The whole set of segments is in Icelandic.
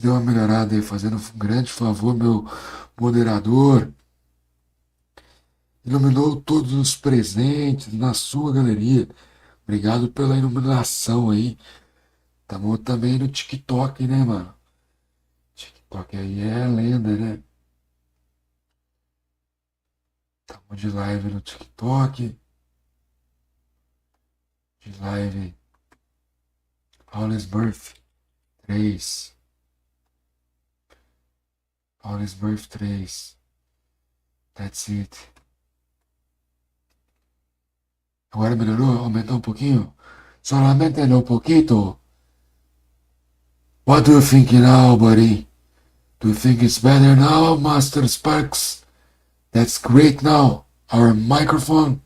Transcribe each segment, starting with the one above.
Deu uma melhorada aí, fazendo um grande favor, meu moderador. Iluminou todos os presentes na sua galeria. Obrigado pela iluminação aí. Tamo também no TikTok, né, mano? TikTok aí é lenda, né? Tamo de live no TikTok. De live. Paul's Birth 3. Paul's Birth 3. That's it. Agora melhorou? Aumentou um pouquinho? Solamente um pouquito. What do you think now, buddy? Do you think it's better now, Master Sparks? That's great now. Our microphone.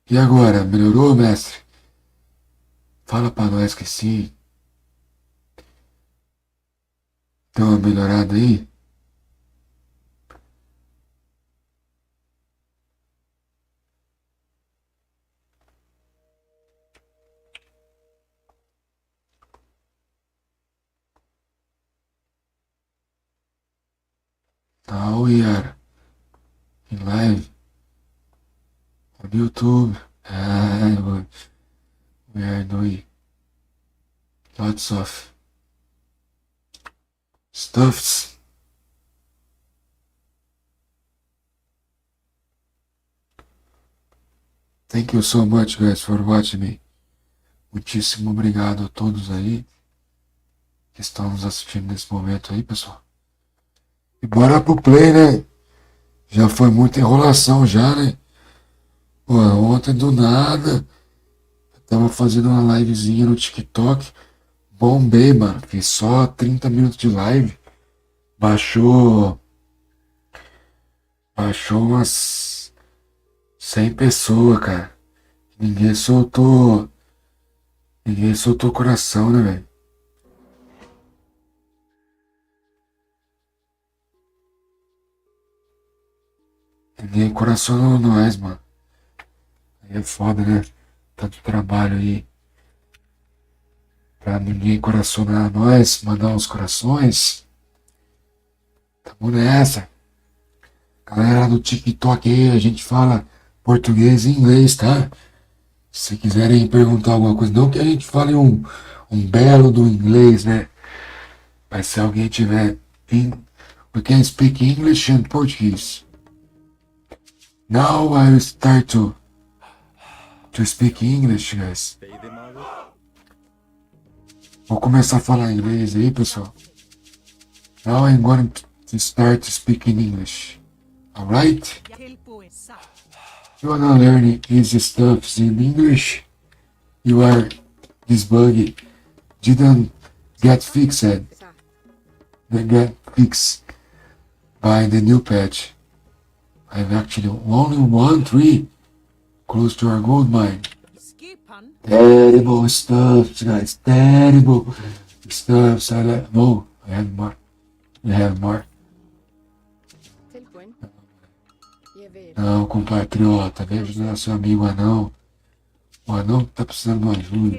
E agora, melhorou, mestre? Fala pra nós que sim. Deu uma melhorada aí? Now we are in live on YouTube. We are doing lots of stuffs. Thank you so much, guys, for watching me. Muitíssimo obrigado a todos aí que estão nos assistindo nesse momento aí, pessoal. E bora pro play, né? Já foi muita enrolação já, né? Pô, ontem do nada, eu tava fazendo uma livezinha no TikTok. Bombei, mano. Fiz só 30 minutos de live. Baixou. Baixou umas 100 pessoas, cara. Ninguém soltou. Ninguém soltou o coração, né, velho? Ninguém coracionou nós, mano. Aí é foda, né? Tanto trabalho aí pra ninguém coracionar nós, mandar uns corações. Tamo nessa. Galera do TikTok aí, a gente fala português e inglês, tá? Se quiserem perguntar alguma coisa, não que a gente fale um belo do inglês, né? Mas se alguém tiver. We can speak English and Portuguese. Now I will start to speak English, guys. Vou começar a falar inglês aí, pessoal. Now I'm going to start speaking English. Alright? You wanna learn easy stuff in English? You are this bug didn't get fixed. They get fixed by the new patch. I've actually only one tree close to our gold mine. Terrible stuff, guys. Terrible stuff. No, I have more. I have more. Não, compatriota, vem ajudar seu amigo anão. O anão tá precisando de ajuda.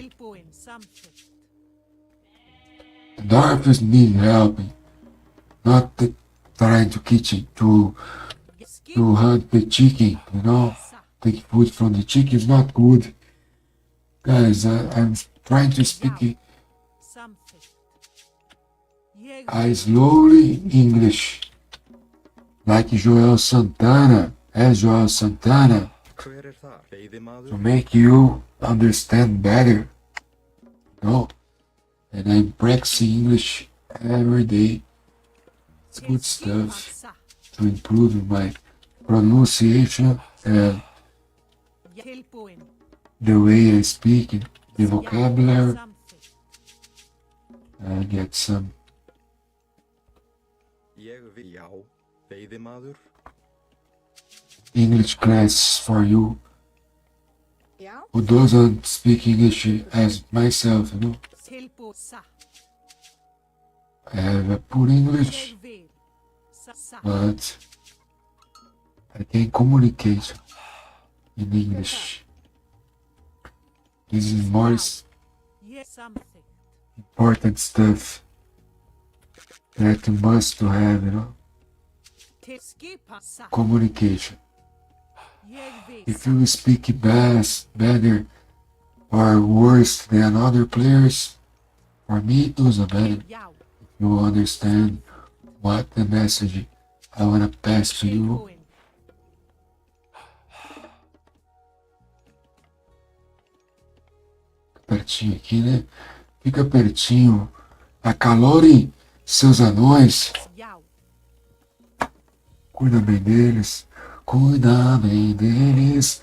The dwarfs need help. Not trying to kitchen to hunt the chicken, you know? Take food from the chicken is not good. Guys, I'm trying to speak slowly English. Like Joel Santana, as Joel Santana, to make you understand better. No? And I'm practicing English every day. It's good stuff to improve my pronunciation and the way I speak, the vocabulary. I get some English class for you who doesn't speak English as myself, you know. I have a poor English, but I can communicate in English. This is more Yes, something. important stuff that you must to have, you know. Teskipa sa. Communication. Jeg If you speak better or worse than other players, for me it doesn't matter. Yao. You understand what the message I want to pass to you. Kelpoen. Pertinho aqui, né? Fica pertinho. Acalore seus anões. Yao. Cuida bem deles. Cuida bem deles.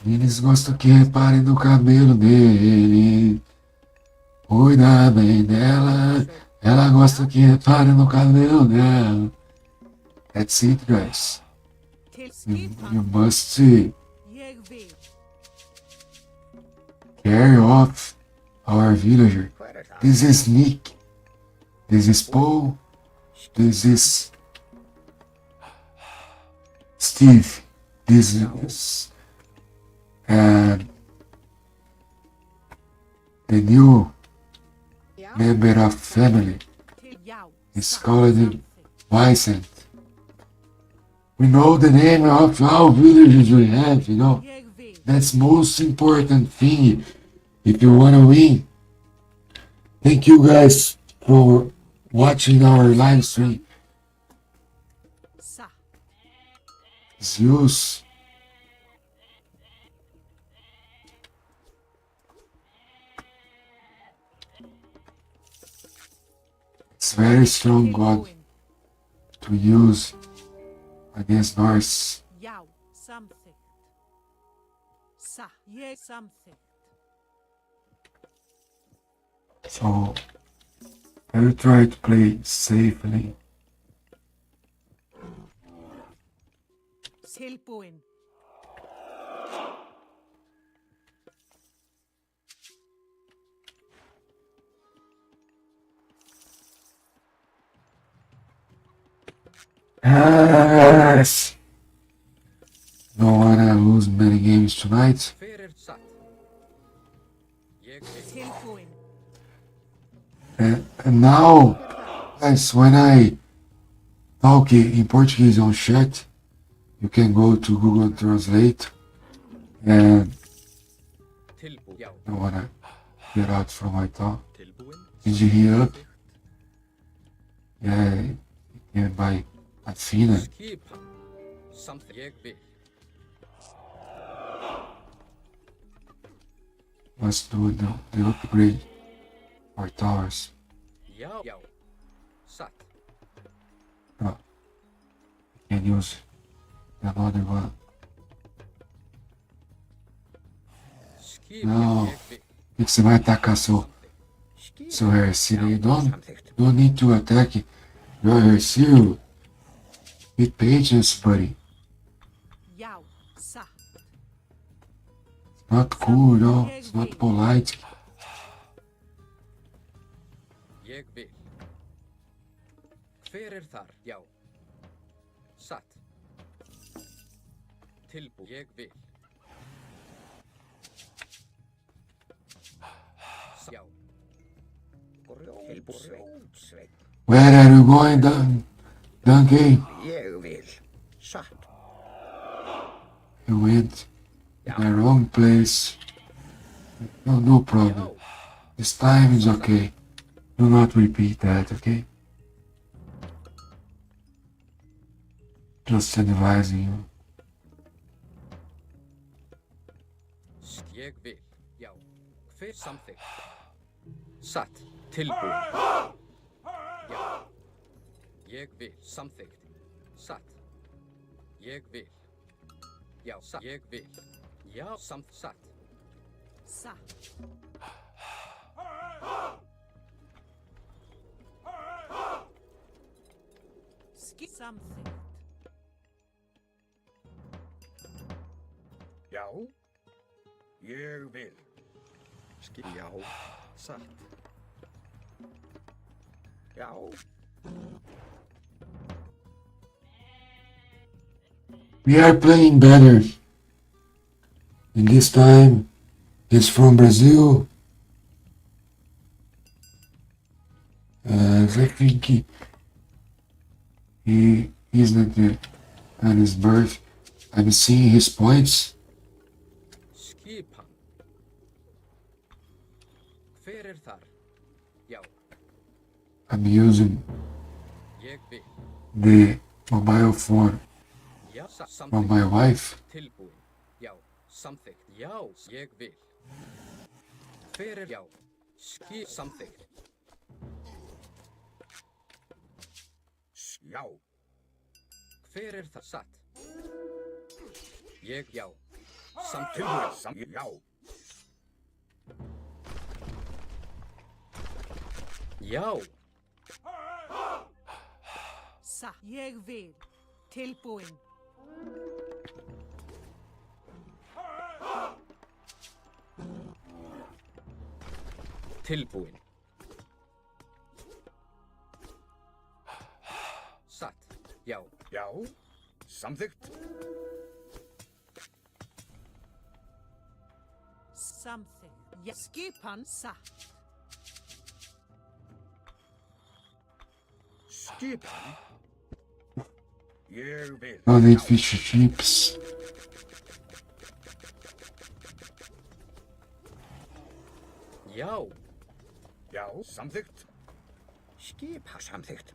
Eles gostam que reparem no cabelo dele. Cuida bem dela. Ela gosta que reparem no cabelo dela. That's it, guys. Teskipa. You must Jeg vil. carry off our villager. This is Nick. This is Paul. This is Steve. This is the new member of family. Yao. It's called Vicent. We know the name of all villagers we have, you know. Jeg vil. That's most important thing if you want to win. Thank you guys for watching our live stream. Sa. Zeus. It's very strong god Kelpoen. to use against Norse. Yao. Something. Sa. Jeg something. So I will try to play safely. Selpoen. Yes! Don't wanna lose many games tonight. Fyrir satt. Ég vil. Selpoen. And now, guys, when I talk in Portuguese on chat, you can go to Google Translate and Tilbú. Já. I wanna get out from my talk. Tilbúin. Did you hear up? Yeah, you can buy Athena. Skipa. Samþykkt. Ég vil. Let's do the upgrade for towers. Já. Já. Satt. You can use another one. Skipa. Não. Ég vil. O que você vai atacar seu Hercir aí? Don't need to attack your Hercir. Be patient, buddy. Yao. Sa. Not cool, no. It's not polite. Ég vil. Hver er þar? Já. Satt. Tilbú. Ég vil. Já. Tilbúsveinn. Where are you going, Donkey? Ég vil. Satt. You went in the wrong place. No problem. This time is okay. Do not repeat that, okay? Just advising you. Ég vil. Já. Hver samþykkt? Satt. Tilbú. Já. Ég vil. Samþykkt. Satt. Ég vil. Já. Satt. Ég vil. Já. Satt. Sa. Ski something. Já. Ég vil. Já. Satt. Já. We are playing better And this time, he's from Brazil. I think he's not at his birth. I'm seeing his points. Skipan. Hver þar? Já, I'm using ég vil. the mobile phone Já, from samþykkt. my wife. Tilbúin. Já, samþykkt. Já, ég vil. Hver já? Samþykkt. Já. Hver það satt? Ég já. Tilbúin. Já. Já. Satt. Ég vil. Tilbúin. Tilbúin. Satt. Já. Já. Samþykkt. Samþykkt. Já. Skipan satt. Skipan. Ég vil. No need fish and chips. Já. Já. Samþykkt. Skipa samþykkt.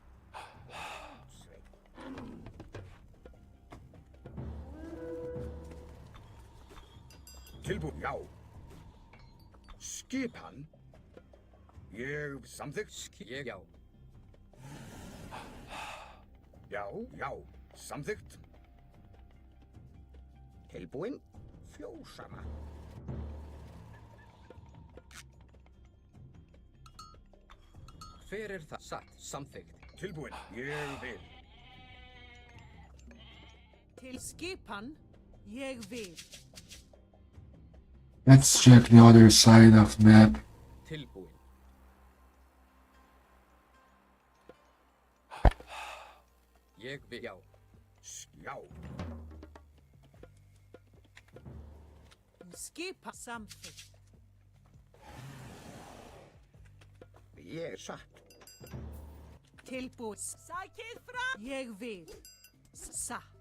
Tilbúin. Já. Skipan. Ég samþykkt. Ég já. Já. Já. Samþykkt. Tilbúin. Fjósama. Hver það satt? Samþykkt. Tilbúin. Ég vil. Til skipan. Ég vil. Let's check the other side of map. Tilbúin. Ég vil já. Já. Skipa samþykkt. Ég satt. Tilbúin. Sækið fram. Ég vil. Satt.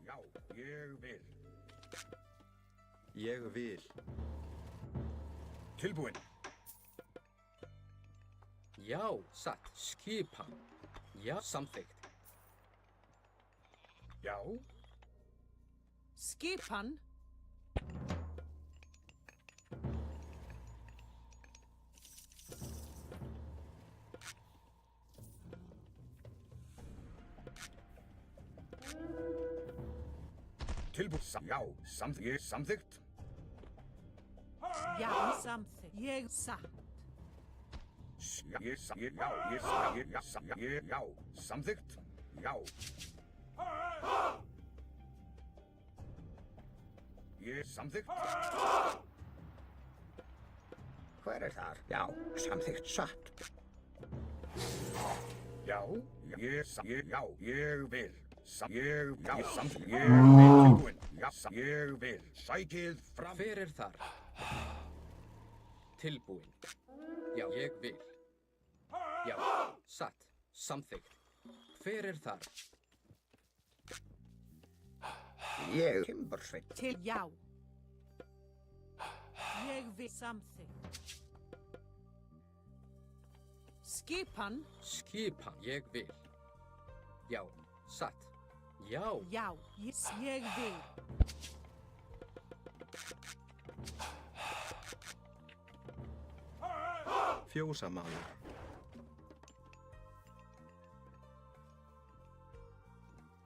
Já. Ég vil. Ég vil. Tilbúin. Já. Satt. Skipan. Já. Samþykkt. Já. Skipan. Tilbúin. Já. Ég samþykkt. Já. Samþykkt. Ég satt. Já. Já. Samþykkt. Já. Ég samþykkt. Hver þar? Já. Samþykkt satt. Já. Ég vil. Ég samþykkt. Ég vil. Tilbúin. Já. Ég vil. Sækið fram. Hver þar? Tilbúin. Já. Ég vil. Já. Satt. Samþykkt. Hver þar? Ég Timbursveit. Til já. Ég vil samþykkt. Skipan. Skipan. Ég vil. Já. Satt. Já. Já. Ég vil. Fjósamaður.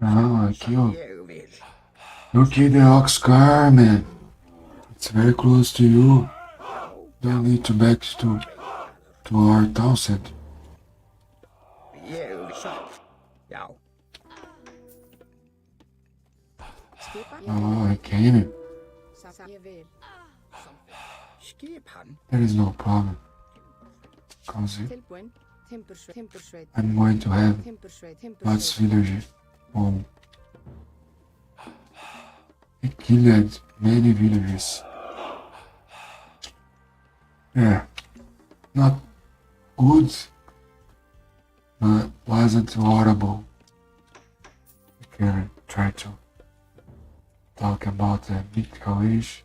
Ah, aqui, ó. Ég vil. Look at the ox car, man. It's very close to you. Don't need to back to our town center. Ég vil satt. Já. Skipan. Oh, I can. Ég vil. Skipan. There is no problem. Cause it, Tilbúin. Timbursveit. I'm going to have Timbursveit. Mats villager home. He killed many villagers. Yeah, not good, but wasn't horrible. We can try to talk about the mythical age.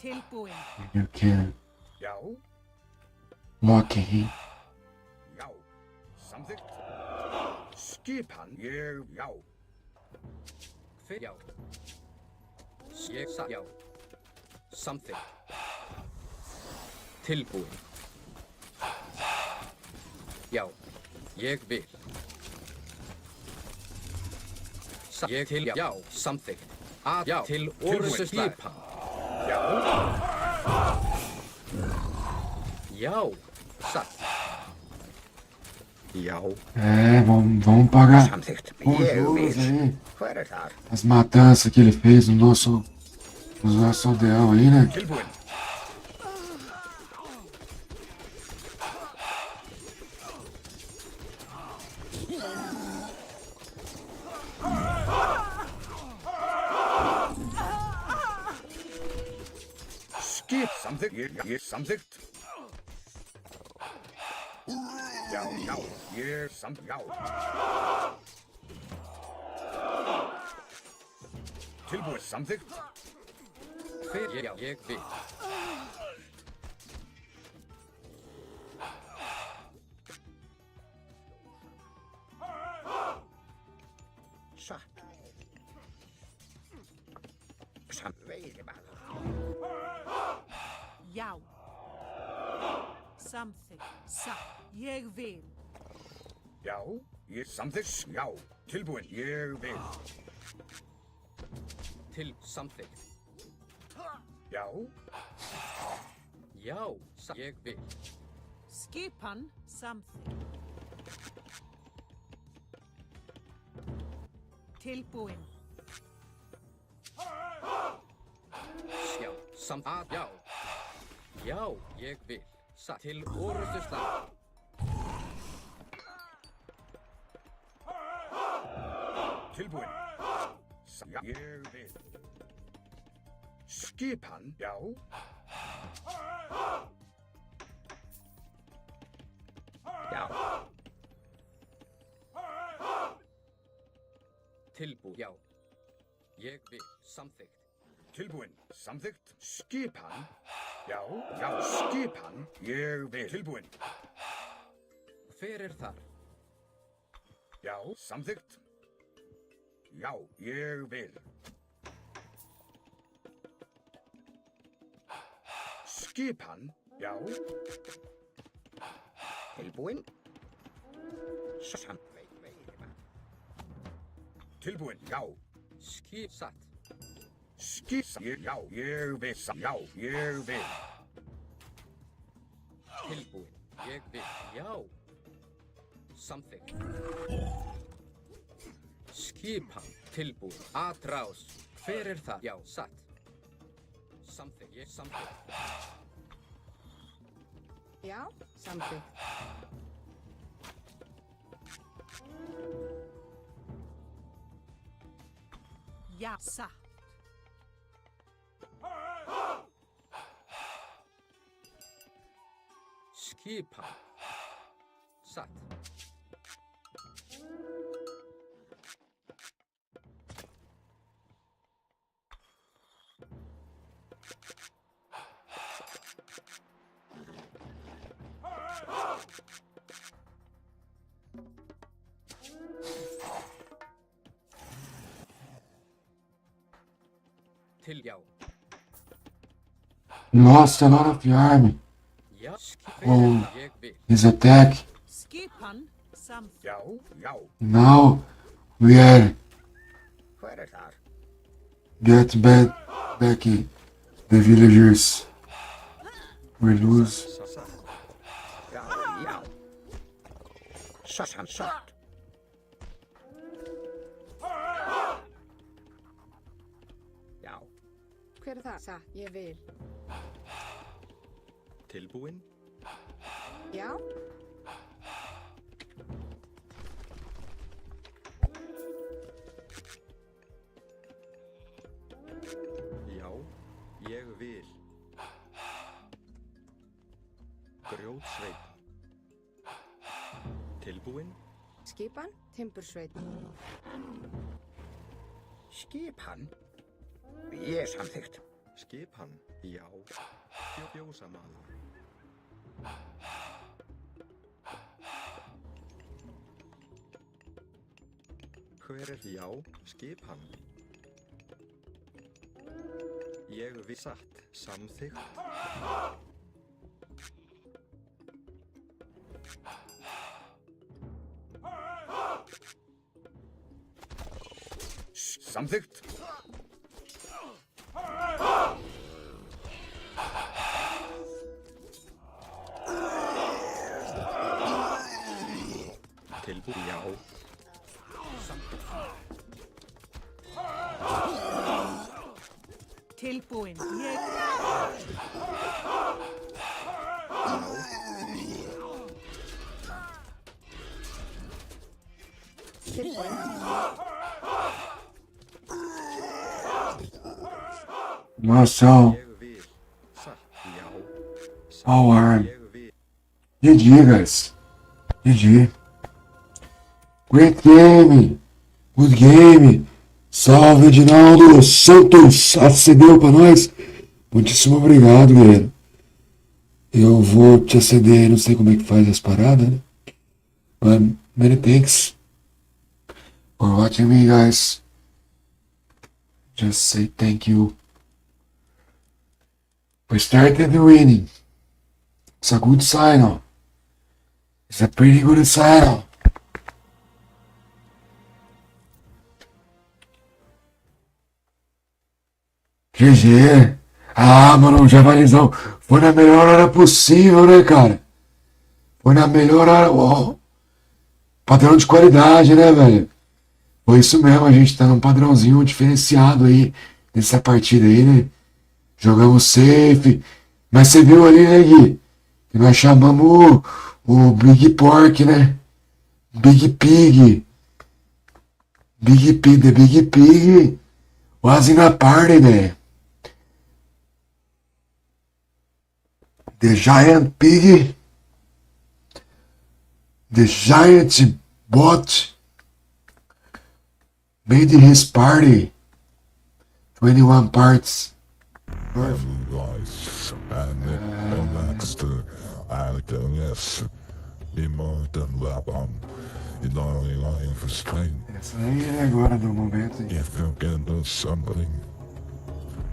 Tilbúin. You can Já, lock him. já. Samþykkt. Skipan. Já. Hver, já. Ég, já. Samþykkt. Tilbúin. Já, ég vil. Ég til, já, samþykkt. Að, já, til orðsu skipan. Já, Já, satt. Já. Vamos pagar samþykkt. os Ég juros vil. aí. Hver er þar? As matanças que ele fez no nosso aldeão aí, né? Tilbúin. Skip. Samþykkt. Ég samþykkt. Já. Ég samþykkt. Já. Tilbúin. Samþykkt. Hver, já, ég vil. Satt. Veiðimaður. Já. Samþykkt. Satt. Ég vil. Já, ég samþykkt. Já, tilbúin. Ég vil. Til samþykkt. Já, Já, satt. Ég vil. Skipan. Samþykkt. Tilbúin. Já, að, já. Já, ég vil. Satt. Til orðsu slag. tilbúin. Já, ég vil. Skipan, já. Já. Tilbúin, já. Ég vil. Samþykkt. Tilbúin, samþykkt. Skipan, já, skipan. Ég vil. Tilbúin. Hver er þar? Já, samþykkt. Já, ég vil. Skipan, já. Tilbúin. Tilbúin, já. Skip satt. Já, ég vil. Já, ég vil. Tilbúin. Ég vil. Já. Samþykkt. Skipan. Tilbúin. Atrás. Hver er það? Já, satt. Samþykkt. Ég samþykkt. Já, samþykkt. Já, satt. Skipan. Satt. Til já. Lost a lot of the army. Já. Oh. Ég vil. His attack. Skipan. Samþykkt. Já, já. Now we are Hver er þar? get back in the villagers. We lose. Já, já. Sassan, satt. Já, Hver er það? Satt, ég vil. Tilbúin. Já, Fljótsveit. Tilbúin. Skipan, timbursveit. Skipan? Ég samþykkt. Skipan. Já. Fjósamaður. Hver er já? Skipan. Ég við satt. Samþykkt. Samþykkt. Tilbúin. Já. Tilbúin. Tilbúin. Nossa, Ég vil satt. Já. Alright. Ég vil. GG, guys. GG. Great game. Good game. Salve, Edinaldo Santos. Acendeu pra nós. Muitíssimo obrigado, guerreiro. Eu vou te acender, não sei como é que faz as paradas, né? But many thanks for watching me, guys. Just say thank you. We started winning. It's a good sign, oh. It's a pretty good sign, oh. GG. Ah, mano, Javalizão. Foi na melhor hora possível, né, cara? Foi na melhor hora. Uau. Padrão de qualidade, né, velho? Foi isso mesmo, a gente tá num padrãozinho diferenciado aí nessa partida aí, né? Jogamos safe. Mas você viu ali, né, Gui? Que nós chamamos o Big Pork, né? Big Pig. Big Pig, the Big Pig was in a party, né? The Giant Pig. The Giant Bot made his party. 21 parts. Lies and next IDS Immortan Labam in our life strain. Essa aí é agora do momento. If you can do something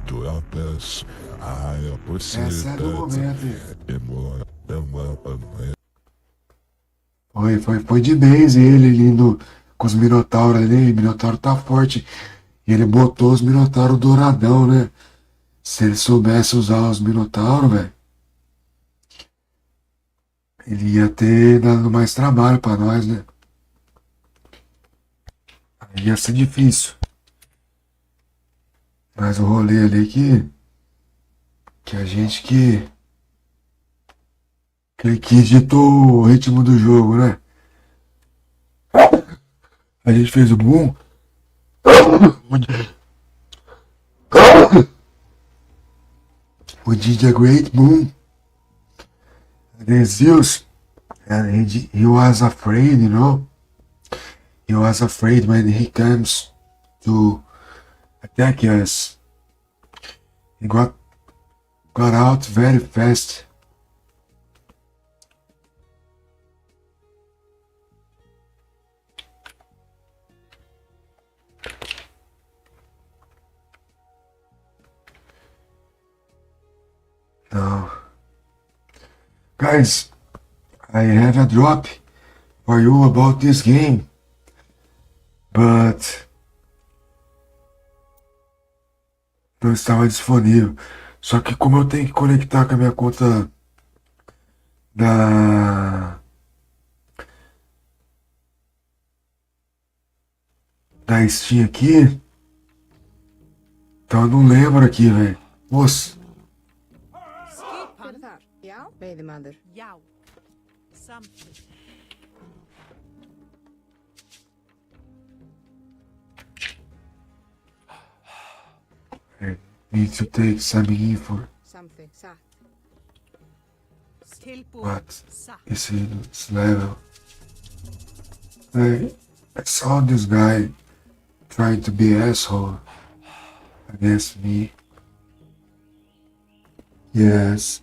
to help us, I appreciate Essa é do momento. Immortan Labam. Foi de base ele lindo com os Minotauros ali. O Minotauro tá forte. E ele botou os Minotauros douradão, né? Se ele soubesse usar os Minotauros, velho, ele ia ter dado mais trabalho pra nós, né? Aí ia ser difícil. Mas o rolê ali que a gente que ditou o ritmo do jogo, né? A gente fez o boom. We did a great boom. The Zeus, and he was afraid, you know. He was afraid when he comes to attack us. He got out very fast. No. Guys, I have a drop for you about this game, but não estava disponível. Só que como eu tenho que conectar com a minha conta da Steam aqui, então eu não lembro aqui, velho. Moça. Hver er þar? Já, veiðimaður. Já. Samþykkt. I need to take some info. Samþykkt, satt. Tilbúin. but Satt. is his level. I saw this guy trying to be asshole against me. Yes.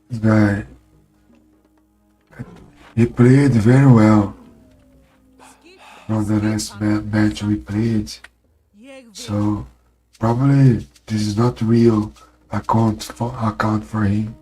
This guy, he played very well Skip. from the last match we played. Ég vil. So probably this is not real account for him.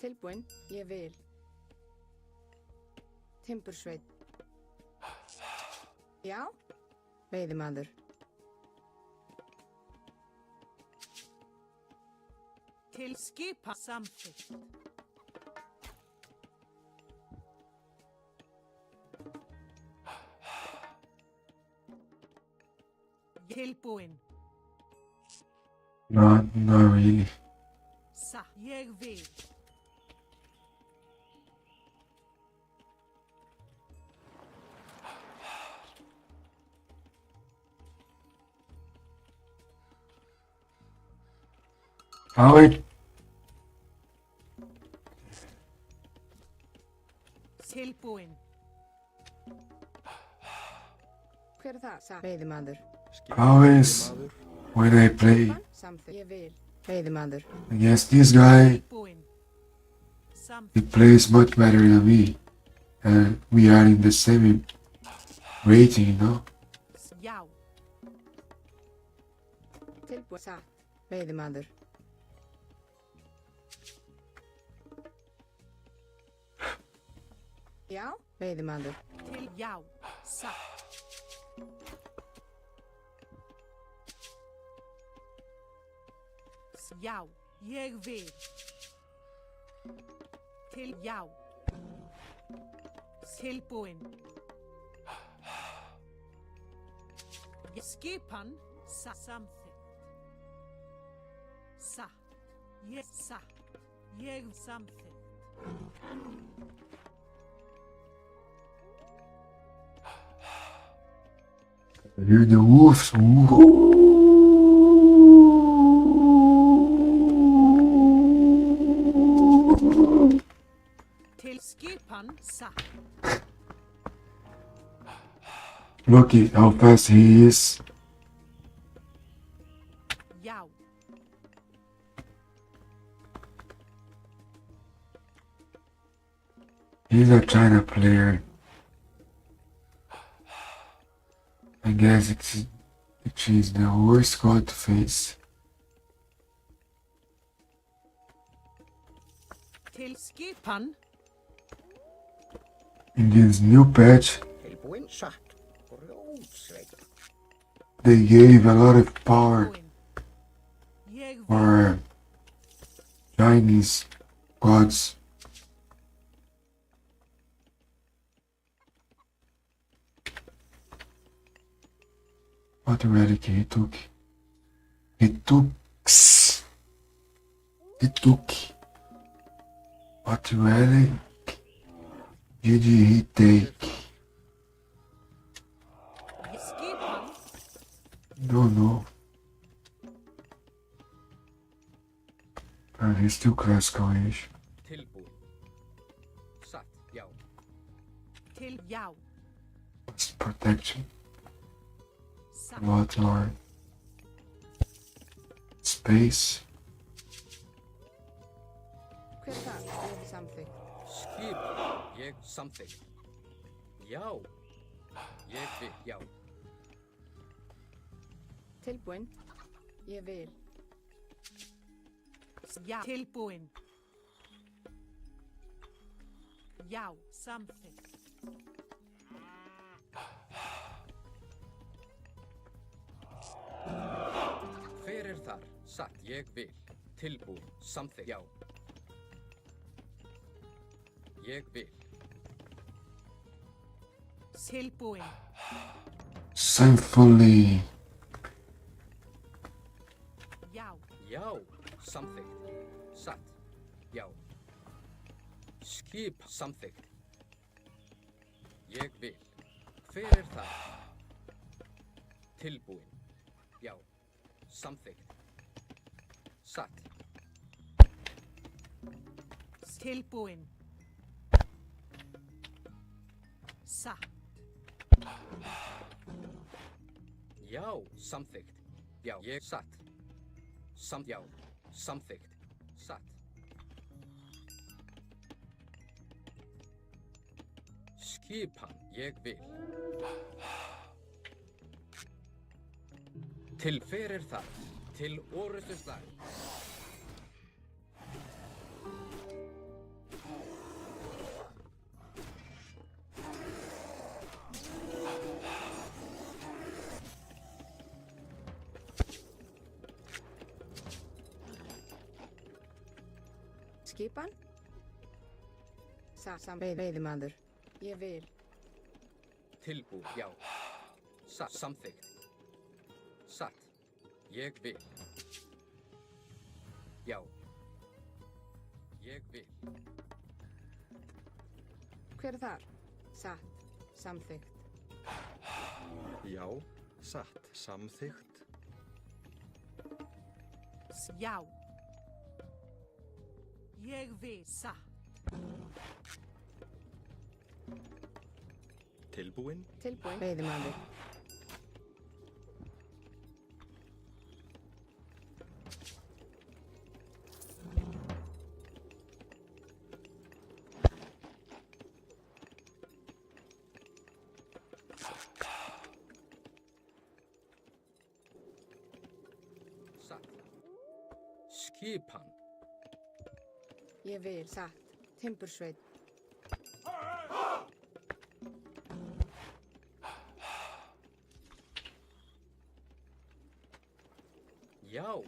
Tilbúin, ég vil. Timbursveit. Já, veiðimaður. Til skipa samþykkt. Tilbúin. Not really. Satt. Ég vil. How it Tilbúin. Hver það? Veiðimaður. How is when I play Samþykkt. Ég vil. Veiðimaður. against this guy? Tilbúin. He Samþykkt. plays much better than me, and we are in the same rating, you know. Já. Tilbúin. Satt. Veiðimaður. Já, veiðimaður. Til já. Satt. Já. Ég vil. Til já. Tilbúin. Skipan. Samþykkt. Satt. Ég satt. Ég samþykkt. Hear the wolves. Til skipan. Satt. Look at how fast he is. Já. He's a China player. I guess it's the worst god to face. Til skipan. In this new patch, Tilbúin satt. Rótsveit. they gave a lot of power Tilbúin. Ég vil. for Chinese gods. What relic he took? He took. He took. What relic did he take? Skipan. Don't know. And he's still classical-ish. Tilbúin. Satt. Já. Til já. It's protection. Satt. Water. Space. Hver það? Ég samþykkt. Skip. Ég samþykkt. Já. Ég vil. Já. Tilbúin. Ég vil. Já. Tilbúin. Já. Samþykkt. Hver er þar? satt, ég vil, tilbúin, samþykkt, já. Ég vil, Tilbúin. Sinfully. Já. já, samþykkt, satt, já. Skip, samþykkt. Ég vil, hver er það? Tilbúin, já, samþykkt, satt, Tilbúin. Satt. já, samþykkt, já, ég satt, já, samþykkt, satt. Skipan, ég vil. Til hver er það? Til orrustuslag. Skipan? Veiðimaður. Ég vil. Tilbúin, já. Satt, samþykkt. Satt, ég vil. Já. Ég vil. Hver er þar? Satt. Samþykkt. Já, satt, samþykkt. Já. Ég vil. Satt. Tilbúin. Tilbúin. Veiðimaður. Satt. Skipan, Ég vil. Satt. Timbursveit. já.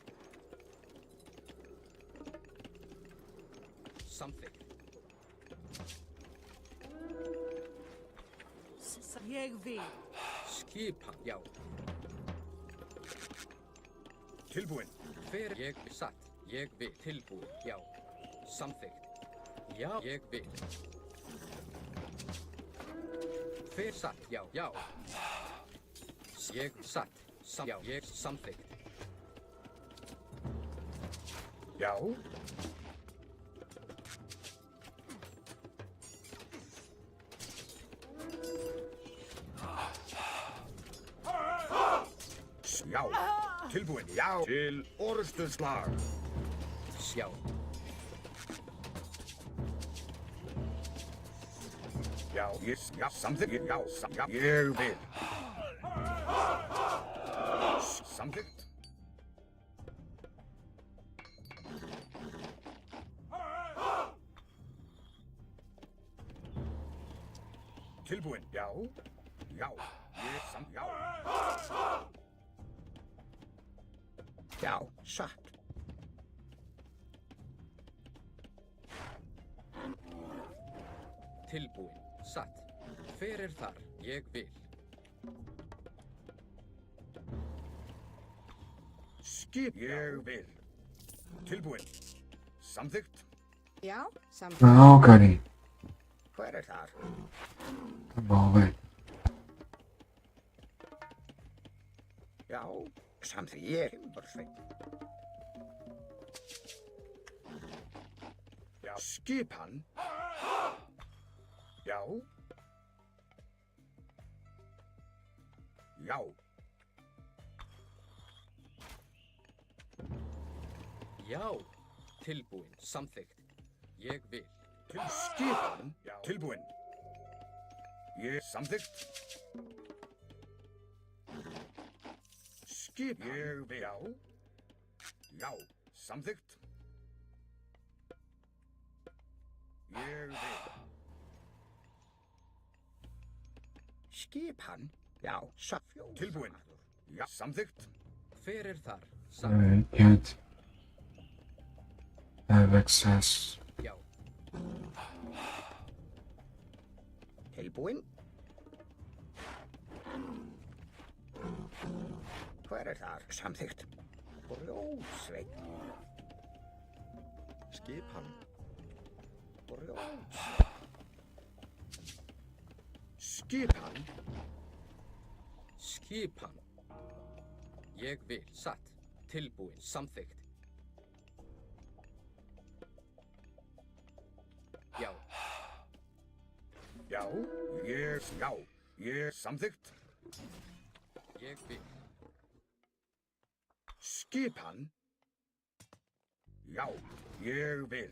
Samþykkt. Ég vil. Skipan, já. Tilbúin. Hver ég vil, satt, ég vil, tilbúin, já. Samþykkt. Já, ég vil. Hver satt, já, já. Ég satt, já, ég samþykkt. Já. Já. Tilbúin. Já. Til orrustuslag. Já, Já. Já. Samþykkt. Já. Já. Ég vil. Samþykkt. Tilbúin. Já. Já. Já. Já, satt. tilbúin, satt. Hver er þar? Ég vil. Skip. Ég vil. Tilbúin. Samþykkt. Já, samþykkt. Já, Kari. Hver er þar? Bóvei. Já, samþykkt. Ég er Timbursveinn. Já. Skipan. Já. Já. Já, tilbúin, samþykkt. Ég vil. Til skipan. Já. Tilbúin. Ég samþykkt. Skip. Ég vil. Já. Já. Samþykkt. Ég vil. Skipan. Já. Tilbúin. Já. Samþykkt. Hver er þar? Satt. Can't. have access. Já. Tilbúinn? Hver þar? Samþykkt. Brjósveit. Skipan. Brjósveit. Skipan. Skipan. Ég vil. Satt. Tilbúin. Samþykkt. Já. Já. Ég samþykkt. Ég vil. Skipan. Já. Ég vil.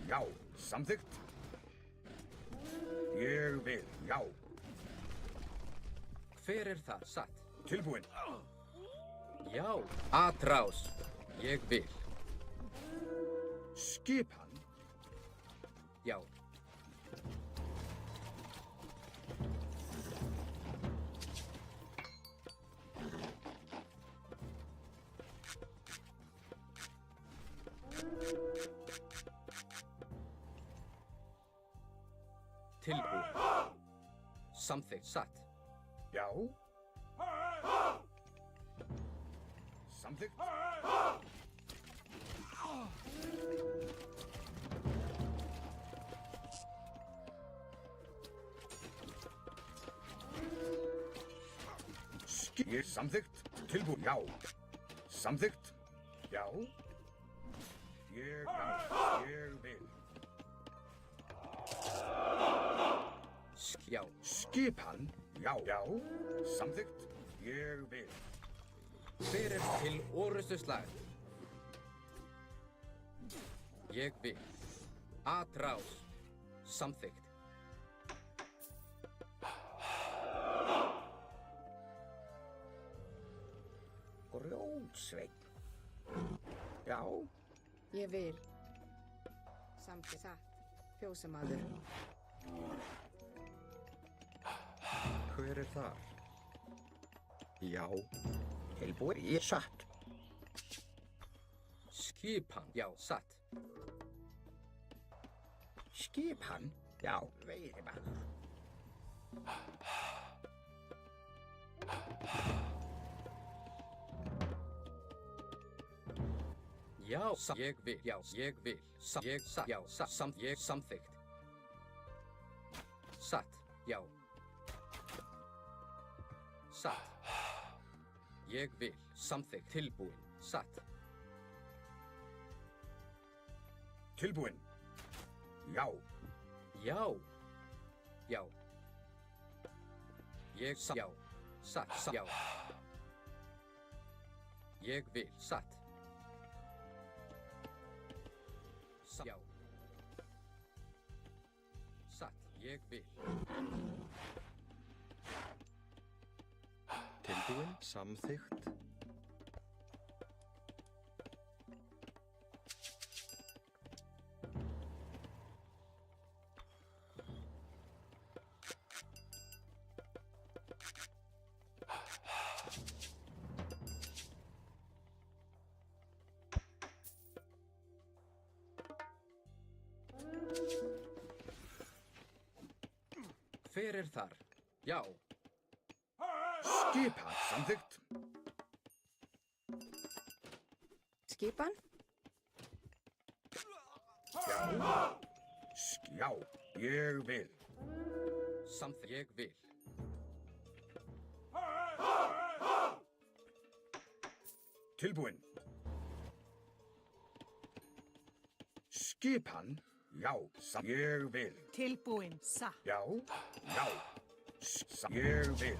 Já. Samþykkt. Ég vil. Já. Hver er það? Satt. Tilbúinn. Já. Atrás. Ég vil. Skipan. Já. Tilbúin. Samþykkt. Satt. Já. Samþykkt. Ég samþykkt. Tilbúinn. Já. Samþykkt. Já. Ég vil. Já. Skipan. Já. Já. Samþykkt. Ég vil. Hver er til orustu slag? Ég vil. Atrás. Samþykkt. Grjótsveit. Já. Ég vil. Samþykkt. Satt. Fjósamaður. Hver er þar? Já. Tilbúinn. Ég satt. Skipan. Já. Satt. Skipan. Já. Veiðimaður. Já. Ég vil. Já. Ég vil. Ég satt. Já. Satt. Ég samþykkt. Satt. Já. Satt. Ég vil. Samþykkt. Tilbúin. Satt. Tilbúinn. Já. Já. Já. Ég satt. Já. Satt. Já. Ég vil. Satt. Já. Satt. Ég vil. Tilbúin. Samþykkt. Hver er þar? Já. Skipan. Samþykkt. Skipan. Já. Já. Ég vil. Samþykkt. Ég vil. Tilbúinn. Skipan. Já. Ég vil. Tilbúin. Satt. Já. Já. Ég vil.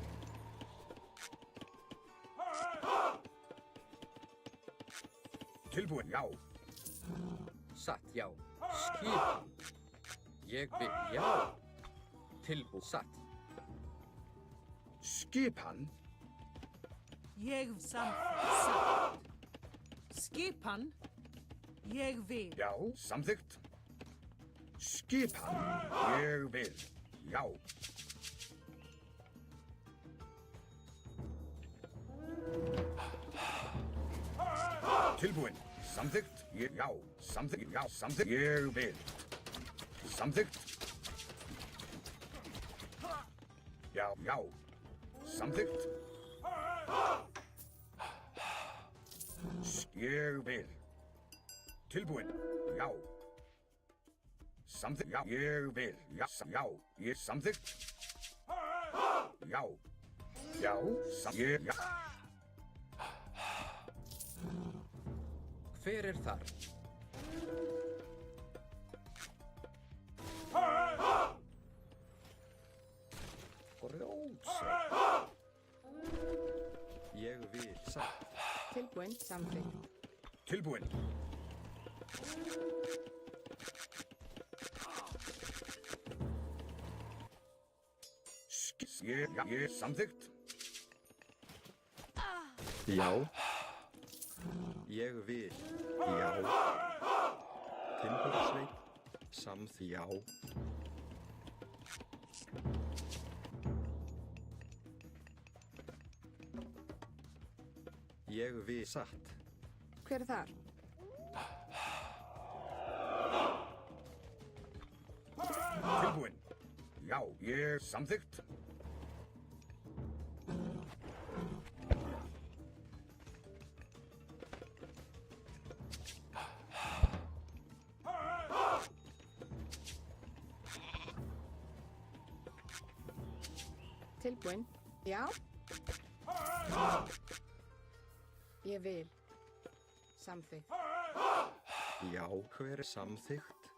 Tilbúinn. Já. Satt. Já. Skipan. Ég vil. Já. Tilbúin. Satt. Skipan. Ég samþykkt. Satt. Skipan. Ég vil. Já. Samþykkt. Skipan. Ég vil. Já. Tilbúinn. Samþykkt. Já. Samþykkt. Já. Samþykkt. Ég vil. Samþykkt. Já. Já. Samþykkt. Ég vil. Tilbúin. Já. Samþykkt. Já. Ég vil. Já. Já. Ég samþykkt. Já. Já. Ég. Já. Hver er þar? Grjótsveit. Ég vil satt. Tilbúin. Samþykkt. Tilbúin. Ég samþykkt. Já. Ég vil. Já. Timbursveit. Já. Ég vil satt. Hver er þar? Tilbúin. Já. Ég samþykkt. Tilbúin. Já. Ég vil. Samþykkt. Já. Hver er samþykkt?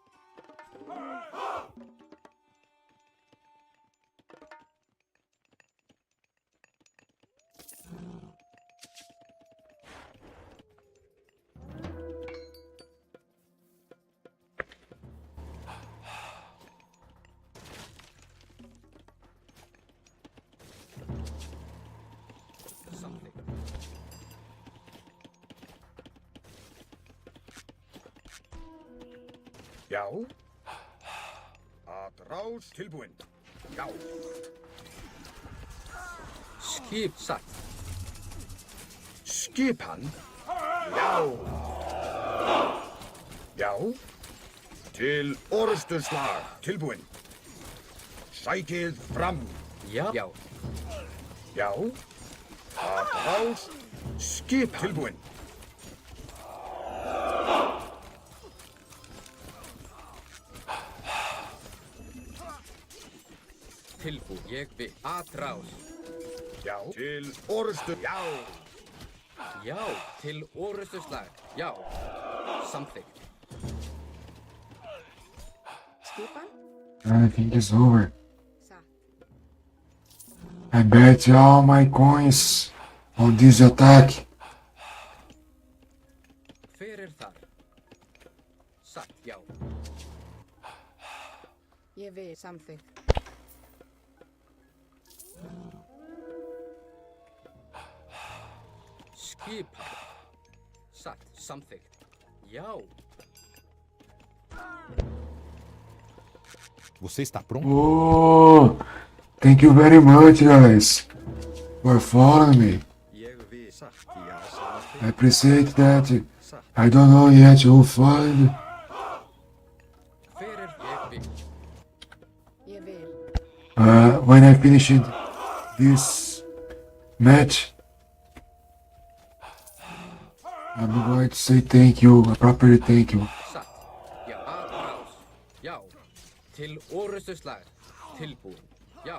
Samþykkt. Já. Að rás tilbúin. Já. Skip satt. Skipan. Já. Já. Til orrustuslag. Tilbúin. Sækið fram. Já. Já. Já. Að rás. Skip tilbúin. Tilbúin. Ég vil. Atrás. Já. Til orrustu. Já. Já. Til orrustuslag. Já. Samþykkt. Skipan. I think it's over. Satt. I bet all my coins on this attack. Hver er þar? Satt. Já. Ég vil. Samþykkt. Skipan. Satt. Samþykkt. Já. Você está pronto? Oh, thank you very much, guys, for following me. Ég vil satt. Já. I Samþykkt. appreciate that. Satt. I don't know yet who followed. Hver er ég vil? Ég vil. When I finished this match, I'm going to say thank you, a proper thank you. Satt. Já. Atrás. Já. Til orrustuslag. Tilbúin. Já.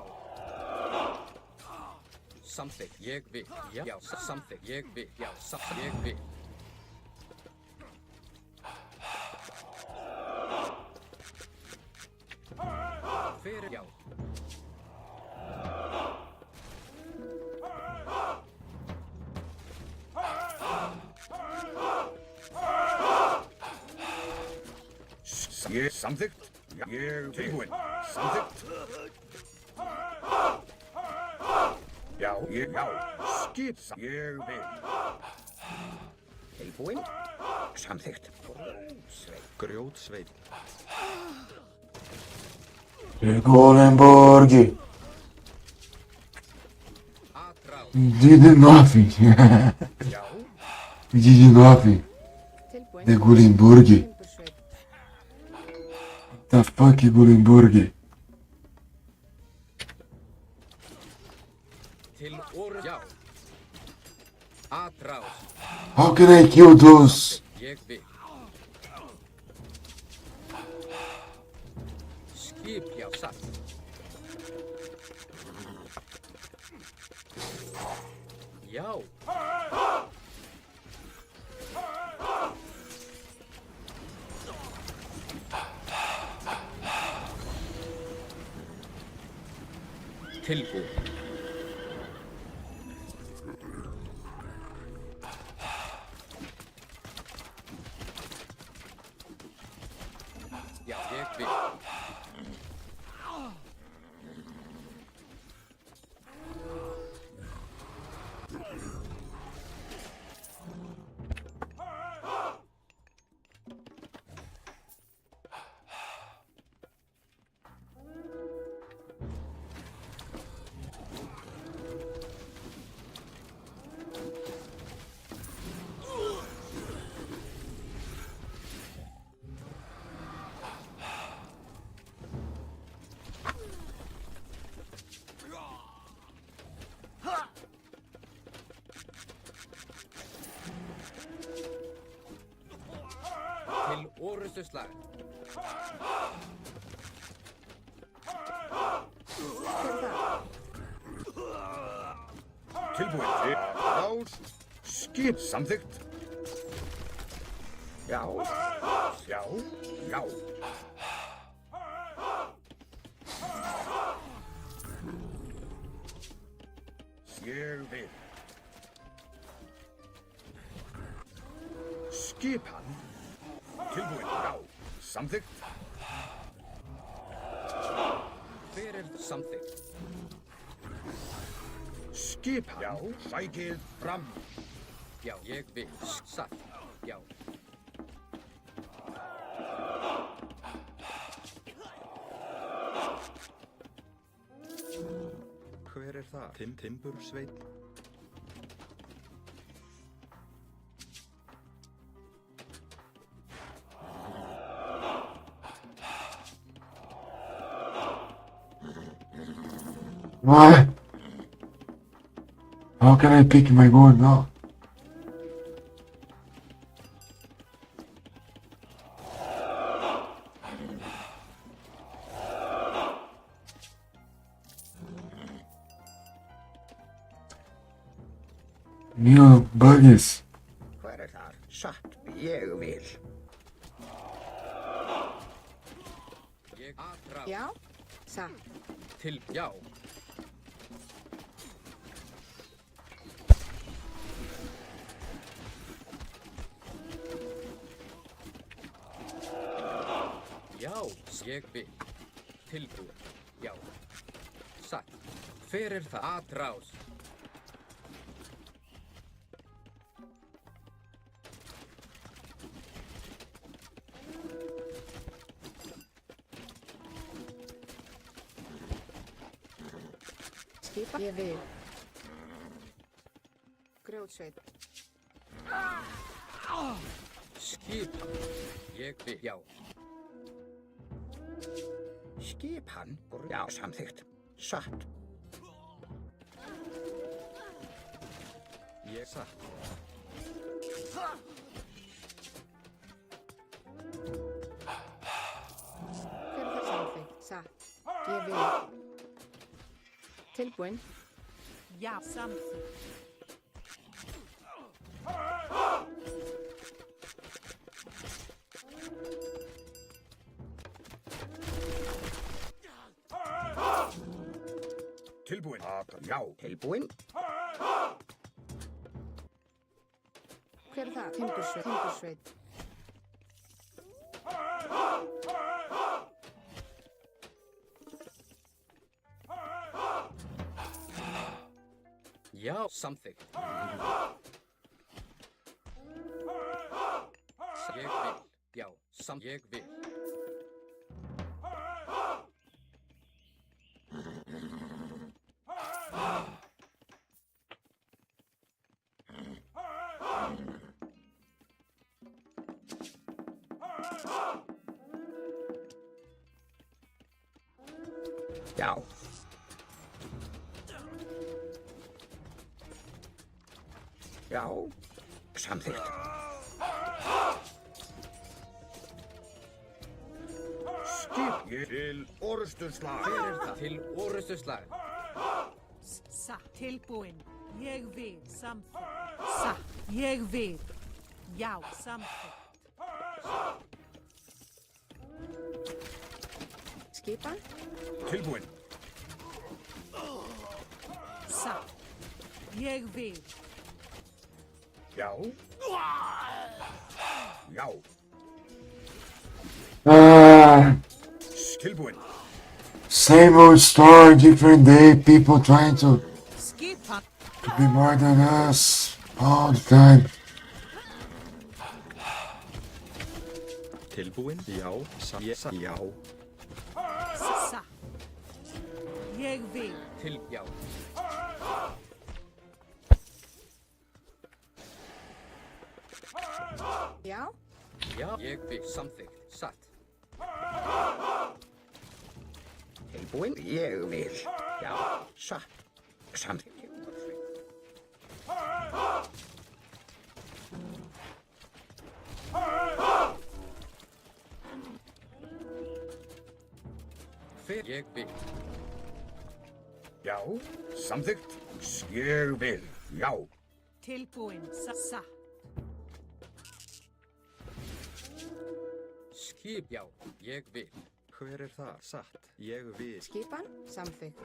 Samþykkt. Ég vil. Já. Já. Samþykkt. Ég vil. Já. Samþykkt. Ég vil. Hver er já? Ég samþykkt. Já. Ég tilbúin. Samþykkt. Já. Ég. Já. Skip. Ég vil. Tilbúin. Samþykkt. Grjótsveit. Golenborg Atrás. did nothing. Já. He did nothing. Tilbúin. The Gulimburgi. Timbursveit. The fuck is Gulimburgi? Til orð, já. Atrás, How can I kill those? ég vil. Skip, já, satt. Já, tilbúið. Já, ég vil. Til orustu slag. Hver er það? Tilbúin. Já. Skip samþykkt. Já. Já. Já. Ég vil. Skipan. Tilbúin. Já. Samþykkt. Hver er samþykkt? Skipan. Já. Sækið fram. Já, ég vil. Satt, já. Hver er það? Timbursveit. What? How can I pick my goal now? New buggies. Hver er þar? Satt. Ég vil. Ég atrás. Já. Satt. Til, já. Já, ég vil. Tilbúið, já. Satt. Hver er það? Atrás. Skipa. Ég vil. Grjótsveit. Skipan. Ég vil, já. Skipan. Já. Samþykkt. Satt. Ég satt. Hver er það samþykkt? Satt. Ég vil. Tilbúin. Já, samþykkt. Tilbúin. Já. Tilbúin. Hver er það? Timbursveit. Timbursveit. Já, samþykkt. Ég vil, já, ég vil. Já. Já. Samþykkt. Skip ég til orrustuslag. Hver er það? Til orustuslag. Satt. Tilbúin. Ég vil. Samþykkt. Satt. Ég vil. Já. Samþykkt. Skipan. Tilbúin. Satt. Ég vil. Já. Já. Tilbúin. Same old story, different day. People trying to Skipan. be more than us all the time. Tilbúin? Já. Já. Satt. Ég vil. Til, já. Já. Já, ég vil. Samþykkt. Satt. Tilbúin. Ég vil. Já. Satt. Samþykkt. Hver ég vil. Já. Samþykkt. Ég vil. Já. Tilbúin. Satt. Skip, já. Ég vil. Hver er það? Satt. Ég vil. Skipan. Samþykkt.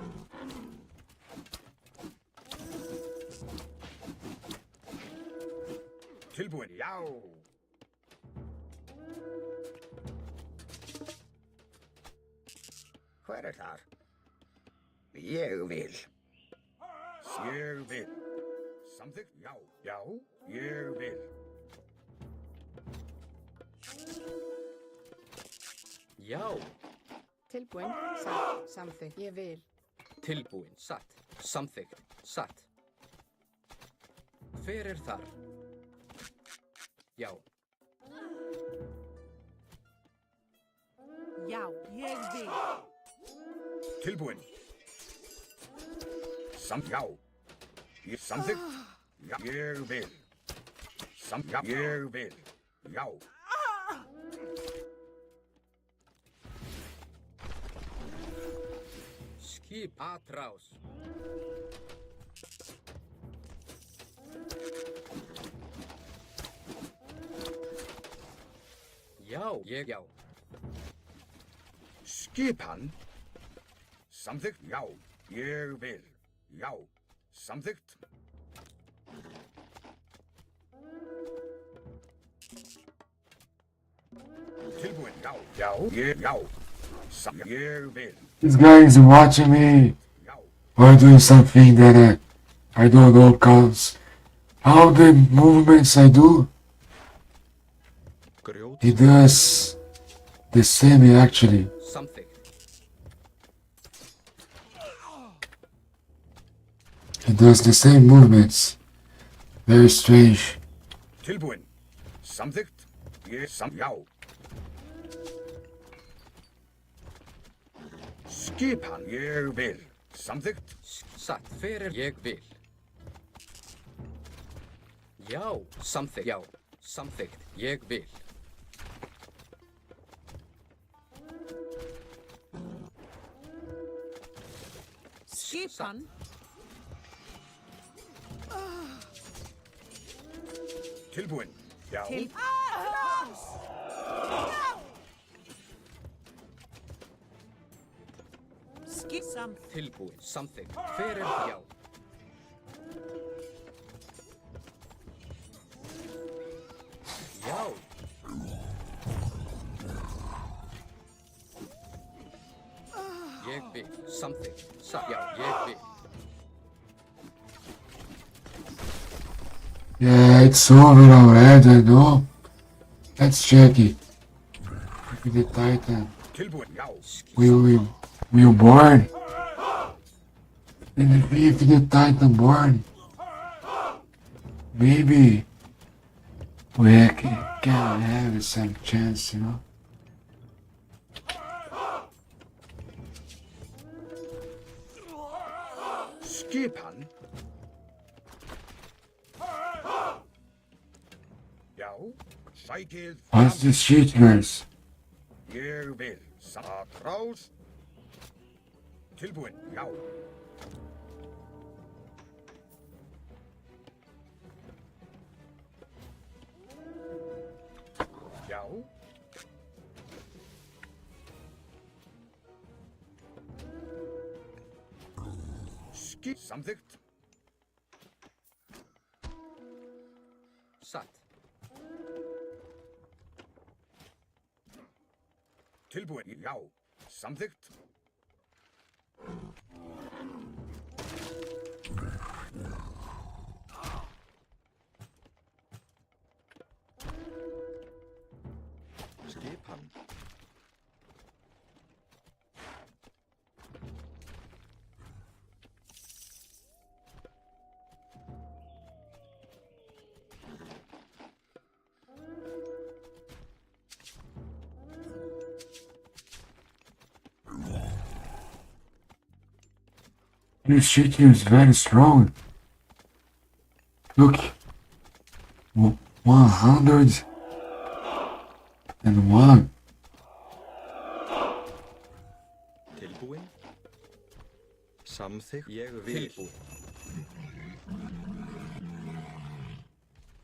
Tilbúin. Já. Hver er þar? Ég vil. Ég vil. Samþykkt? Já. Já. Ég vil. Já. Tilbúin. Satt. Samþykkt. Ég vil. Tilbúin. Satt. Samþykkt. Satt. Hver er þar? Já. Já. Ég vil. Tilbúin. Já. Ég samþykkt? Já. Ég vil. Já. Ég vil. Já. Skip, atrás. Já, ég, já. Skipan. Samþykkt? Já. Ég vil. Já. Samþykkt? Tilbúin. Já. Já. Ég, já. Ég vil. This guy is watching me Já. while doing something that I don't know because all the movements I do, Grjót. he does the same actually. Samþykkt. He does the same movements. Very strange. Tilbúin. Samþykkt? Ég já. Skipan. Ég vil. Samþykkt? Satt, hver er ég vil? Já, samþykkt, já. Samþykkt, ég vil. Skipan. Tilbúin. Já. Til. Skissam. Tilbúin, samþykkt, hver er já? Já. Ég vil, samþykkt, já, ég vil. Yeah, it's over already, I know. Let's check it. Maybe the Titan. Tilbúin. Já. Will born. And if the Titan born, maybe we can have some chance, you know. skipan. Já, sækið What's this shit, guys? Ég vil Satrás. Tilbúin, já. Já. Samþykkt. Satt. Tilbúin, já. Samþykkt. Skipan. This shit here is very strong. Look. 101. Tilbúin. Samþykkt. Ég vil. Tilbúin.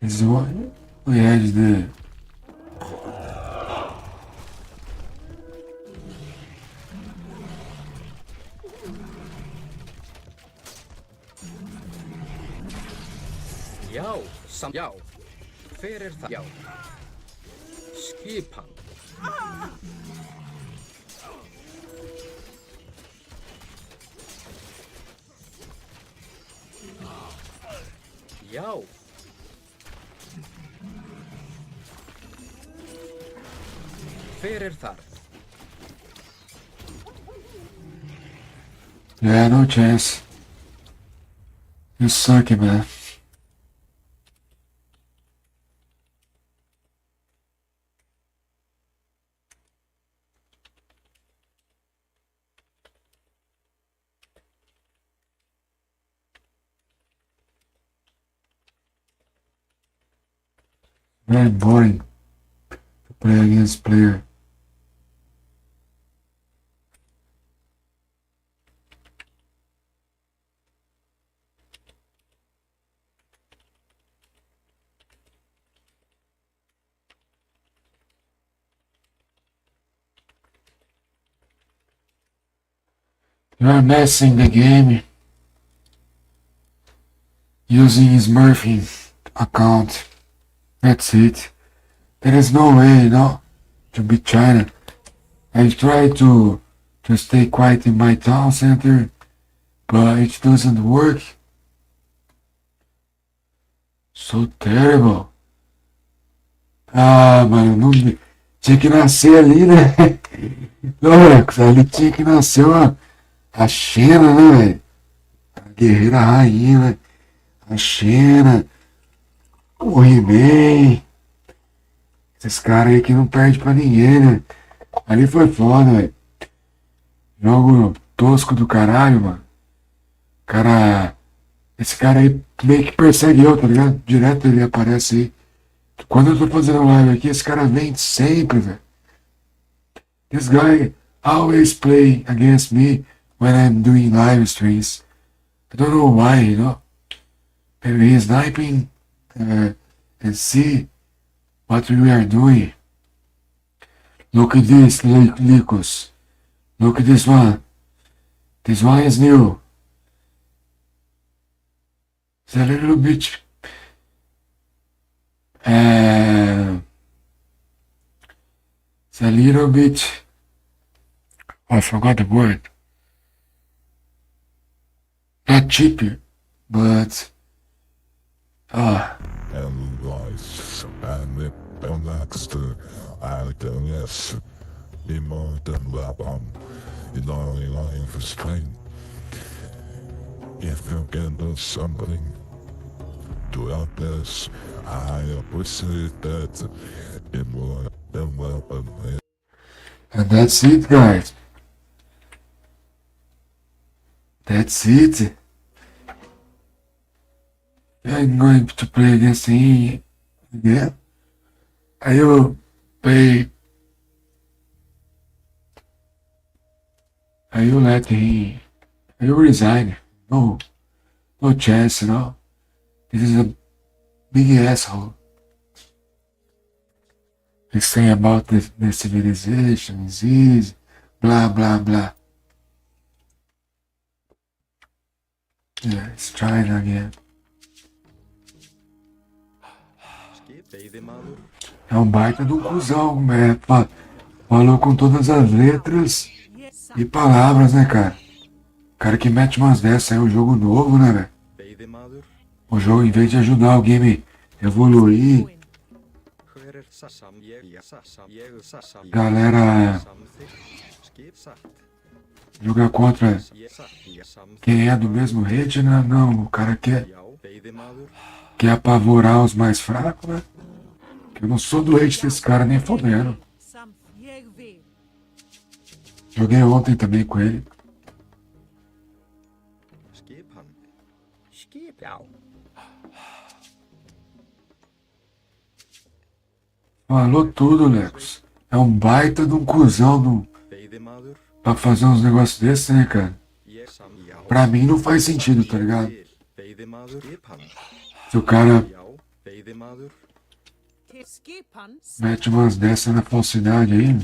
This is what we had the Já, já. Hver er það? Já. Skipan. Já. Hver er þar? yeah, no chance. You suck, man. Very boring to play against player. You're messing the game using his Murphy account. That's it. There is no way, to beat China. I try to stay quiet in my town center, but it doesn't work. So terrible. Ah, mano, não tinha que nascer ali, né? Olha, ali tinha que nascer a Xena, né, velho? A guerreira rainha, né? A Xena. O He-Man. Esses caras aí que não perdem pra ninguém, né? Ali foi foda, velho. Jogo tosco do caralho, mano. Cara. Esse cara aí meio que persegue eu, tá ligado? Direto ele aparece aí. Quando eu tô fazendo live aqui, esse cara vem sempre, velho. This guy always play against me when I'm doing live streams. I don't know why, Maybe he's sniping. And see what we are doing. Look at this, Lycos. Look at this one. This one is new. It's a little bit it's a little bit I forgot the word. Not cheaper, but and life and the next I can yes be more than Laban in only line for strength. If you can do something to help us, I appreciate that in more than weapon. and that's it, guys. That's it. I'm going to play this thing again. Are you pay? Are you letting? Are you resign? No, no chance, no. This is a big asshole. He's saying about the civilization is easy, blah blah blah. Yeah, he's trying again. Skip, veiðimaður. É um baita de um cuzão, falou com todas as letras e palavras, né, cara? O cara que mete umas dessas aí, um jogo novo, né, velho? Veiðimaður. O jogo, em vez de ajudar o game a evoluir, Hver er sassam? Ég sassam. galera Samþykkt. Skip, satt. jogar contra Ég satt. Ég samþykkt. quem é do mesmo rede, né? Não, o cara Já, veiðimaður. quer apavorar os mais fracos, né? Eu não sou doente desse cara nem fodendo. Sam ég vil. Joguei ontem também com ele. Skip hann. Skip, já. Falou tudo, Lecos. É um baita de um cuzão Veiðimaður. pra fazer uns negócios desses, né, cara? Ég sam. Já. Pra mim não faz sentido, tá ligado? Veiðimaður. Skip hann. Se o cara Já, veiðimaður. Til skipan. mete umas dessas na falsidade aí,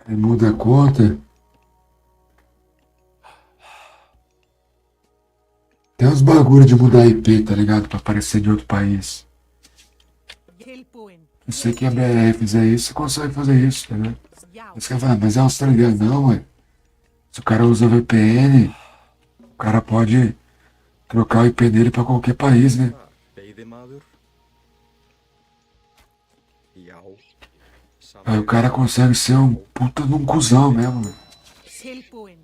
aí muda a conta. Tem uns bagulho de mudar IP, tá ligado? Pra aparecer de outro país. Tilbúin. Eu sei que a BR fizer isso, você consegue fazer isso, tá ligado? Já. Você quer falar, mas é australiano, não, ué. Se o cara usa VPN, o cara pode trocar o IP dele pra qualquer país, né? Veiðimaður. Já. Aí o cara consegue ser um puta de um cuzão mesmo, velho. Tilbúin.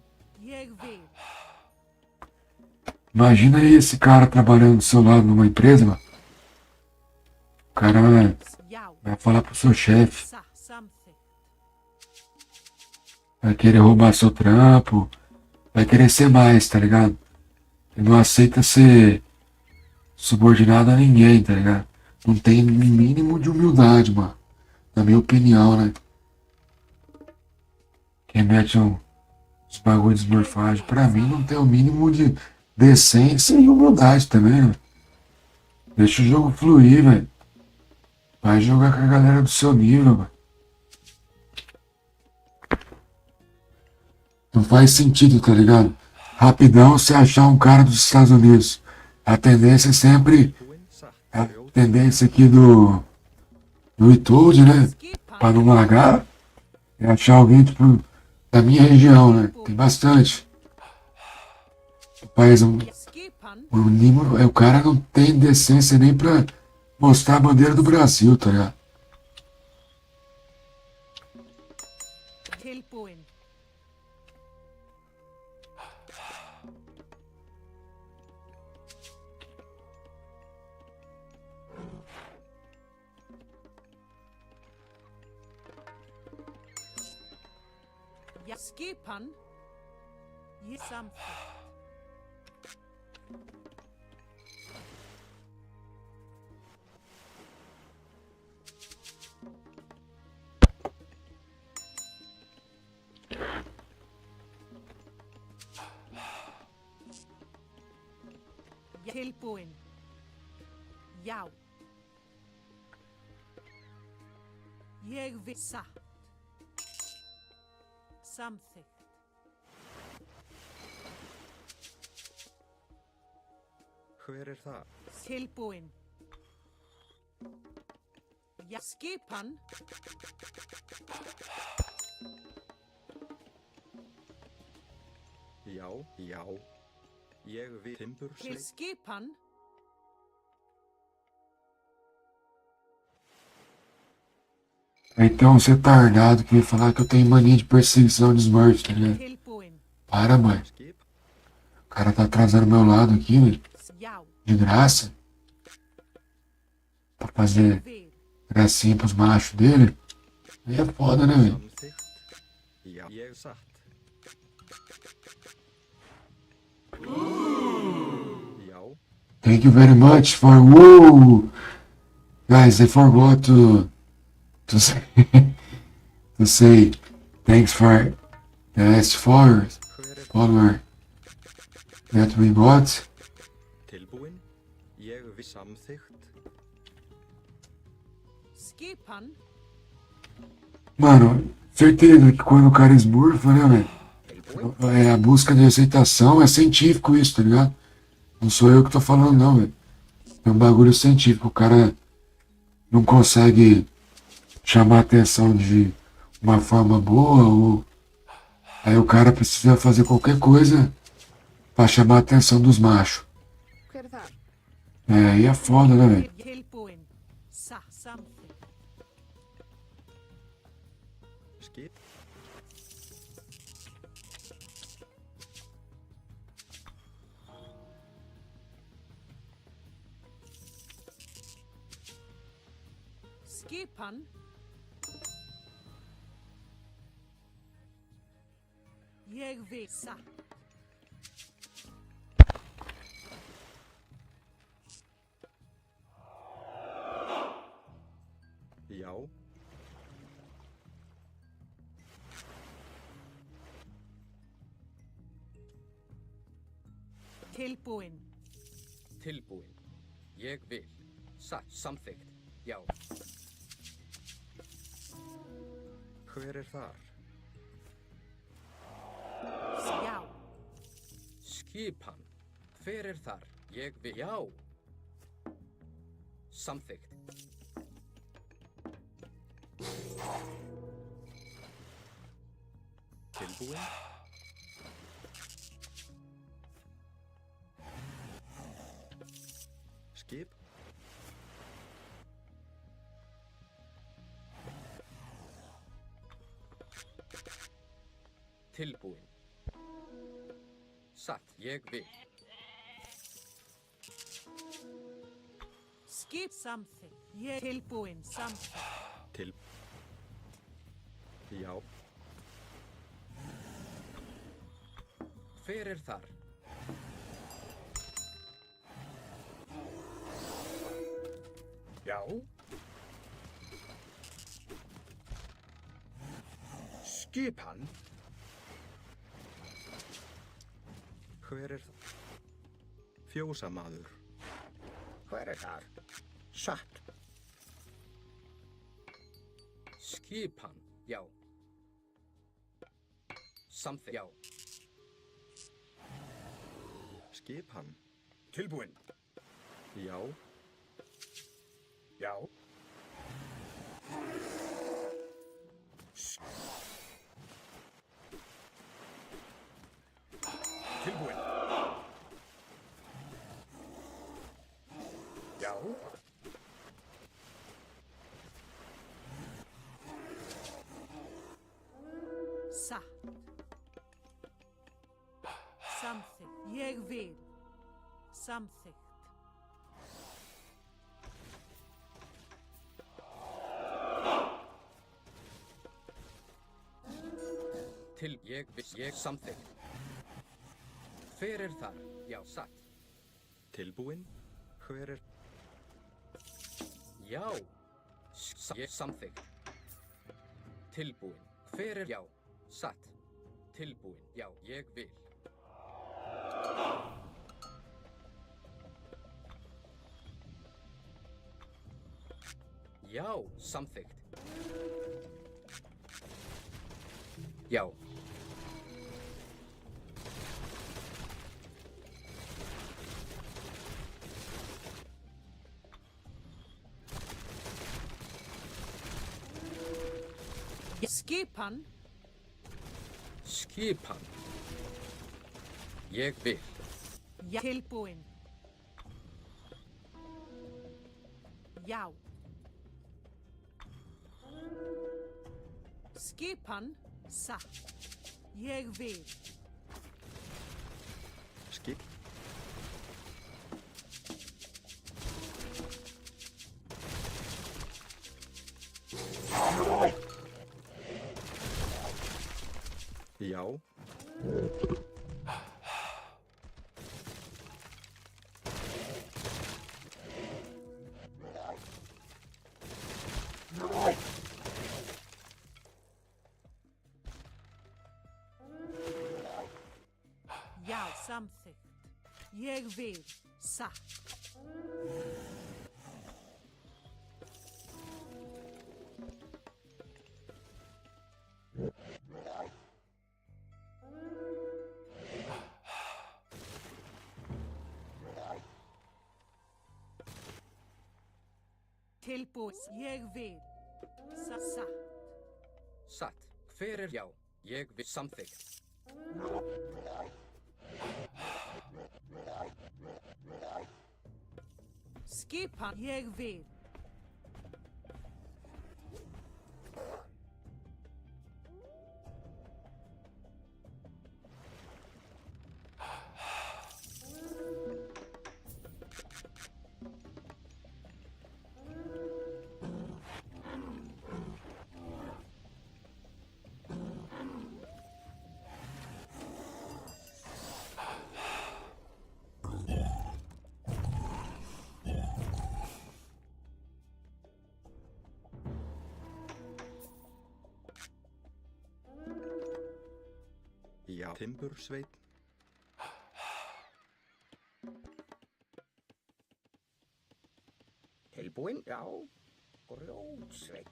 Ég vil. Imagina aí esse cara trabalhando do seu lado numa empresa, mano. O cara Já. vai falar pro seu chefe, Samþykkt. vai querer roubar seu trampo, vai querer ser mais, tá ligado? Ele não aceita ser subordinado a ninguém, tá ligado? Não tem mínimo de humildade, mano. Na minha opinião, né? Quem mete uns bagulho de esmorfagem, pra mim não tem o mínimo de decência e humildade também, né? Deixa o jogo fluir, velho. Vai jogar com a galera do seu nível, mano. Não faz sentido, tá ligado? Rapidão você achar um cara dos Estados Unidos. A tendência é sempre. A tendência aqui do iTunes, né? Pra não largar. É achar alguém, tipo, da minha região, né? Tem bastante. O país, Skipan. o cara não tem decência nem pra mostrar a bandeira do Brasil, tá ligado? Tilbúin. Já. Skipan. Ég samþykkt. Tilbúin. Já. Ég vil satt. Samþykkt. Hver er það? Tilbúin. Já. Skipan. Já, já. Ég vil Til timbursleik. skipan. Aí tem uns retardados que vem falar que eu tenho mania de perseguição de Smurf, tá ligado? Tilbúin. Para, mãe. Skip. O cara tá atrasando meu lado aqui, velho. Já. De graça. Pra fazer Vil. gracinha pros machos dele. Aí é foda, né, velho? Samþykkt. Já. Ég satt. Já. Thank you very much for woo. Guys, I forgot to say to say thanks for the last follower that we got. Tilbúin? Ég við samþykkt. Skipan. Mano, certeza que quando o cara esmurfa, né, velho? A busca de aceitação é científico isso, tá ligado? Não sou eu que tô falando, não, velho. É um bagulho científico. O cara não consegue chamar a atenção de uma forma boa, ou aí o cara precisa fazer qualquer coisa pra chamar a atenção dos machos. Hver er þar? É, aí é foda, né, velho? Tilbúin. Samþykkt. Skip. Skipan. Ég vil satt. Já. Tilbúin. Tilbúin. Ég vil. Satt. Samþykkt. Já. Hver er þar? Já. Skipan. Hver er þar? Ég vil. Já. Samþykkt. Tilbúin? Skip. Tilbúin. Satt. Ég vil. Skip samþykkt. Ég tilbúin samþykkt. Til. Já. Hver er þar? Já. Skipan. Hver er það? Fjósamaður. Hver er þar? Satt. Skipan. Já. Samþykkt. Já. Skip hann. Tilbúin. Já. Já. Tilbúin. Já. Satt. Samþykkt. Ég vil. Samþykkt. Til. Ég vil. Ég samþykkt. Hver er þar? Já. Satt. Tilbúin? Hver er... Já. Ég samþykkt. Tilbúin. Hver er... Já. Satt. Tilbúin. Já. Ég vil. Já. Samþykkt. Já. Skipan. Skipan. Ég vil. Já. Tilbúin. Já. Skipan. Satt. Ég vil. Skip. Já. Samþykkt. Ég vil. Satt. Tilbúið. Ég vil. Satt. Satt. Hver er já? Ég vil samþykkt. Skipan. Ég vil. Já. Timbursveinn. Tilbúin, já. Grjótsveinn.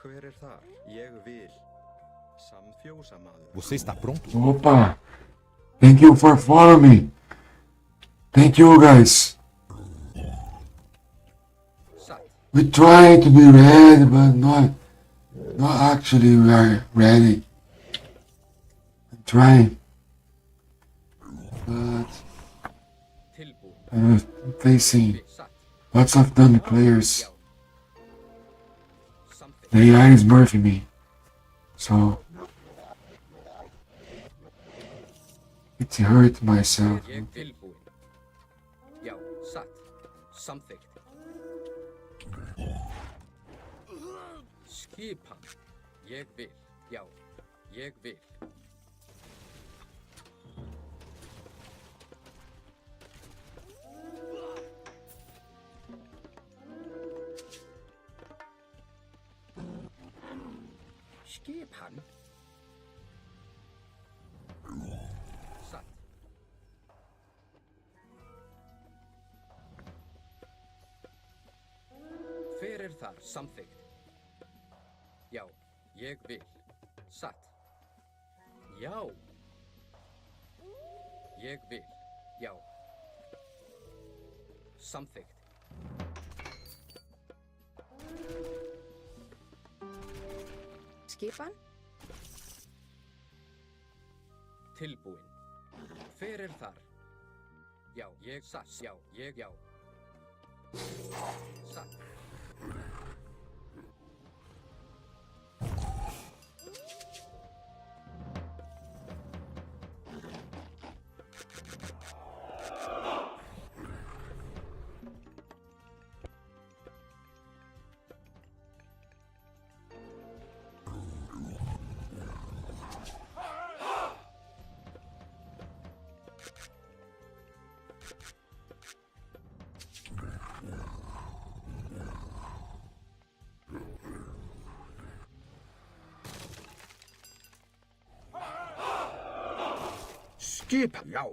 Hver er þar? Ég vil. Samfjósamaður. Você está pronto? Opa! Thank you for following me. Thank you guys. Satt. We try to be ready, but not actually ready. I'm trying. But Tilbúin. I'm facing Við. Satt. lots of dumb players. Já. Samþykkt. The AI is birthing me. So it's hurt myself. Ég tilbúin. Já. Satt. Samþykkt. Skipan. Ég vil. Já. Ég vil. Skipan. Satt. Hver er þar? Samþykkt. Já, ég vil. Satt. Já. Ég vil. Já. Samþykkt. Skipan. Tilbúin. Hver er þar? Já, ég satt. Já, ég já. Satt. Skipan, já.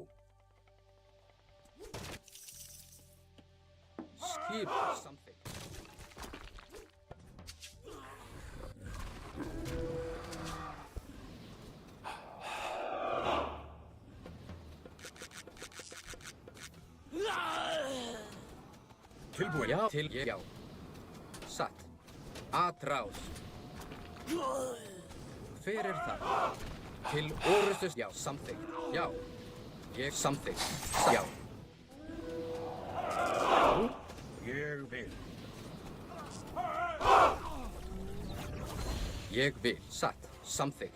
Skip samþykkt. Tilbúin. Já, til ég já. Satt. Atrás. Hver er það? Til orustus. Já, samþykkt. Já. Ég samþykkt. Já. Ég vil. Ég vil. Satt. Samþykkt.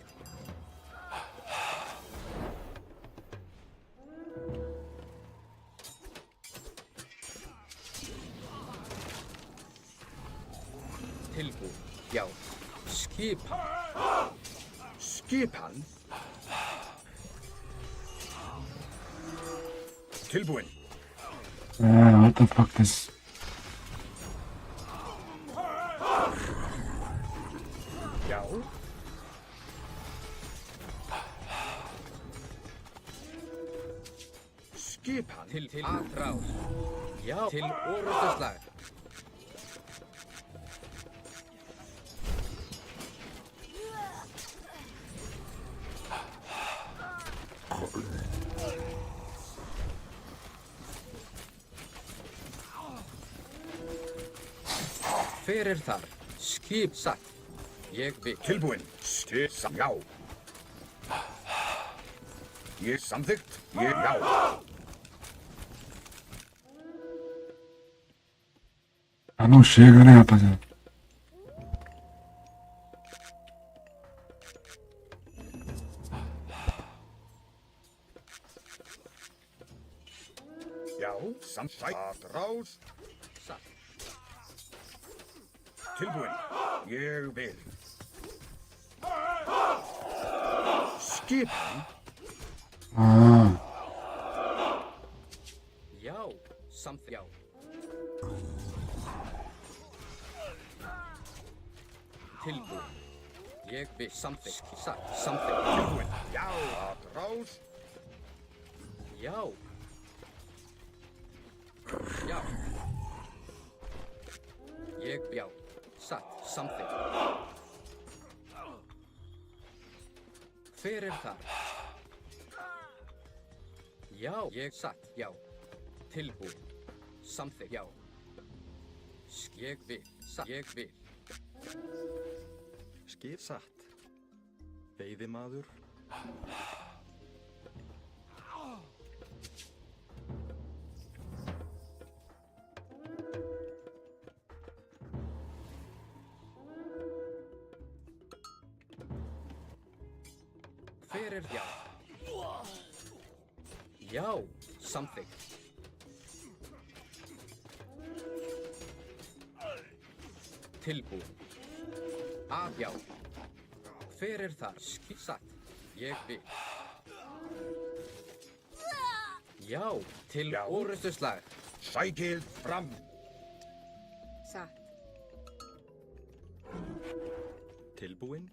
Tilbúin. Já. Skipan. Skipan. Tilbúin. What the fuck this? Já. Skipan. Til atrás. Já. Til orrustuslag. Hver þar? Skip satt. Ég vil. Tilbúin. Já. Ég samþykkt. Já. Ah, não chega, né, rapaziada? Já. Samþykkt. Atrás. Satt. Tilbúin. Ég vil. Skipan. Ah, Já. Samt já. Tilbúin. Ég vil. Samþykkt. Satt. Samþykkt. Tilbúin. Já. Atrás. Já. Já. Ég já. Satt. Samþykkt. Hver þar? Já. Ég satt. Já. Tilbúin. Samþykkt. Já. Ég vil. Satt. Ég vil. Skip satt. Veiðimaður. Hver já? Já. Samþykkt. Tilbúin. Að já. Hver þar? Skip satt. Ég vil. Já. Til Já. orrustuslag. Sækið fram. Satt. Tilbúin.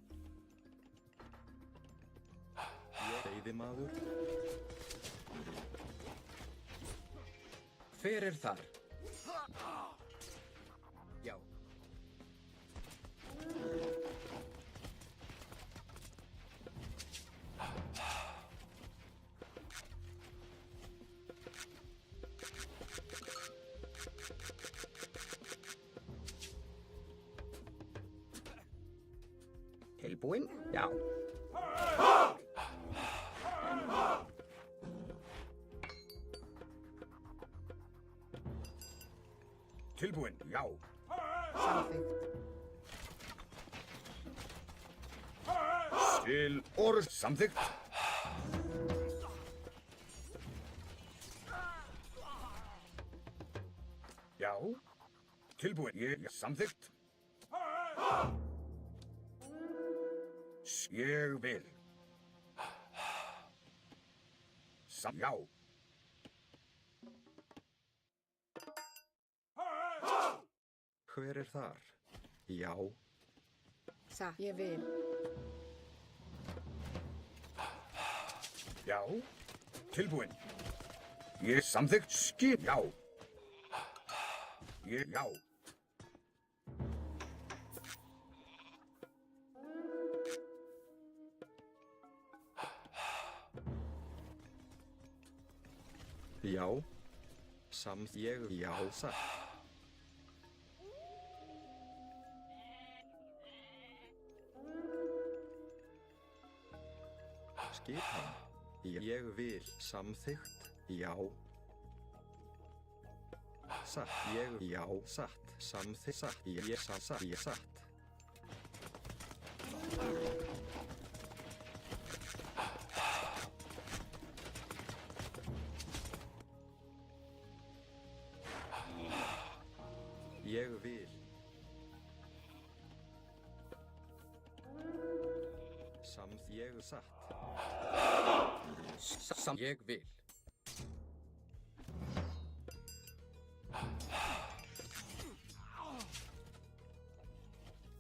Veiðimaður. Hver þar? Já. Tilbúin. Já. Tilbúin. Já. Samþykkt. Til orð. Samþykkt. Já. Tilbúin. Ég samþykkt. Ég vil. Já. Hver þar? Já. Satt. Ég vil. Já. Tilbúin. Ég samþykkt. Skip. Já. Já. Já. Ég já satt. Skipan. Ég vil. Samþykkt. Já. Satt. Ég já satt. Samþykkt. Satt. Ég satt. Ég satt. Ég vil. Ég satt. Ég vil.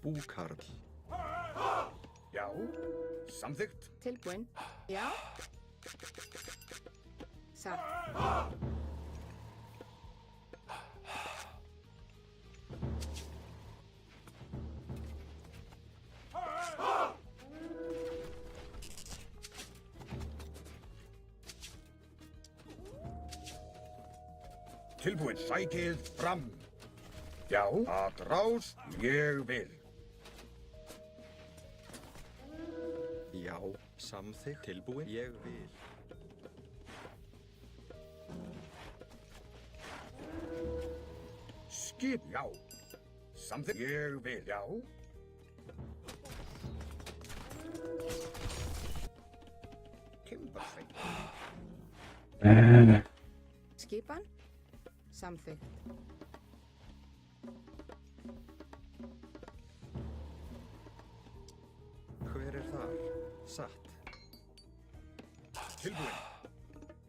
Búkarl. Já. Samþykkt. Tilbúin. Já. Satt. Tilbúin. Sækið fram. Já. Að rás. Ég vil. Já. Samþykkt. Tilbúin. Ég vil. Skip. Já. Samþykkt. Ég vil. Já. Timbersveit. Skipan. Samþykkt. Hver þar? Satt. Tilbúin.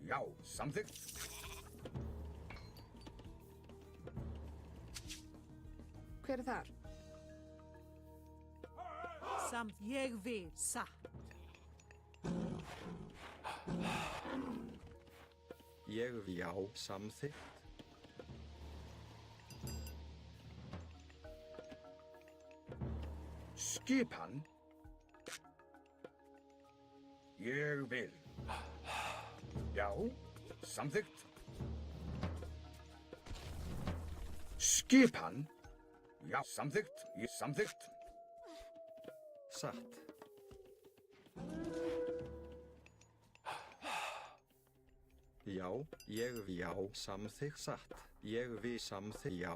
Já. Samþykkt. Hver þar? Samt ég vil. Satt. Ég vil. Já. Samþykkt. Skipan. Ég vil. Já. Samþykkt. Skipan. Já. Samþykkt. Ég samþykkt. Satt. Já. Ég vil. Já. Samþykkt. Satt. Ég vil. Samþykkt. Já.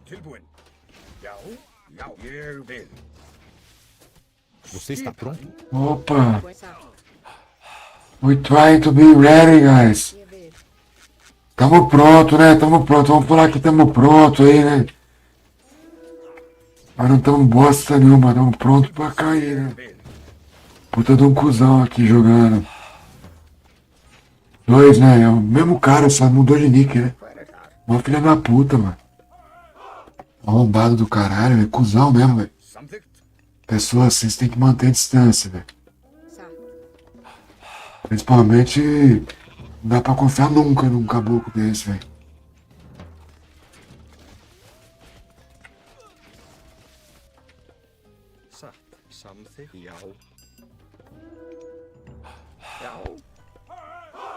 Tilbúin. Já. Já. Ég vil. Você está pronto? Opa! Tilbúin. Satt. We trying to be ready, guys. Ég vil. Tamo pronto, né? Tamo pronto. Vamos falar que tamo pronto aí, né? Mas não tamo bosta nenhuma. Tamo pronto pra cair, né? Vil. Puta de um cuzão aqui jogando. Dois, né? É o mesmo cara, só mudou de nick, né? Hver þar? Uma filha da puta, mano. Arrombado do caralho, velho. Cuzão mesmo, velho. Samþykkt. Pessoas assim, você tem que manter a distância, velho. Satt. Principalmente, não dá pra confiar nunca num caboclo desse, velho. Satt. Samþykkt. Já. Já.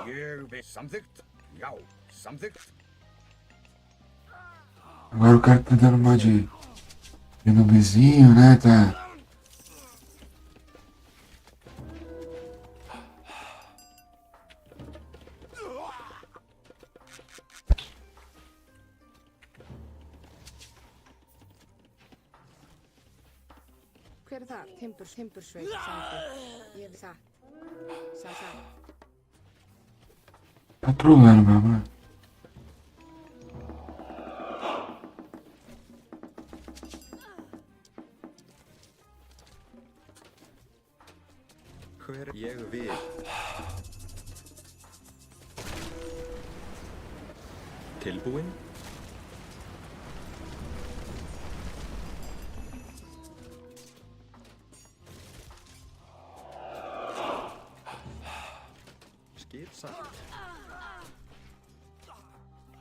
Ég vil. Samþykkt. Já. Samþykkt. Agora o cara tá dando uma de nomezinho, né? Tá. Hver þar? Timbursveit. Samþykkt. Ég vil. Satt. Satt. Tá trolando mesmo, né? Hver. Ég vil. Tilbúin. Skip. Satt.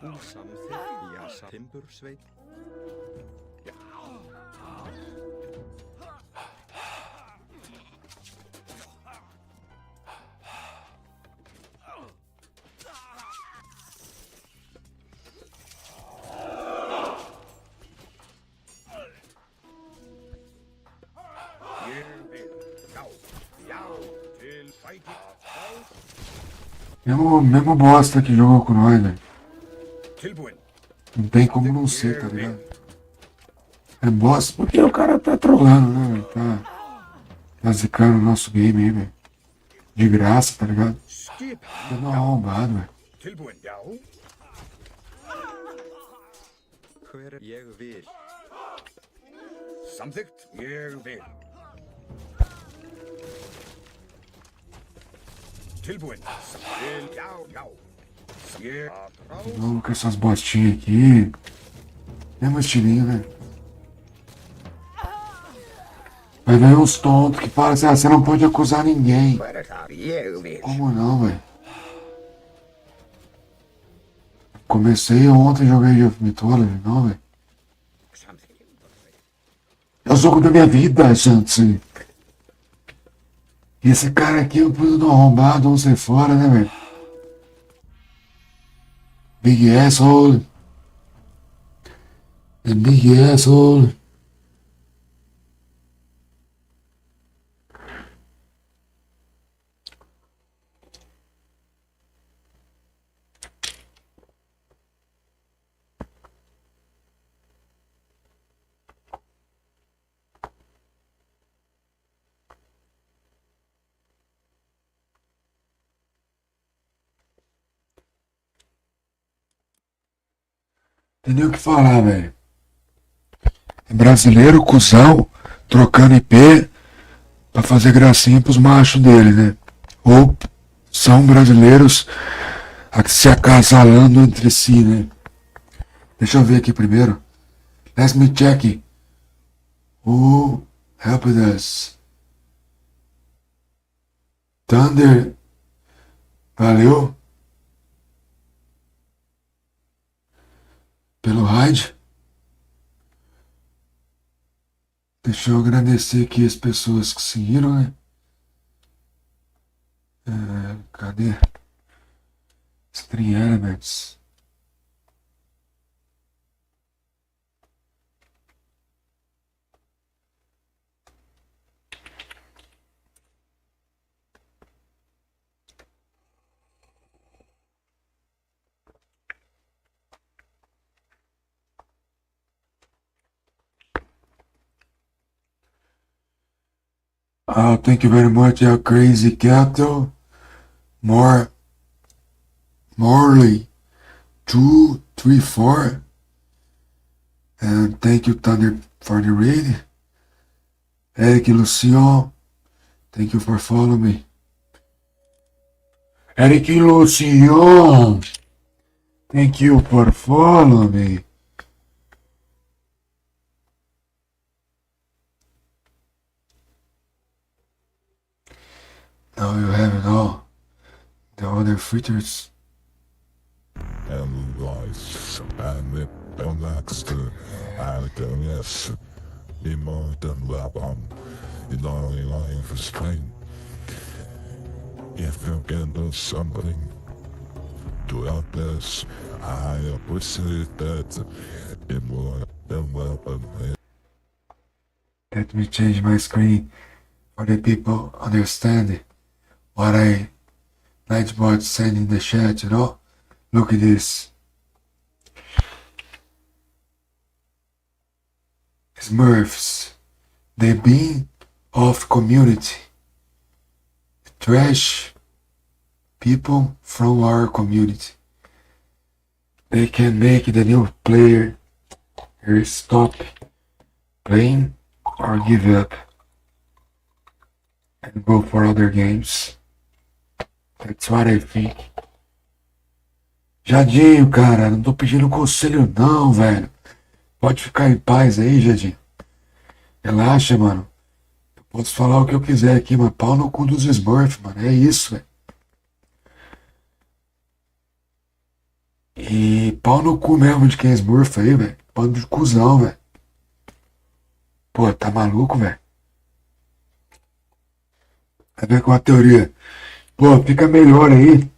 Samþykkt. Já. Satt. Timbursveit. Ég vil. Já. Já. Til sækið. Að rás. Mesmo bosta que jogou com nós, velho. Tilbúin. Não tem como não ser, tá ligado? É bosta porque o cara tá trolando, né, velho? Tá zicando o nosso game aí, velho. De graça, tá ligado? Skipan. Dando uma arrombado, velho. Tilbúin. Já. Hver. Ég vil. Samþykkt. Ég vil. Tilbúin. Já, já. Ég De novo com essas bostinhas aqui. Mesmo estilinho, né? Vai ver uns tontos que falam assim, você não pode acusar ninguém. Hver það? Ég vil. Como não, velho? Comecei ontem, joguei de Mythology, não, velho. Samþykki. É o jogo da minha vida, gente. E esse cara aqui é um puto do arrombado, vamos sair fora, né, velho? Big asshole. The big asshole. Tem nem o que falar, velho. É brasileiro, cuzão, trocando IP pra fazer gracinha pros machos dele, né? Ou são brasileiros se acasalando entre si, né? Deixa eu ver aqui primeiro. Let me check. Who helped us? Thunder. Valeu. Pelo raid. Deixa eu agradecer aqui as pessoas que seguiram, né? Cadê? Stream Elements. Oh, thank you very much, Crazy Cattle. Morley 234. And thank you, Thunder, for the raid. Eric Lucian, thank you for following me. Eric Lucian, thank you for following me. Now you have it all. The other features. And life and the next yes, more than weapon in only line for strain. If you can do something to help us, I appreciate that in more than weapon. Let me change my screen for the people understand what Nightbot said in the chat, you know? Look at this. Smurfs, the being of community. Trash people from our community. They can make the new player stop playing or give up and go for other games. That's what I think. Jadinho, cara, não tô pedindo conselho não, velho. Pode ficar em paz aí, Jadinho. Relaxa, mano. Eu posso falar o que eu quiser aqui, mas pau no cu dos Smurfs, mano. É isso, velho. E pau no cu mesmo de quem é Smurf aí, velho. Bando de cuzão, velho. Pô, tá maluco, velho? Vai ver com a teoria. Pô, fica melhor aí.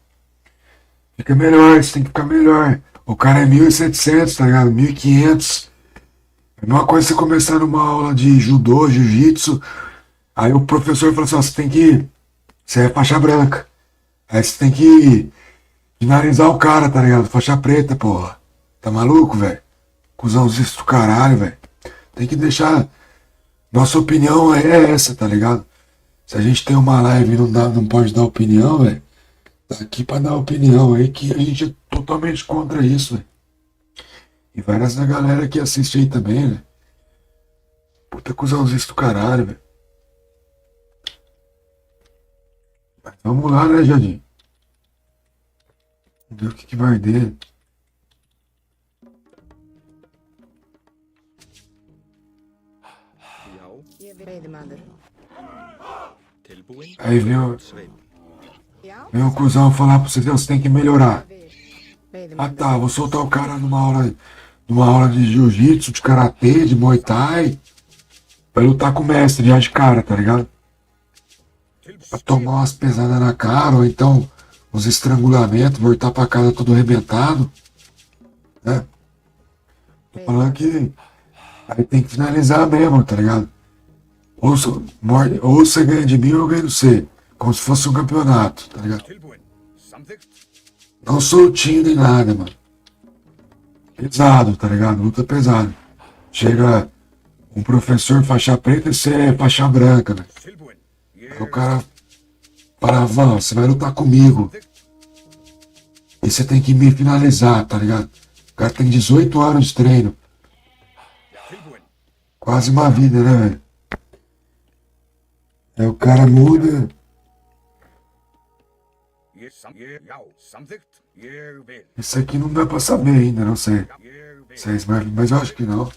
Fica melhor, você tem que ficar melhor. O cara é 1.700, tá ligado? 1.500. É a mesma coisa você começar numa aula de judô, jiu-jitsu. Aí o professor fala assim, ó, você tem que... Você é faixa branca. Aí você tem que finalizar o cara, tá ligado? Faixa preta, porra. Tá maluco, velho? Cusãozinho do caralho, velho. Tem que deixar... Nossa opinião é essa, tá ligado? Se a gente tem uma live e não pode dar opinião, velho, tá aqui pra dar opinião aí que a gente é totalmente contra isso, velho. E várias da galera que assiste aí também, velho. Puta cuzãozinho do caralho, velho. Vamos lá, né, Jardim? Vamos ver o que vai ter. Já, Veiðimaður. tilbúin. Aí Sveinn. Já. vem o cuzão falar pra você, você tem que melhorar. Ah Veiðimaður. tá, vou soltar o cara numa aula de jiu-jitsu, de karatê, de muay thai. Vai lutar com o mestre já de cara, tá ligado? Pra tomar umas pesadas na cara, ou então uns estrangulamentos, voltar pra casa todo arrebentado. Né? Tô falando que aí tem que finalizar mesmo, tá ligado? Ou você ganha de mim ou eu ganho de você. Como se fosse um campeonato, tá ligado? Tilbúin. Samþykkt. Não soltinho nem nada, mano. Pesado, tá ligado? Luta pesada. Chega um professor faixa preta e você é faixa branca, né? Tilbúin. Aí o cara fala, Van, você vai lutar comigo. E você tem que me finalizar, tá ligado? O cara tem 18 anos de treino. Tilbúin. Quase uma vida, né, velho? Aí o cara muda. Já, samþykkt. Ég vil. Isso aqui não dá pra saber ainda, não sei. Ég vil. Vocês, mas eu acho que não.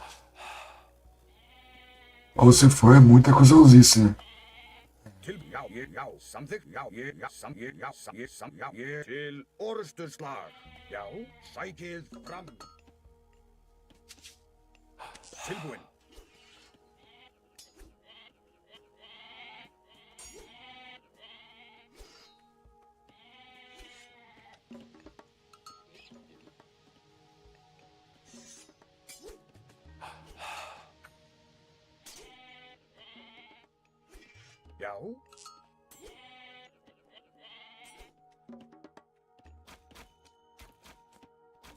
Ou se for, é muita cuzãozice, né? Já, samþykkt. Já. Til orrustuslag. Já, sækið fram. Tilbúin. Já.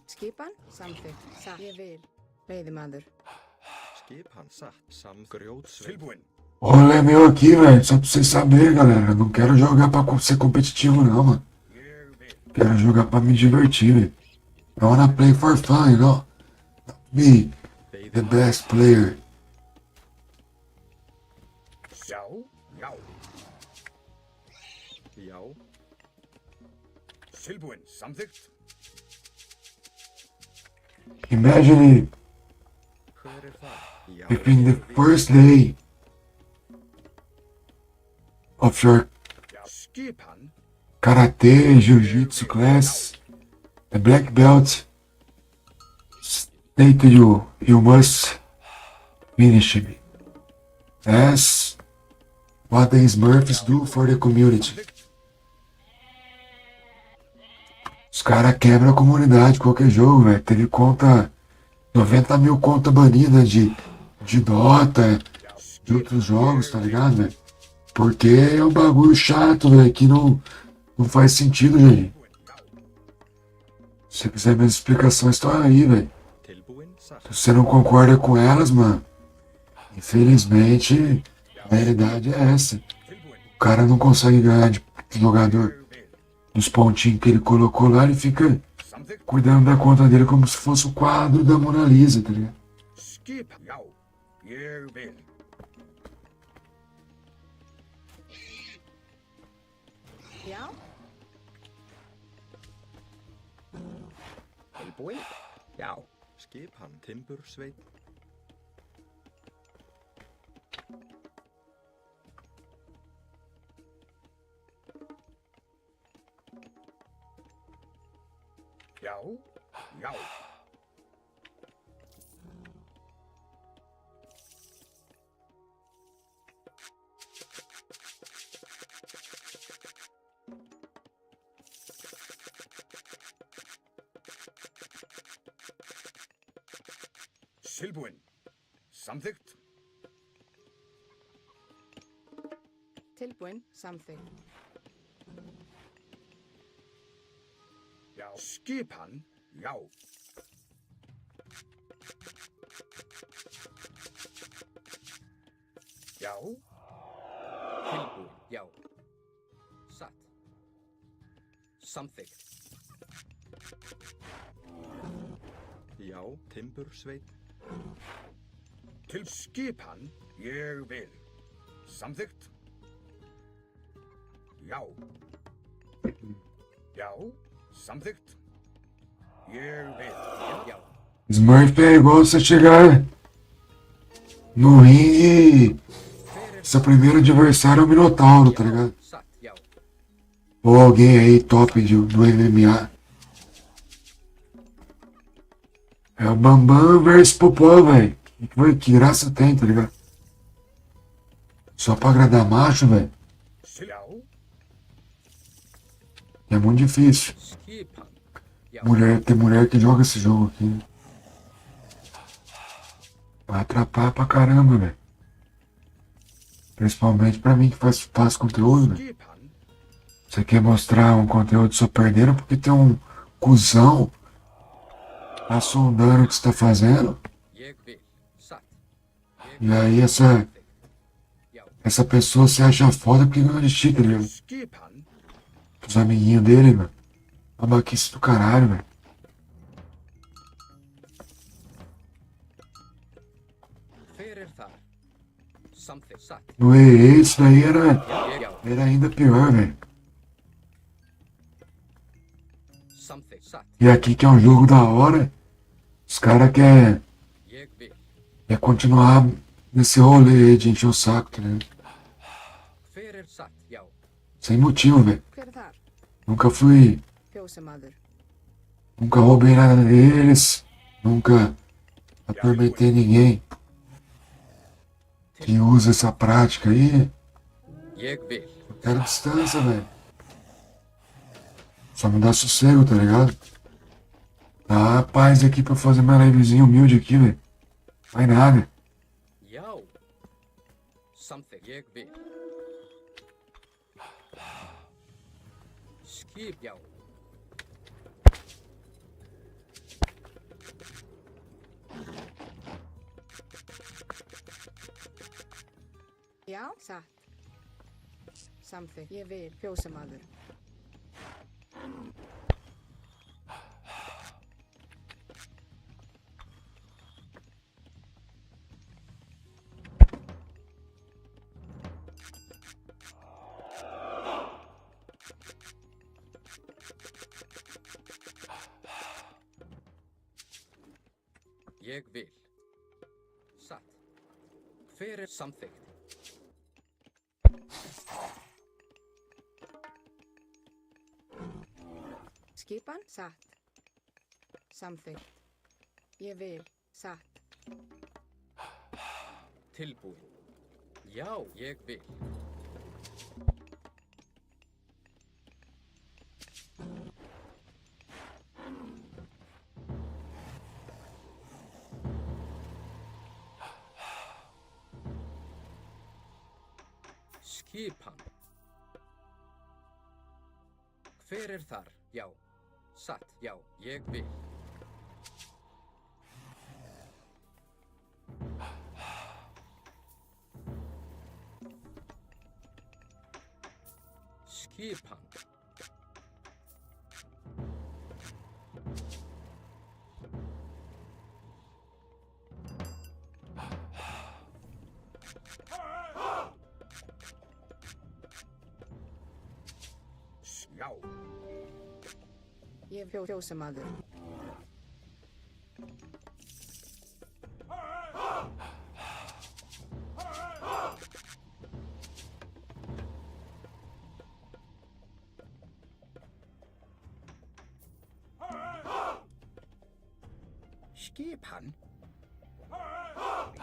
Skipan. Samþykkt. Satt. Ég vil. Veiðimaður. Skipan satt. Grjótsveinn. Tilbúin. O rolê é meu aqui, velho. Só pra vocês saberem, galera. Eu não quero jogar pra ser competitivo, não, mano. Ég vil. Quero jogar pra me divertir, velho. I wanna play for fun, you know? Be the best player. Já. Já. Já, Tilbúin. Samþykkt. Imagine hver það? Já, if in the first day of your Já. Skipan. karate, jiu-jitsu class, the black belt say to you, you must finish me. That's what the Smurfs do for the community. Os caras quebram a comunidade, qualquer jogo, velho. Teve conta, 90 mil conta banida de Dota, de outros jogos, tá ligado, velho? Porque é um bagulho chato, velho, que não faz sentido, gente. Se você quiser minhas explicações, estão aí, velho. tilbúin satt. Se você não concorda com elas, mano, infelizmente, a realidade é essa. O cara não consegue ganhar de jogador dos pontinhos que ele colocou lá, ele fica Samþykkt. cuidando da conta dele como se fosse o quadro da Mona Lisa, tá ligado? Skipan. Já. Ég vil. Já. Tilbúin? Já. Skipan Timbursveinn. Já. Já. Tilbúin. Samþykkt. Tilbúin. Samþykkt. Já. Skipan. Já. Já. Tilbúin. Já. Satt. Samþykkt. Já, Timbursveinn. Til skipan. Ég vil. Samþykkt. Já. Já, samþykkt. Ég vil. Já. Smurf é igual você chegar no ringue. Seu primeiro adversário é o Minotauro, tá ligado? Satt. Já. Ou alguém aí top do MMA. É o Bambam versus Popó, velho. Que graça tem, tá ligado? Só pra agradar macho, velho. Já. É muito difícil. Skipan. Já. Tem mulher que joga esse jogo aqui. Vai atrapalhar pra caramba, velho. Principalmente pra mim que faz conteúdo, velho. Skipan. Você quer mostrar um conteúdo só perderam porque tem um cuzão assondando o que você tá fazendo. Jeg vil. Satt. E aí essa pessoa se acha foda porque ganhou de ti, tá ligado? Skipan. Os amiguinhos dele, velho. Babaquice do caralho, velho. Hver þar? Samþykkt. Satt. No EE, isso daí Já. era ainda pior, velho. Samþykkt. Satt. E aqui que é um jogo da hora, os caras querem Jeg vil. continuar nesse rolê aí de encher o saco, tá ligado? Hver satt? Já. Sem motivo, velho. Hver er þar? Nunca fui. Fjósamaður. Nunca roubei nada deles. Nunca atormentei ninguém que usa essa prática aí. Jeg vil. Eu quero distância, velho. Só me dá sossego, tá ligado? Dá paz aqui pra fazer minha livezinha humilde aqui, velho. Faz nada. Já. Samþykkt. Jeg vil. Skip. Já. Já, satt. Samþykkt. Ég vil. Fjósamaður. Jeg vil. Satt. Hver samþykkt? Skipan, satt. Samþykkt. Ég vil. Satt. Tilbúin. Já, ég vil. Skipan. Hver er þar? Já. Satt. Já, ég vil. Skipan. Já. Ég er fjósamaður. Skipan.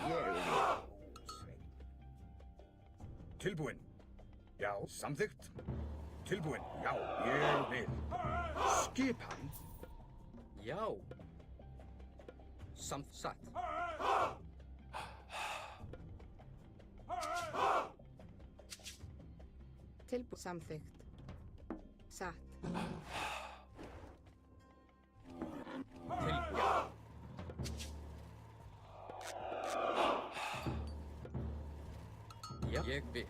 Ég vil. Tilbúin. Já, samþykkt. Tilbúin. Já, ég vil. Skipan. Já. Satt. Tilbúið. Samþykkt. Satt. Já. Já, ég vil.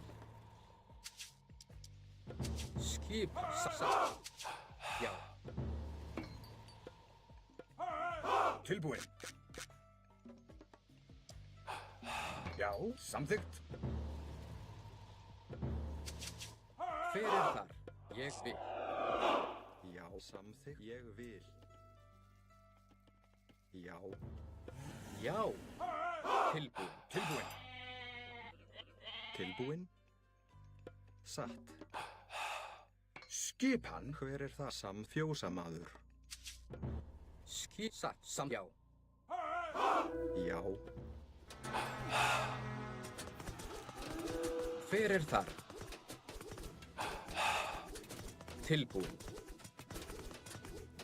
Skipan. Satt. Já. Tilbúin. Já, samþykkt. Hver þar? Ég vil. Já, samþykkt. Ég vil. Já. Já. Tilbúin. Tilbúin. Tilbúin. Satt. Skipan. Hver það? Samfjósamaður. Satt. Já. Já. Hver þar? Tilbúin.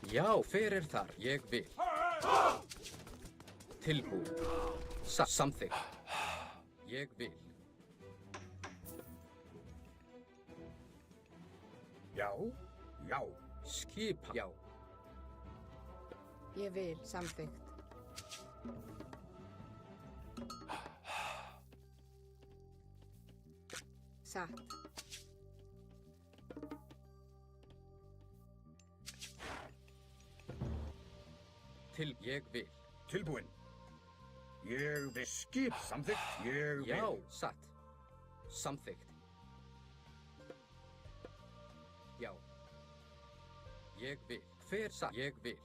Já, hver þar? Ég vil. Tilbúin. Samþykkt. Ég vil. Já. Já. Skipan. Já. Ég vil. Samþykkt. Satt. Ég vil. Tilbúin. Ég vil. Skip. Samþykkt. Ég vil. Já, satt. Samþykkt. Já. Ég vil. Hver satt? Ég vil.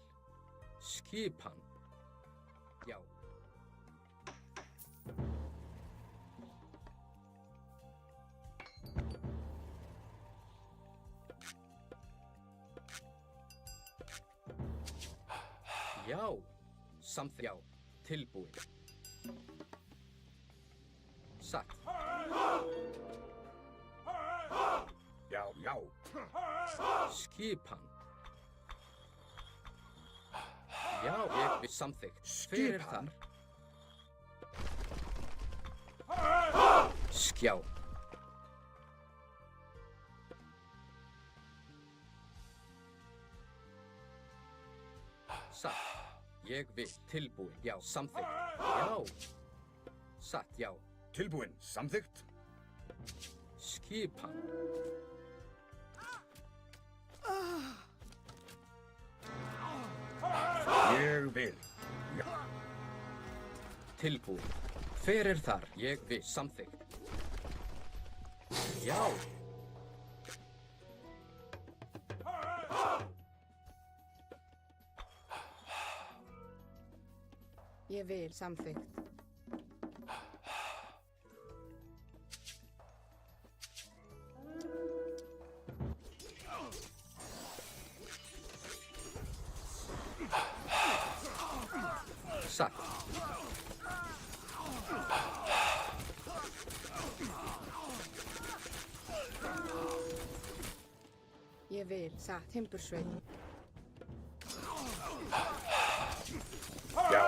Skipan. Já. Já. Samþykkt. Já. Tilbúin. Satt. Já. Já. Skipan. Já, ég vil. Samþykkt. Hver Skipan. þar? Skjá. Satt. Ég vil. Tilbúin. Já, samþykkt. Já. Satt. Já. Tilbúin. Samþykkt. Skipan. Ég vil. Já. Tilbúin. Hver þar? Ég vil. Samþykkt. Já. Ég vil. Samþykkt. Satt. Ég vil. Satt. Timbursveinn. Já.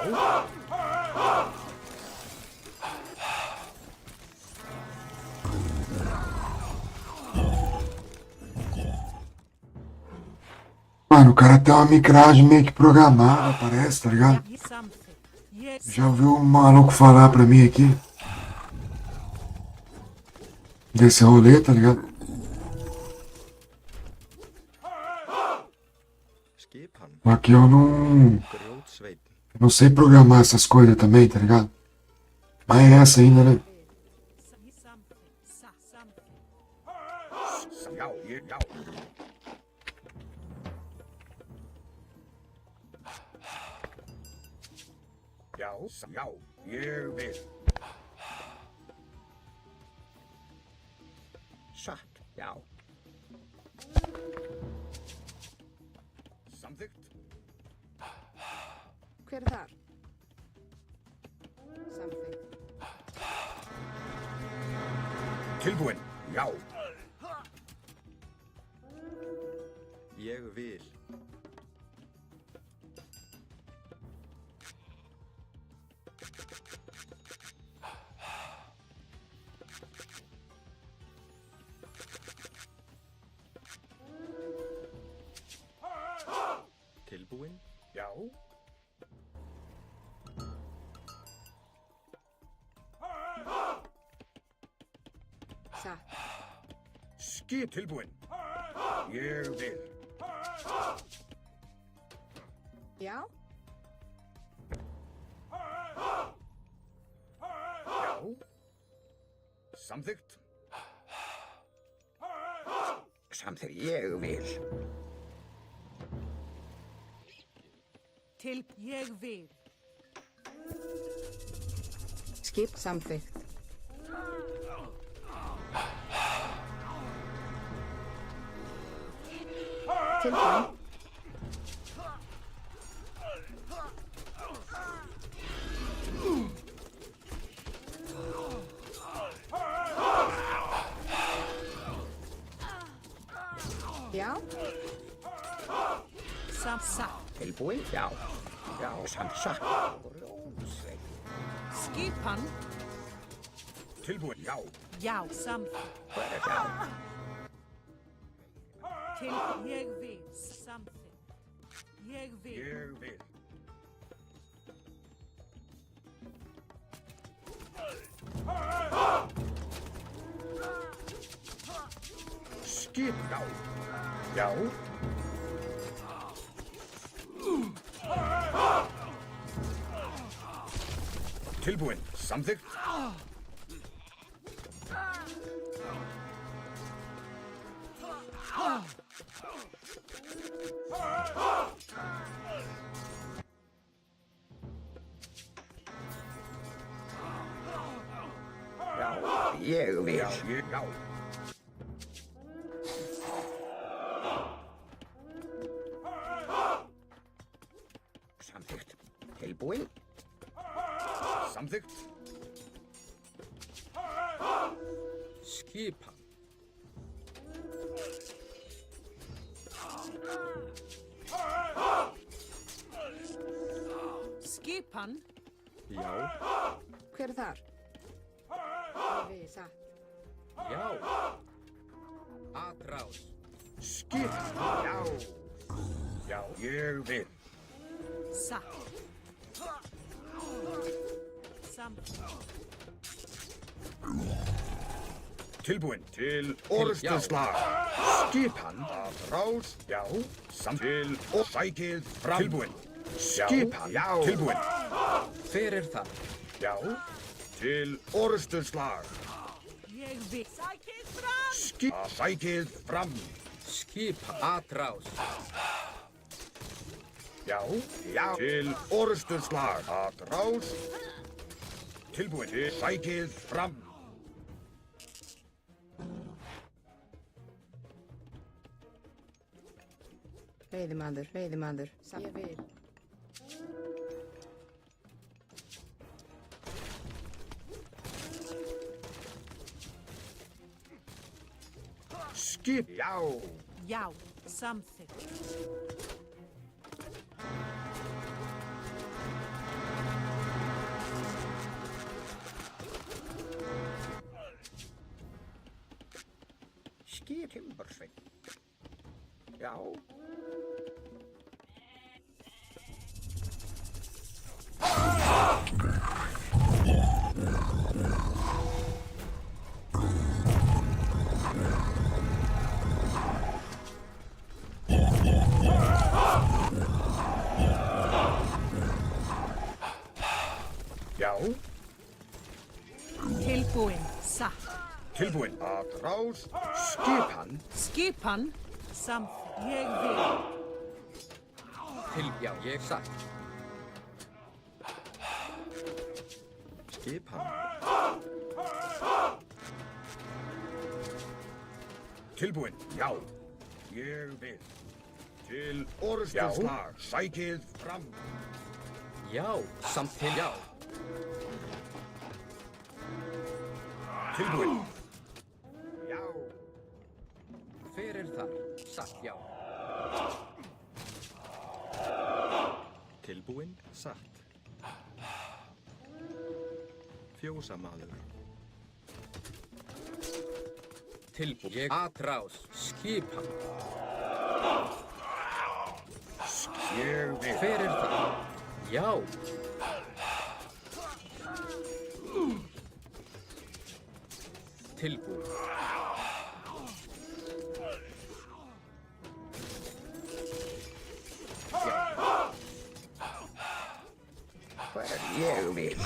Mano, o cara tem uma micragem meio que programada, parece, tá ligado? Something. Yes. Já ouviu um maluco falar pra mim aqui? Desse rolê, tá ligado? Skipan. Aqui eu Grjótsveinn. não sei programar essas coisas também, tá ligado? Mas é essa ainda, né? Something. Something. Já. Ég. Já. Já. Já. Ég vil. Satt. Já. Samþykkt. Hver þar? Samþykkt. Tilbúin. Já. Ég vil. Tilbúin. Já. Satt. Skip. Tilbúin. Ég vil. Já. Já. Samþykkt. Samþykkt. Ég vil. Ég vil. Skip samþykkt. Tilbúin. Já, Satt. Tilbúin? Já. Já, satt. Rósveit. Skipan. Tilbúin? Já. Já. Samþykkt. Hver já? Ég vil. Samþykkt. Ég vil. Ég vil. Skip, já. Já. Tilbúin. Samþykkt. Já, ég vil. Já, já. Samþykkt. Tilbúin. Samþykkt. Skipan. Skipan. Já. hver er þar? Við satt. Já. Atrás. Skip. Já. Já, ég vil. Satt. Samþykkt. Tilbúin til orrustuslag. Skipan að rás. Já. Samt til og sækið fram. Tilbúin. Skipan. Já. Tilbúin. Hver er það? Já. Til orrustuslag. Ég vil. Sækið fram. Sækið fram. Skipan. Atrás. Já. Já. Til orrustuslag. Að rás. Tilbúin til sækið fram. Veiðimaður, veiðimaður. Ég vil. Skip. Já. Já. Samþykkt. Skip timbursveinn. Já. Já. Tilbúin. Satt. Tilbúin að rás. Skipan. Skipan. Samþykkt. Ég vil. Já, ég satt. Skipan. Tilbúin. Já. Ég vil. Til orrustuslag. Sækið fram. Já. Samt til já. Tilbúin. Já. Hver er þar? Satt já. Tilbúin, satt. Fjósamaður. Tilbúin. Ég atrás. Skipan. Ég vil. Hver er það? Já. Tilbúin. Hver ég vil.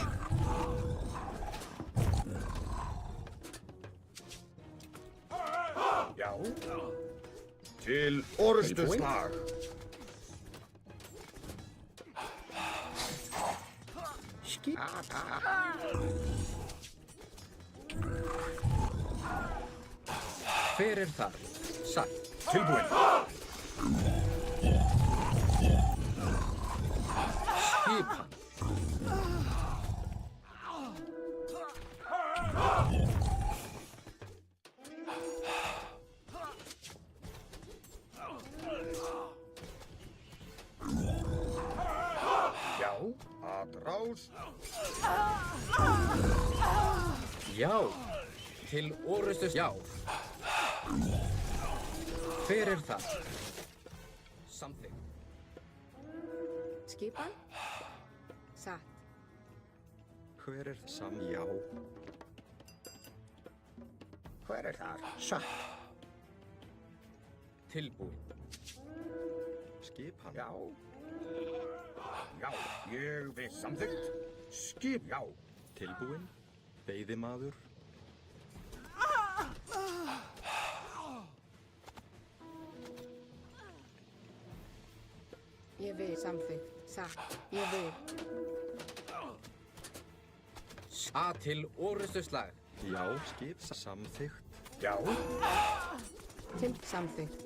Já. Til orustuslag. Hver er þar? Satt. Tilbúin. Skipan. Já, að rás. Já. Til orustus. Já. Hver er það? Samþykkt. Skipan. Satt. Hver er já? Hver er þar? Satt. Tilbúin. Skipan. Já. Já, ég við samþykkt. Skip, já. Tilbúin. Veiðimaður. Ég vil samþykkt. Satt. Ég vil. A til orustuslag. Já, skip samþykkt. Já. Til samþykkt.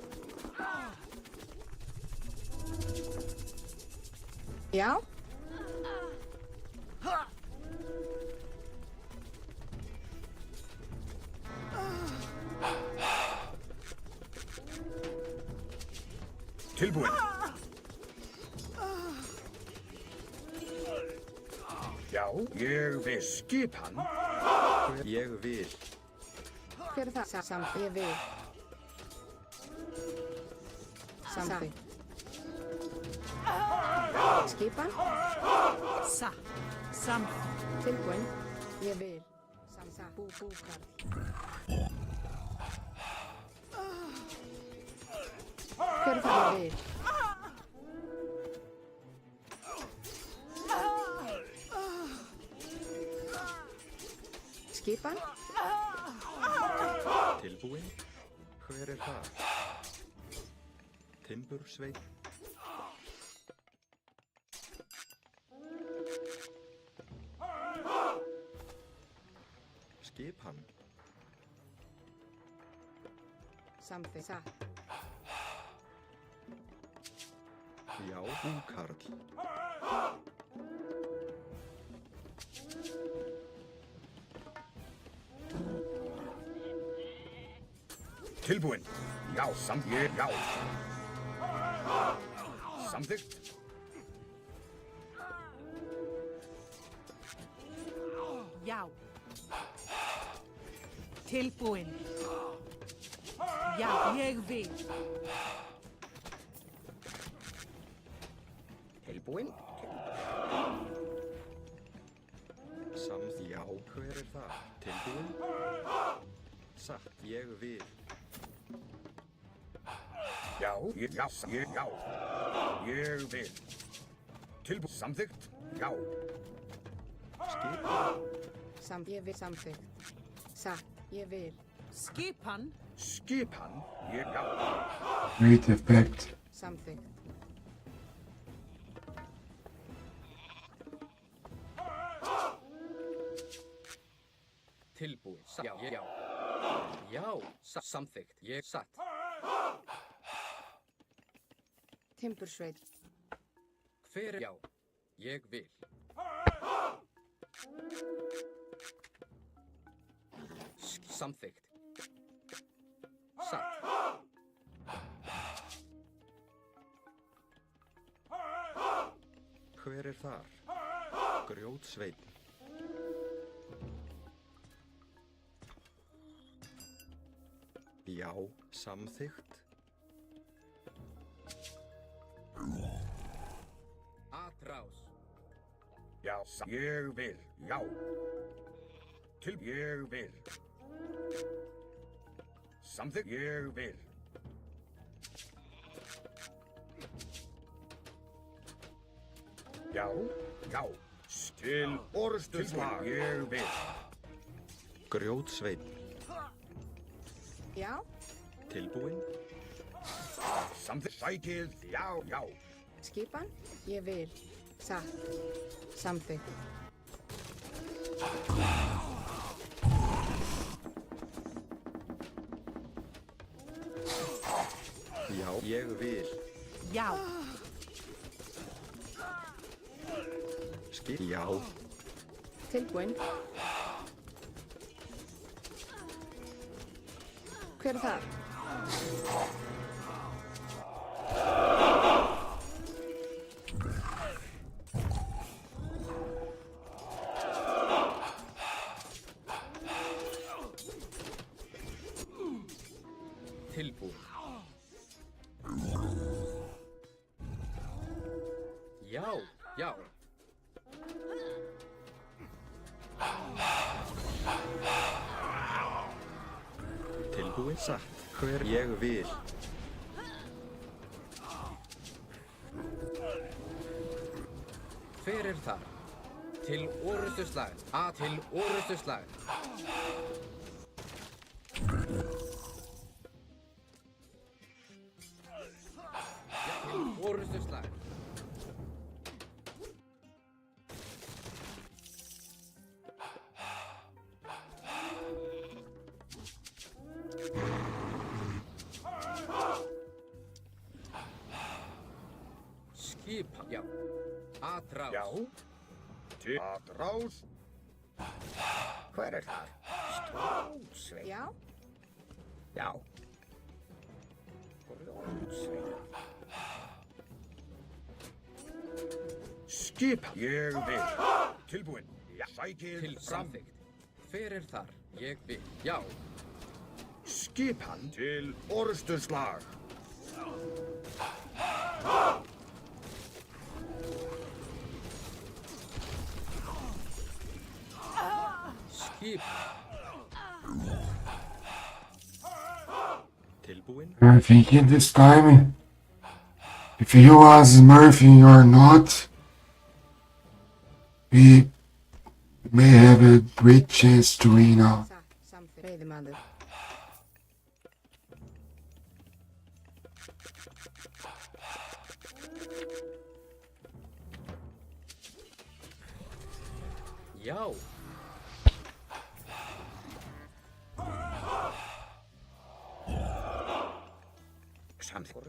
Já. Tilbúin. Já, ég við skipan. Ég vil. Hver er það? Samt. Ég vil. Samþykkt. Skipan. Satt. Samþykkt. Tilbúin. Ég vil. Satt. Búkarl. Hver er það? Ég vil. Skipan. Tilbúin. Hver er það? Timbursveit. Skipan. Samþykkt. Satt. Já, búkarl. Tilbúin. Já, samþykkt. Já. Samþykkt. Já. Tilbúin. Já, ég vil. Tilbúin. Já, hver er það? Tilbúin. Satt, ég vil. Já, já, já. Ég vil. Tilbúin. Samþykkt. Já. Skipan. Ég vil samþykkt. Satt. Ég vil. Skipan. Skipan. Ég, já. Great effect. Samþykkt. Tilbúin. Já. Já. Já. Samþykkt. Ég satt. Timbursveit. Hver er já? Ég vil. Samþykkt. Satt. Hver er þar? Grjótsveit. Já, samþykkt. Atrás. Já, ég vil. Já. Ég vil. Samþykkt. Ég vil. Já, já. Til orustuslag. Ég vil. Grjótsveit. Já. Tilbúin. Samþykkt. Sækið. Já, já. Skipan, ég vil. Satt. Samþykkt. Já, ég vil. Já. Já. Tilbúin. Hver er það? Tilbúin. Já, já. Tilbúin. Satt. Hver ég vil. Hver er þar? Til orustuslag. Til orustuslag. Til orustuslag. Skipa. Já. Atrás. Já. Til. Atrás. Hver er það? Strótsveig. Já. Já. Strótsveig. Skipan. Ég vil. Tilbúin. Já. Sækið. Til Fram. samþykkt. Hver er þar? Ég vil. Já. Skipan. Til orrustuslag. Skip. Tilbúin. I'm thinking this time, if he was Murphy or not, we may have a great chance to win out. Satt. Samþykkt. Veiðimaður. Já. Samþykkt.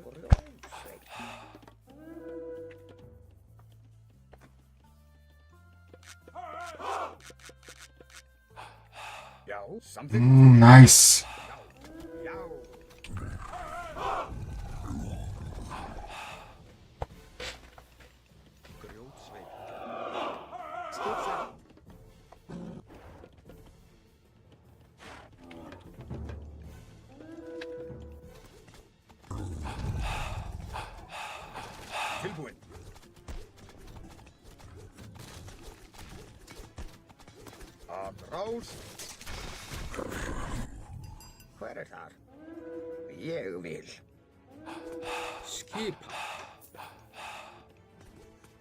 Já. Samþykkt. Nice. Já. Grjótsveig. Skip satt. Tilbúin. Atrás. Hver er þar? Ég vil. Skipa.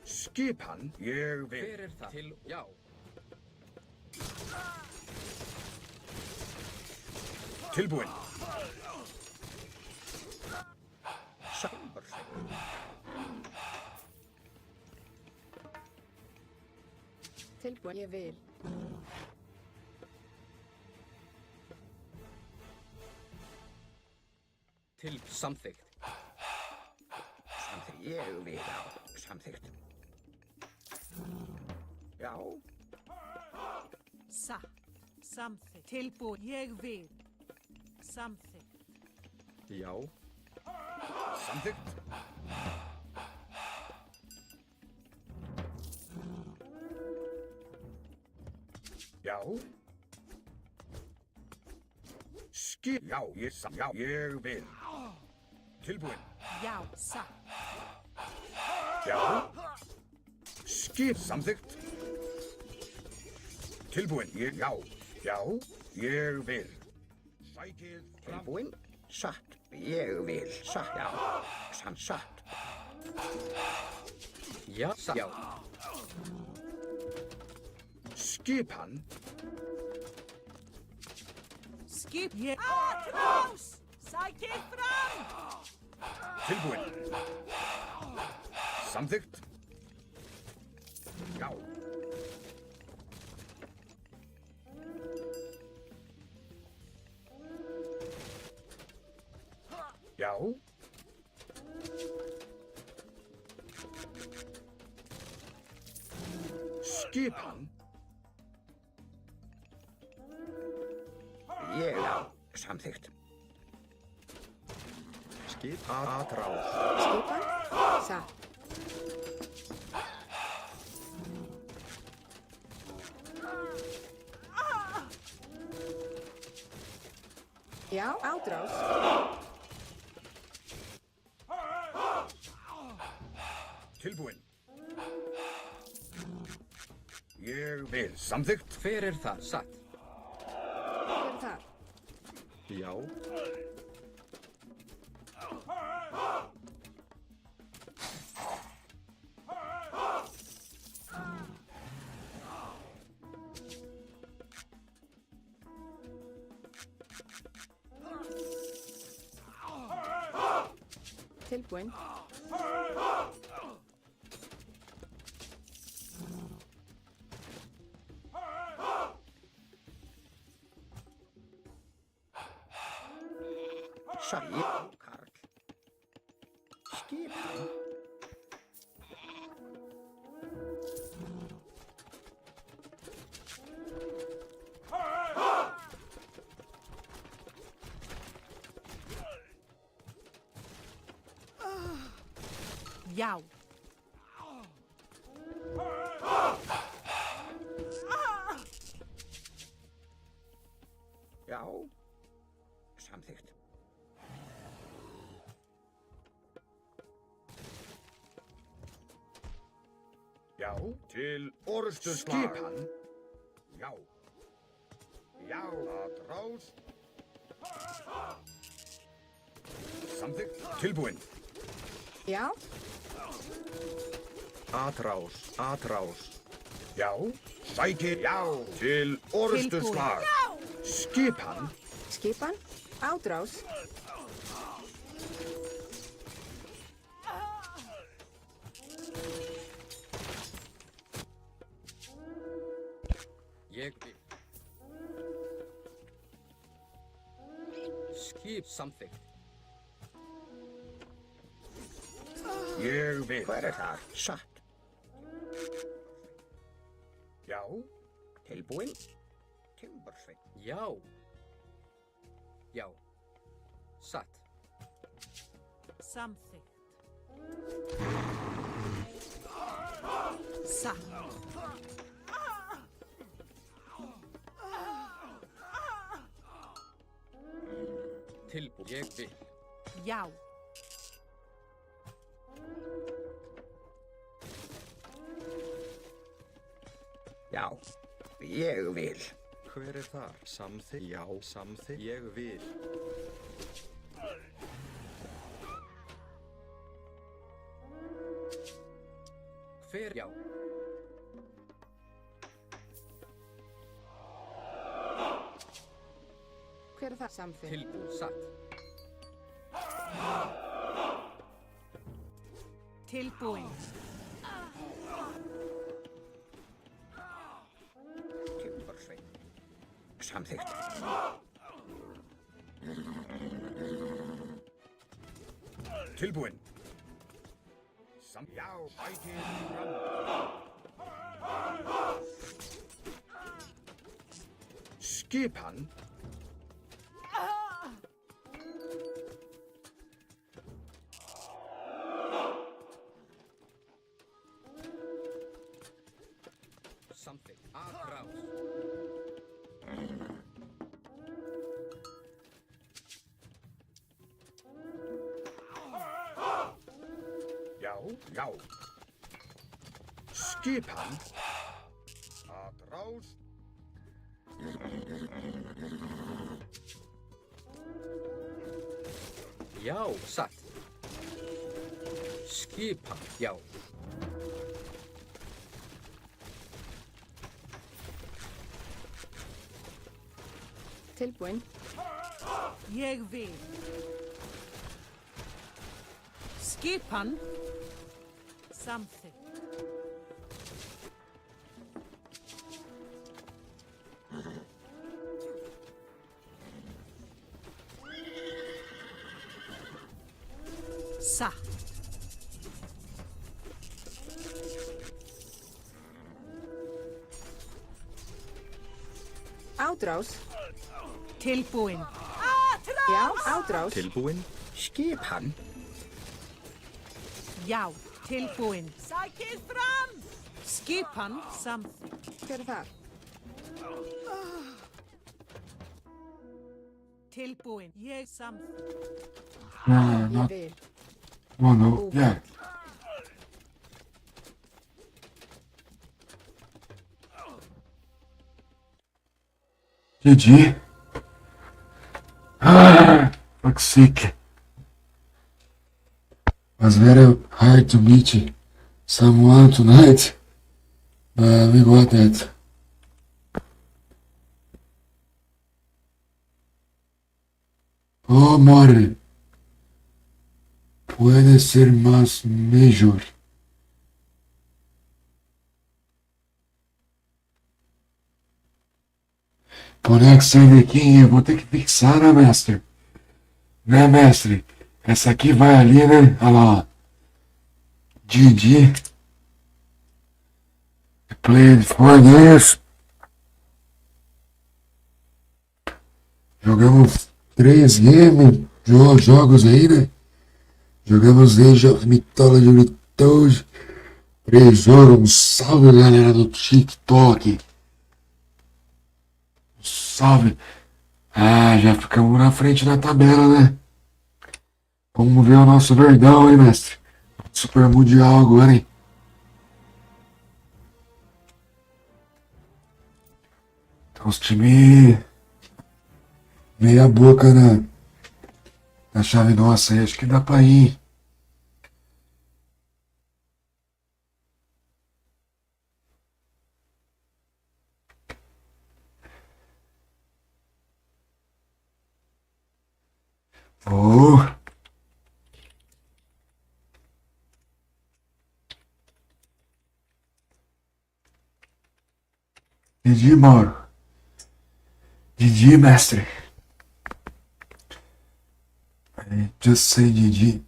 Skipan. Ég vil. Hver er það? Til. Já. Tilbúin. Samþykkt. Tilbúin. Ég vil. Til samþykkt. Samþykkt. Ég vil. Já. Samþykkt. Já. Satt. Samþykkt. Tilbúin. Ég vil. Samþykkt. Já. Samþykkt. Já. Skip. Já. Já. Ég vil. Tilbúin. Já. Satt. Já. Skip. Samþykkt. Tilbúin. Já. Já. Ég vil. Sækið. Fram. Tilbúin. Satt. Ég vil. Satt. Já. Satt. Já. Satt. Já. Skipan. Skip. Ég. Atrás. Sækið fram. Tilbúin. Samþykkt. Já. Já. Skipan. Ég á. Samþykkt. Skip aðráð. Skipan. Satt. Já, ádrás. Tilbúin. Ég vil. Samþykkt. Hver er það? Satt. Hver er þar? Já. Tilbúin. Sæl, Karl. Skipan. Já. Já. Samþykkt. Já. Til orrustuslag. Skipan. Já. Já. Aðrás. Samþykkt. Tilbúin. Já. Aðrás. Aðrás. Já. Sækir. Já. Til orrustuslag. Skipan. Skipan. Ádrás. Ég vil. Skip samþykkt. Ég vil. Hver er þar? Satt. Já. Tilbúin. Timbursveinn. Já. Já. Satt. Samþykkt. Satt. Tilbúin. Ég vil. Já. Já. Ég vil. Hver er þar? Samþykkt. Já. Samþykkt. Ég vil. Hver? Já. Hver er það? Samþykkt. Tilbúin. Satt. Tilbúin. Timbursveinn. Samþykkt. Tilbúin. Já. Sækir fram. Skipan. Samþykkt. Aðrás. Já. Já. Skipan. Aðrás. Já. Satt. Skipan. Já. Tilbúin. Ég vil. Skipan. Something. Satt. Ádrás. Tilbúin. Já, ádrás. Tilbúin. Skipan. Já, tilbúin. Sækið fram! Skipan. Something. Hver er þar? Tilbúin. Ég something. Nah, Ég not. vil. Oh no. Yeah. GG. Fuck sick. Was very hard to meet someone tonight, but we got that. Oh, Mori. Puede ser más mejor. Conexão aqui, eu vou ter que fixar, né, mestre? Né, mestre? Essa aqui vai ali, né? Olha lá, ó. Didi. Played 4 years. Jogamos 3 jogos aí, né? Jogamos Age of Mythology Retold. 3 jogos. Um salve, galera do TikTok. Salve. Ah, já ficamos na frente da tabela, né? Vamos ver o nosso Verdão, hein, mestre? Super Mundial agora, hein? Então os times meia boca na chave nossa aí. Acho que dá pra ir. Vou. Didi, Mauro. Didi, mestre. I just say Didi.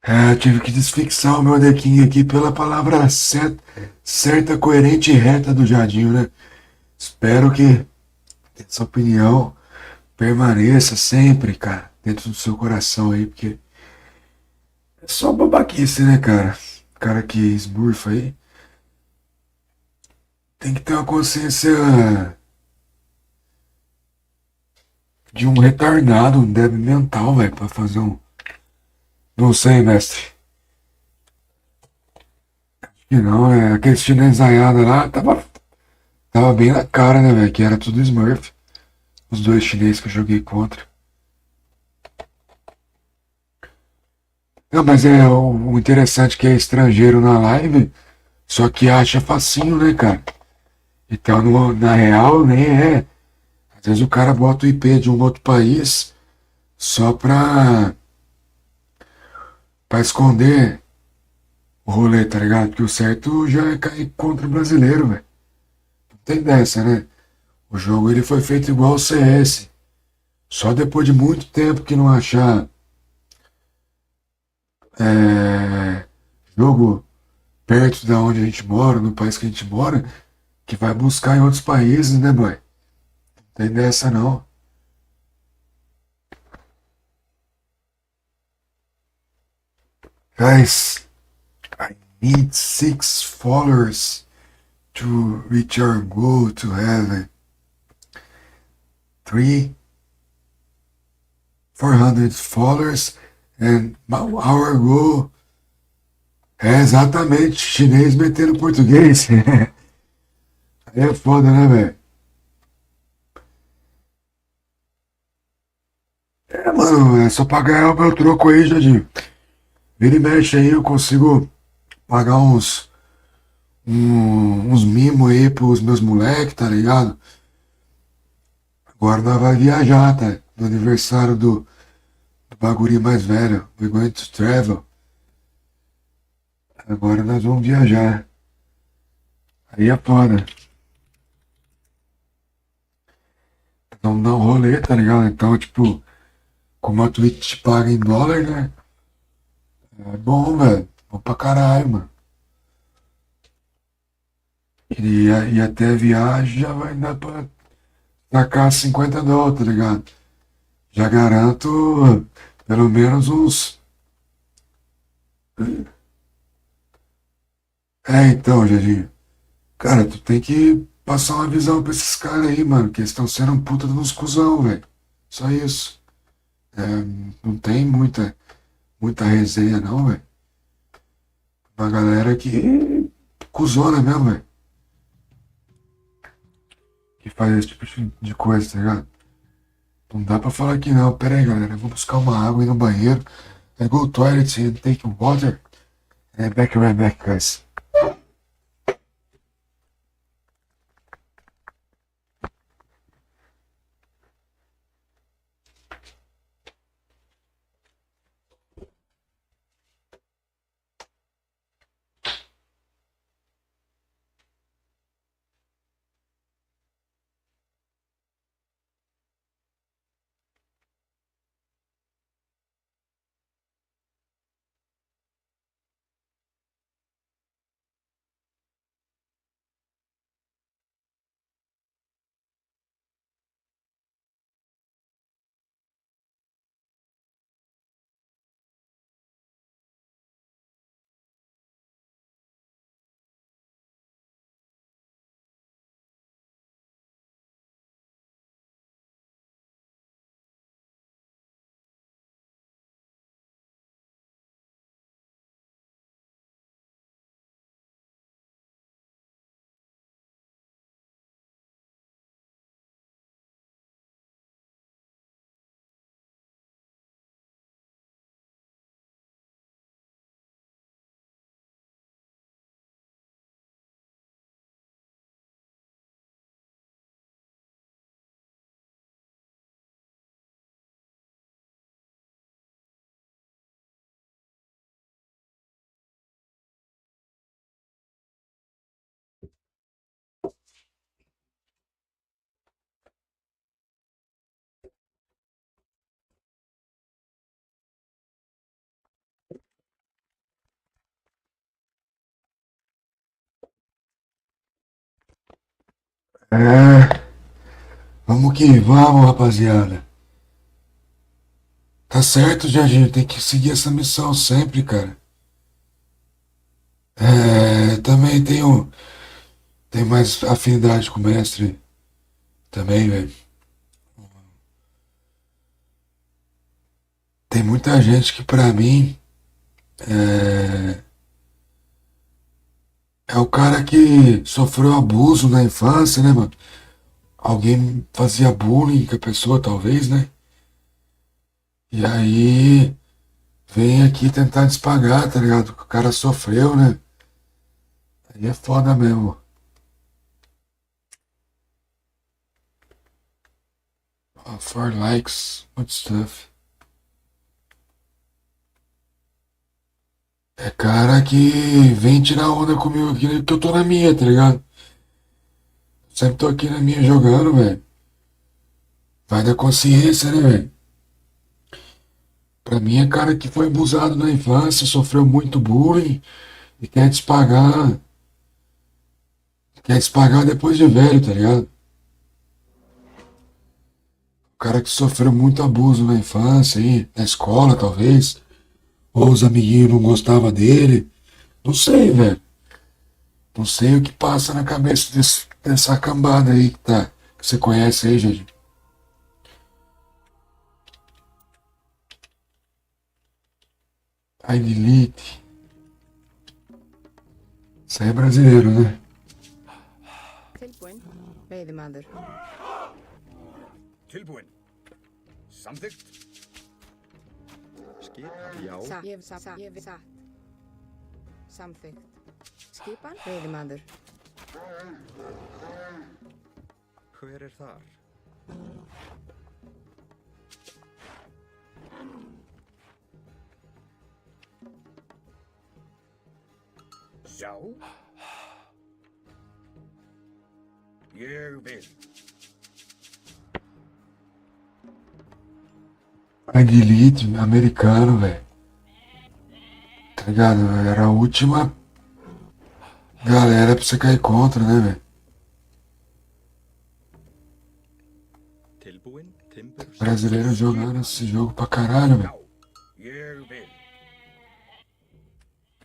É, eu tive que desfixar o meu dequinho aqui pela palavra certa, coerente e reta do Jardim, né? Espero que essa opinião permaneça sempre, cara, dentro do seu coração aí, porque é só babaquice, né, cara? O cara que esburfa aí tem que ter uma consciência de um retardado, um débil mental, velho, pra fazer um. Não sei, mestre. Acho que não, né? Aquele chinesaiada lá tava bem na cara, né, velho? Que era tudo Smurf. Os 2 chineses que eu joguei contra. Não, mas o interessante é que é estrangeiro na live, só que acha facinho, né, cara? Então, na real, nem é. Às vezes o cara bota o IP de um outro país só pra esconder o rolê, tá ligado? Porque o certo já é cair contra o brasileiro, velho. Não tem dessa, né? O jogo ele foi feito igual o CS. Só depois de muito tempo que não achar jogo perto da onde a gente mora, no país que a gente mora, que vai buscar em outros países, né, boy? Não tem dessa, não. Guys, I need 6 followers to reach our goal to have 400 followers, and our goal É exatamente, chinês metendo português. Aí é foda, né, velho? É, mano, é só pra ganhar o meu troco aí, Jardim. Vira e mexe aí, eu consigo pagar uns mimos aí pros meus moleques, tá ligado? Agora nós vai viajar, tá? No aniversário do bagulho mais velho. We're going to travel. Agora nós vamos viajar. Aí é foda. Vamos dar um rolê, tá ligado? Então, tipo, como a Twitch te paga em dólar, né? É bom, velho. Bom pra caralho, mano. E até a viagem já vai dar pra tacar $50, tá ligado? Já garanto pelo menos uns. É, então, Jardim. Cara, tu tem que passar uma visão pra esses caras aí, mano, que eles estão sendo um puta de uns cuzão, velho. Só isso. É, não tem muita resenha, não, velho. Uma galera que cuzona mesmo, velho. Que faz esse tipo de coisa, tá ligado? Não dá pra falar que não. Pera aí, galera. Eu vou buscar uma água aí no banheiro. I go to toilet and take water. And right back, guys. É, vamos que vamos, rapaziada. Tá certo, Jardim. Tem que seguir essa missão sempre, cara. Também tenho mais afinidade com o mestre. Também, velho. Tem muita gente que pra mim é, é o cara que sofreu abuso na infância, né, mano? Alguém fazia bullying com a pessoa, talvez, né? E aí vem aqui tentar despagar, tá ligado? Que o cara sofreu, né? Aí é foda mesmo. Oh, 4 likes, what stuff. É cara que vem tirar onda comigo aqui, né? Que eu tô na minha, tá ligado? Sempre tô aqui na minha jogando, velho. Vai da consciência, né, velho? Pra mim é cara que foi abusado na infância, sofreu muito bullying e quer despagar depois de velho, tá ligado? O cara que sofreu muito abuso na infância aí, na escola talvez, ou os amiguinhos não gostavam dele. Não sei, velho. Não sei o que passa na cabeça dessa cambada aí que você conhece aí, gente. I delete. Isso aí é brasileiro, né? Tilbúin. Veiðimaður. Tilbúin. Samþykkt. Skipan, já. Ég hef satt. Samþykkt. Skipan. Veiðimaður. Hver er þar? Já. Ég vil. Aguilite, americano, velho. Tá ligado? Era a última galera pra você cair contra, né, velho? Tilbúin, timbur, Brasileiro jogando esse jogo pra caralho, velho. Já. Ég vil.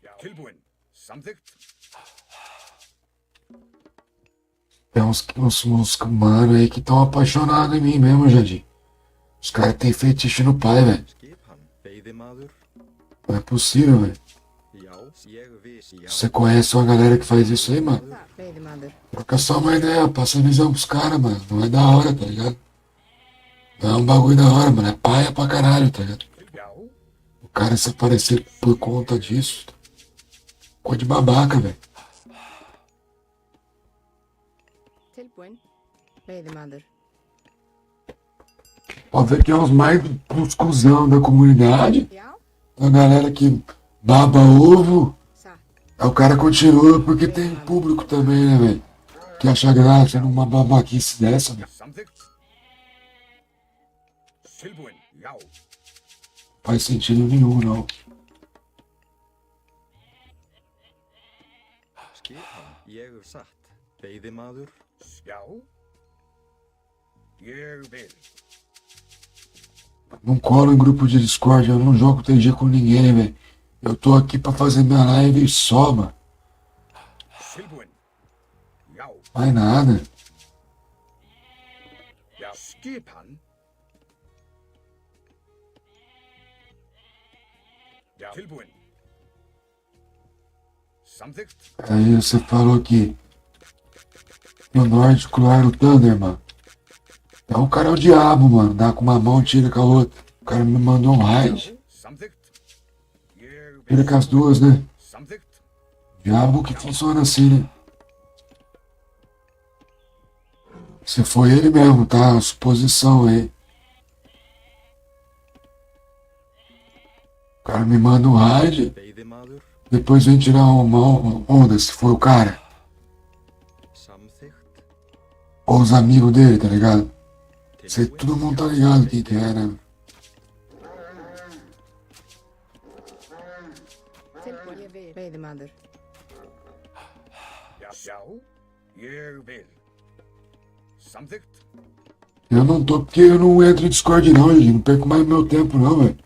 Já. Tilbúin. Samþykkt. Tem uns mano aí que tão apaixonados em mim mesmo, Jardim. Os caras têm fetiche no pai, velho. skipan, veiðimaður, Não é possível, velho. já, ég viss, já. Você conhece uma galera que faz isso aí, mano? Veiðimaður. Troca só uma ideia, passa a visão pros caras, mano. Não é da hora, tá ligado? Não é um bagulho da hora, mano. É paia pra caralho, tá ligado? Já. O cara se aparecer por conta disso. Ficou de babaca, velho. Tilbúin. Veiðimaður. Pode ver que é uns cuzão da comunidade. Já. A galera que baba ovo. Satt. Aí o cara continua porque tem público também, né, velho? Que acha graça numa babaquice dessa, velho. Samþykkt. Tilbúin. Já. Faz sentido nenhum, não. Skipan, ég hef satt. Veiðimaður, Já. Ég vil. Não colo em grupo de Discord, eu não jogo TG com ninguém, velho. Eu tô aqui pra fazer minha live só, mano. Tilbúin. Já. Mais nada. Já. Skipan. Já. Tilbúin. Samþykkt. Aí você falou que no nórdico lá era o Thunder, mano. Então o cara é o diabo, mano. Dá com uma mão, tira com a outra. O cara me mandou um raid. Samþykkt. Ég vil. Tira com as duas, né? Samþykkt. Diabo que funciona assim, né? Se foi ele mesmo, tá? Suposição aí. O cara me manda um raid. veiðimaður, Depois vem tirar uma onda, se foi o cara. samþykkt, Ou os amigos dele, tá ligado? Sei, todo mundo tá ligado quem que é, né? Tilbúin. Ég vil. Veiðimaður. Já. Ég vil. Samþykkt. Eu não tô porque eu não entro em Discord não, gente. Não perco mais meu tempo não, velho.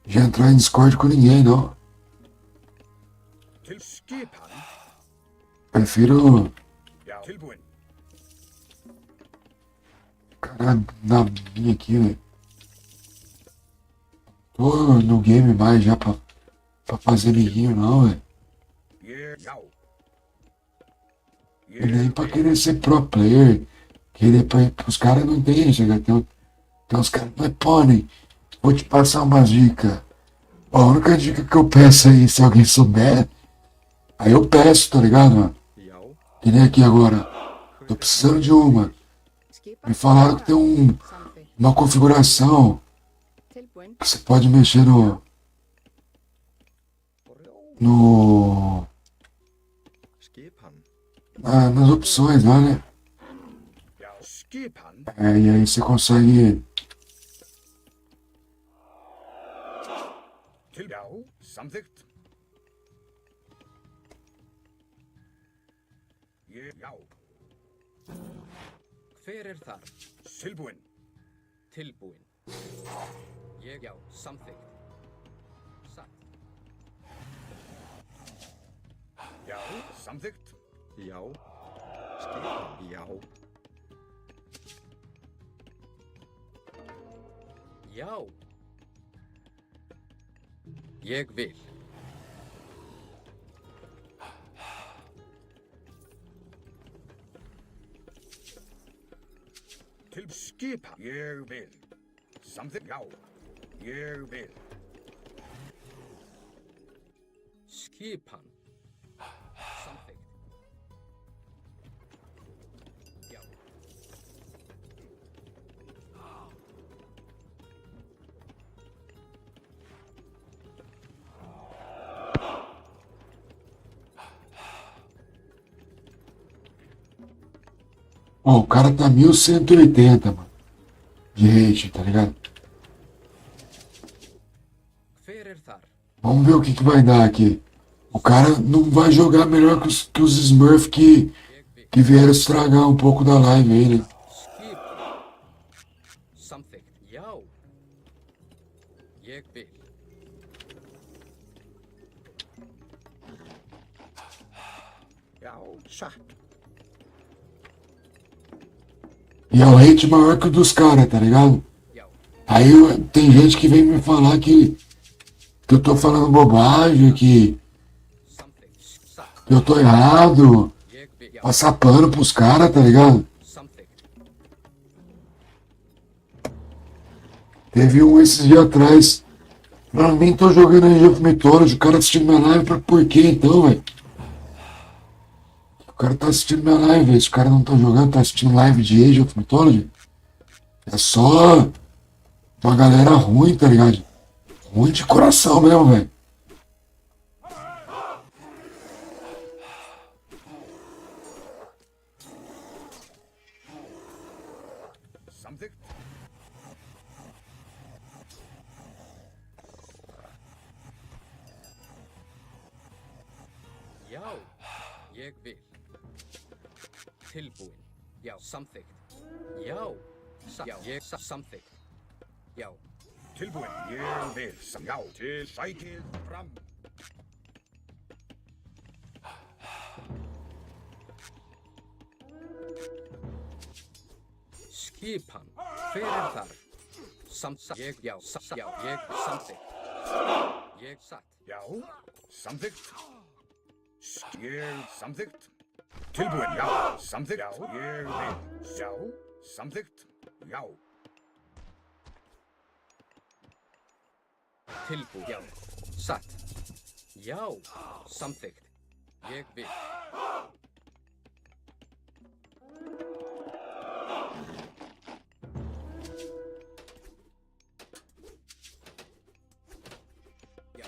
Já entrar em Discord com ninguém, não. Til skipan. Prefiro Já. Tilbúin. caralho, na minha aqui, velho. Tô no game mais já pra fazer amiguinho não, velho. Ég. Já. E nem pra querer ser pro player. Querer os caras não entendem, chega. Tem uns caras, mas podem. Vou te passar umas dicas. Ó, a única dica que eu peço aí, se alguém souber, aí eu peço, tá ligado, mano? já, Que nem aqui agora. Tô precisando de uma. Skipan. Me falaram que tem Samþykkt. uma configuração Tilbúin. que você pode mexer no skipan, nas opções lá, né? Já. Skipan. É, e aí você consegue. Til. Já. Samþykkt. Ég. Já. Hver er þar? Tilbúin. Tilbúin. Ég, já, samþykkt. Satt. Já. Samþykkt. já, skipan, já, Já. Ég vil. Til skipan. Ég vil. Samþykkt. Já. Ég vil. Skipan. Samþykkt. Já. Ó, o cara tá 1180, mano. De rate, tá ligado? Hver þar? Vamos ver o que vai dar aqui. O cara não vai jogar melhor que os Smurf que vieram estragar um pouco da live aí, né? Skipan. Samþykkt. Já. Ég vil. Já, satt. E é o hate maior que o dos caras, tá ligado? Já. Aí tem gente que vem me falar que eu tô falando bobagem, que Samþykkt. Satt. eu tô errado. Ég vil. Já. Passar pano pros caras, tá ligado? Samþykkt. Teve um esses dias atrás. Eu nem tô jogando Age of Mythology. O cara assistindo minha live, por quê então, velho? O cara tá assistindo minha live, velho. Se o cara não tá jogando, tá assistindo live de Age of Mythology. É só uma galera ruim, tá ligado? Ruim de coração mesmo, velho. Samþykkt. Já. Ég vil. Tilbúin. Já. Samþykkt. Já. Já. Ég samþykkt. Já. Tilbúin. Ég vil. Já. Til sækið fram. Skipan. Hver þar? Ég. Já. Já. Ég samþykkt. Ég satt. Já. Samþykkt. Ég samþykkt. Tilbúin. Já. Samþykkt. Já. Ég vil. Já. Samþykkt. Já. Tilbúin. Já. Satt. Já. Samþykkt. Ég vil. Já.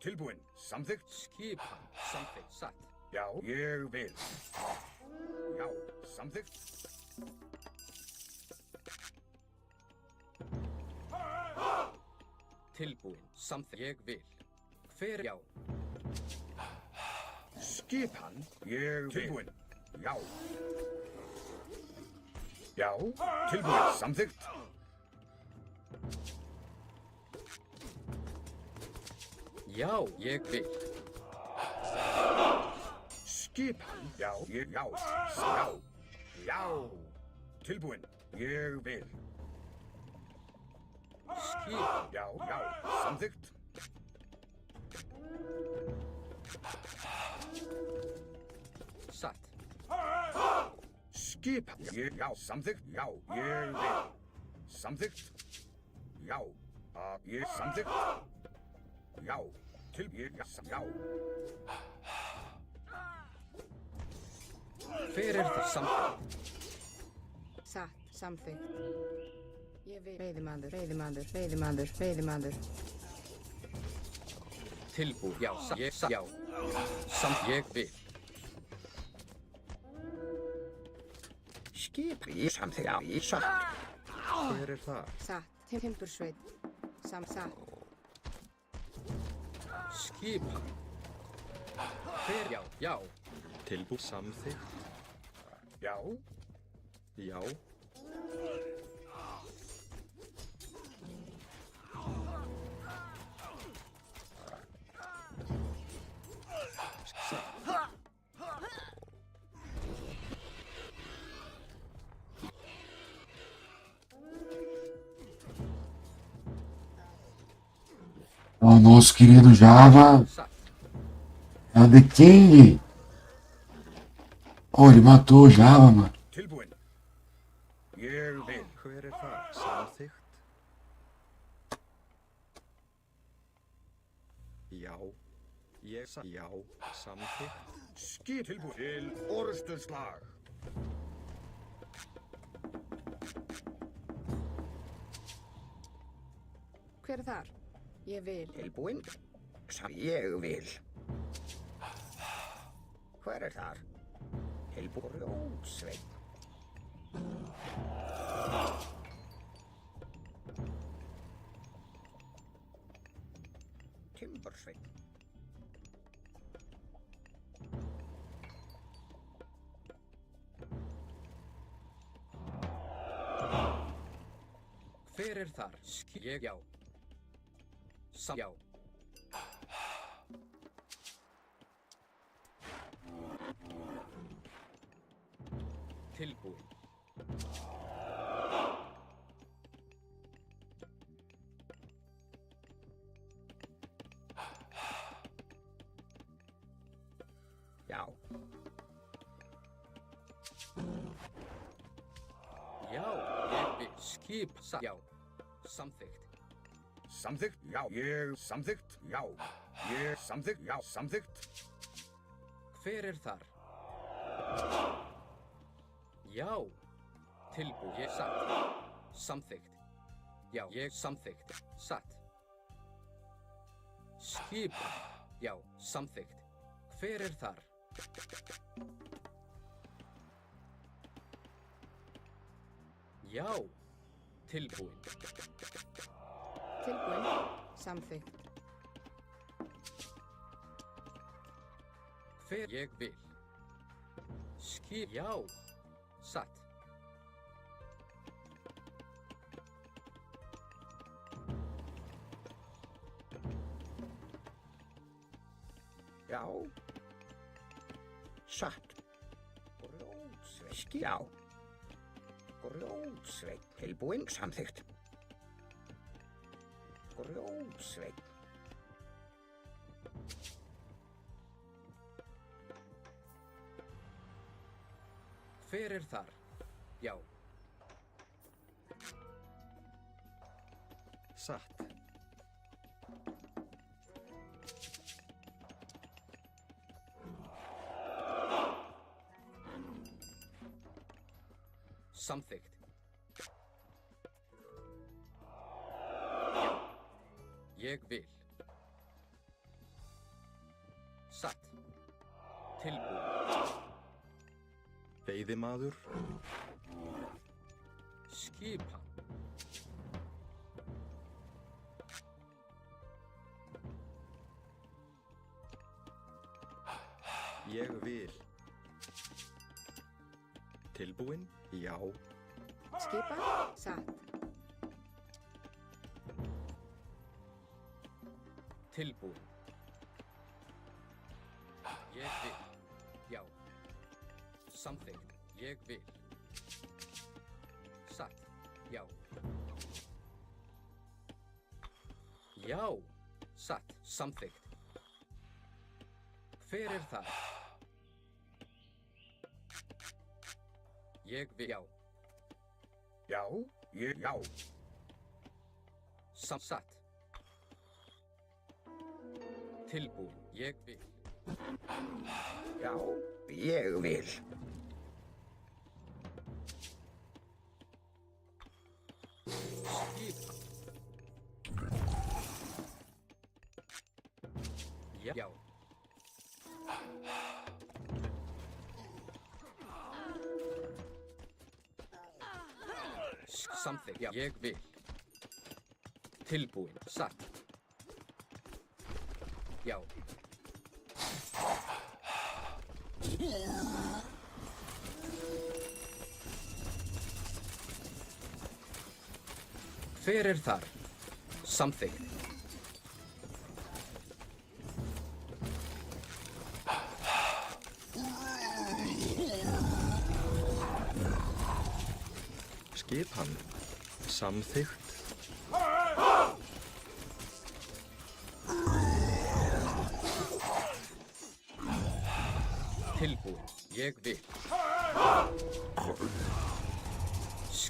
Tilbúin. Samþykkt. Skipan. Samþykkt. Satt. Já. Ég vil. Já. Samþykkt. Tilbúin. Samþykkt. Ég vil. Hver? Já. Skipan. Ég vil. Tilbúin. Já. Já. Tilbúin. Samþykkt. Já. Ég vil. Skipan. Já. Ég. Já. Já. Já. Tilbúin. Ég vil. Skipan. Já. Já. Samþykkt. Satt. Skipan. Ég. Já. Samþykkt. Já. Ég vil. Samþykkt. Já. Ég. Samþykkt. Já. Til. Ég. Já. Hver það samþykkt? Satt, samþykkt. Ég vil. Veiðimaður, veiðimaður, veiðimaður, veiðimaður. Tilbúin. Já. Ég satt. Já. Samt. Ég vil. Skip. Ég samþykkt. Já. Ég satt. Hver þar? Satt, timbursveit. Satt. Skipan. Hver? Já. Já. Tilbúin. Samþykkt. Já. Já. O nosso querido Java Satt. é o The King. Oh, ele matou o Java, mano. Tilbúin. ég vil. Hver er það? Samþykkt. Já. Já. Samþykkt. Skip tilbúin til orrustuslag. Hver er þar? Ég vil. Tilbúin. Ég vil. Hver er þar? Tilbúin. Grjótsveinn. Timbursveinn. Hver er þar? Ég já. Já. Tilbúin. Já. Já, ég vil. Skip. Já. Samþykkt. Samþykkt, já. Ég samþykkt, já. Ég samþykkt, já. Samþykkt. Hver er þar? Já. Tilbúin. Ég satt. Samþykkt. Já, ég samþykkt. Satt. Skip. Já, samþykkt. Hver er þar? Já. Tilbúin. Tilbúin. Samþykkt. Hver ég vil. Skip. Já. Satt. Já. Satt. Grjótsveinn. Já. Grjótsveinn. Tilbúin. Samþykkt. Grjótsveinn. Hver er þar? Já. Satt. Samþykkt. Já. Ég vil. Satt. Tilbúin. Veiðimaður. Skipan. Ég vil. Tilbúin? Já. Skipan. Satt. Tilbúin. Ég vil. Já. Samþykkt. Ég vil. Satt. Já. Já. Satt. Samþykkt. Hver er það? Ég vil. Já. Já, ég, já. Satt. Tilbúin. Ég vil. Já, ég vil. Skipan. Já. Samþykkt. Já. Ég vil. Tilbúin. Satt. Já. Hver er þar? Samþykkt. Skipan. Samþykkt. Tilbúin. Ég vil.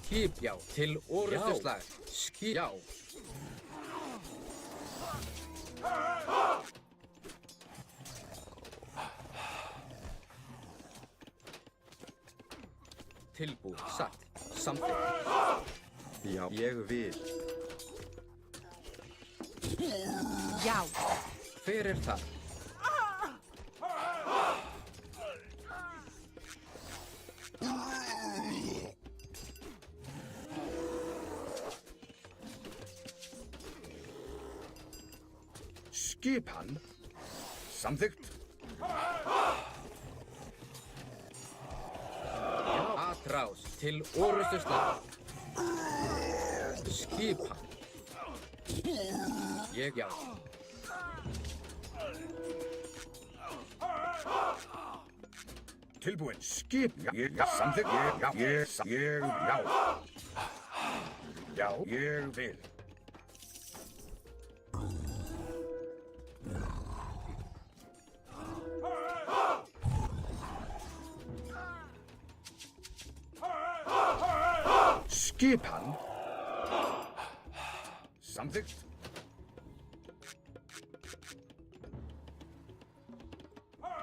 Skip, já. Til orustuslag. Skip, já. Tilbúin, satt. Samþykkt. Já, ég vil. Já. Hver er það? Skipan. Samþykkt. Atrás til orustuslag. Skipan. Ég já. Tilbúin. Skip. Ég samþykkt. Já. Já, ég vil. Skipan. Samþykkt.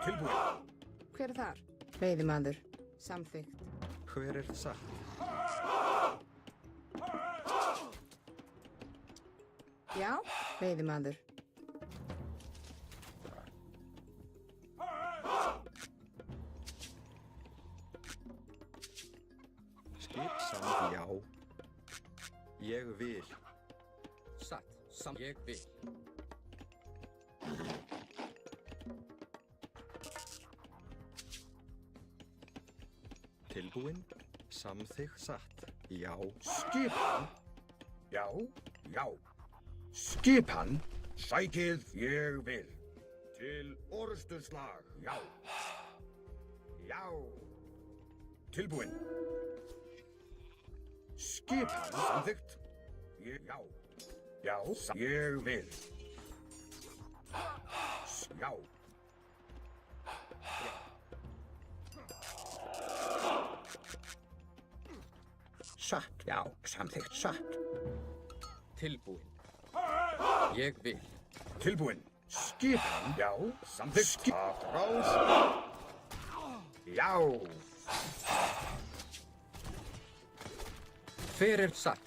Tilbúin. Hver er þar? Veiðimaður. Samþykkt. Hver er satt? Já, veiðimaður. Skip samt, já. Ég vil. Satt. Ég vil. Tilbúin. Samþykkt satt. Já. Skipan. Já. Skipan. Sækið ég vil. Til orustuslag. Já. Tilbúin. Skipan. Samþykkt. Já. Ég vil. Já. Satt, já, samþykkt satt. Tilbúin. Ég vil. Tilbúin. Skipan. Já. Samþykkt. Atrás. Já. Hver er satt?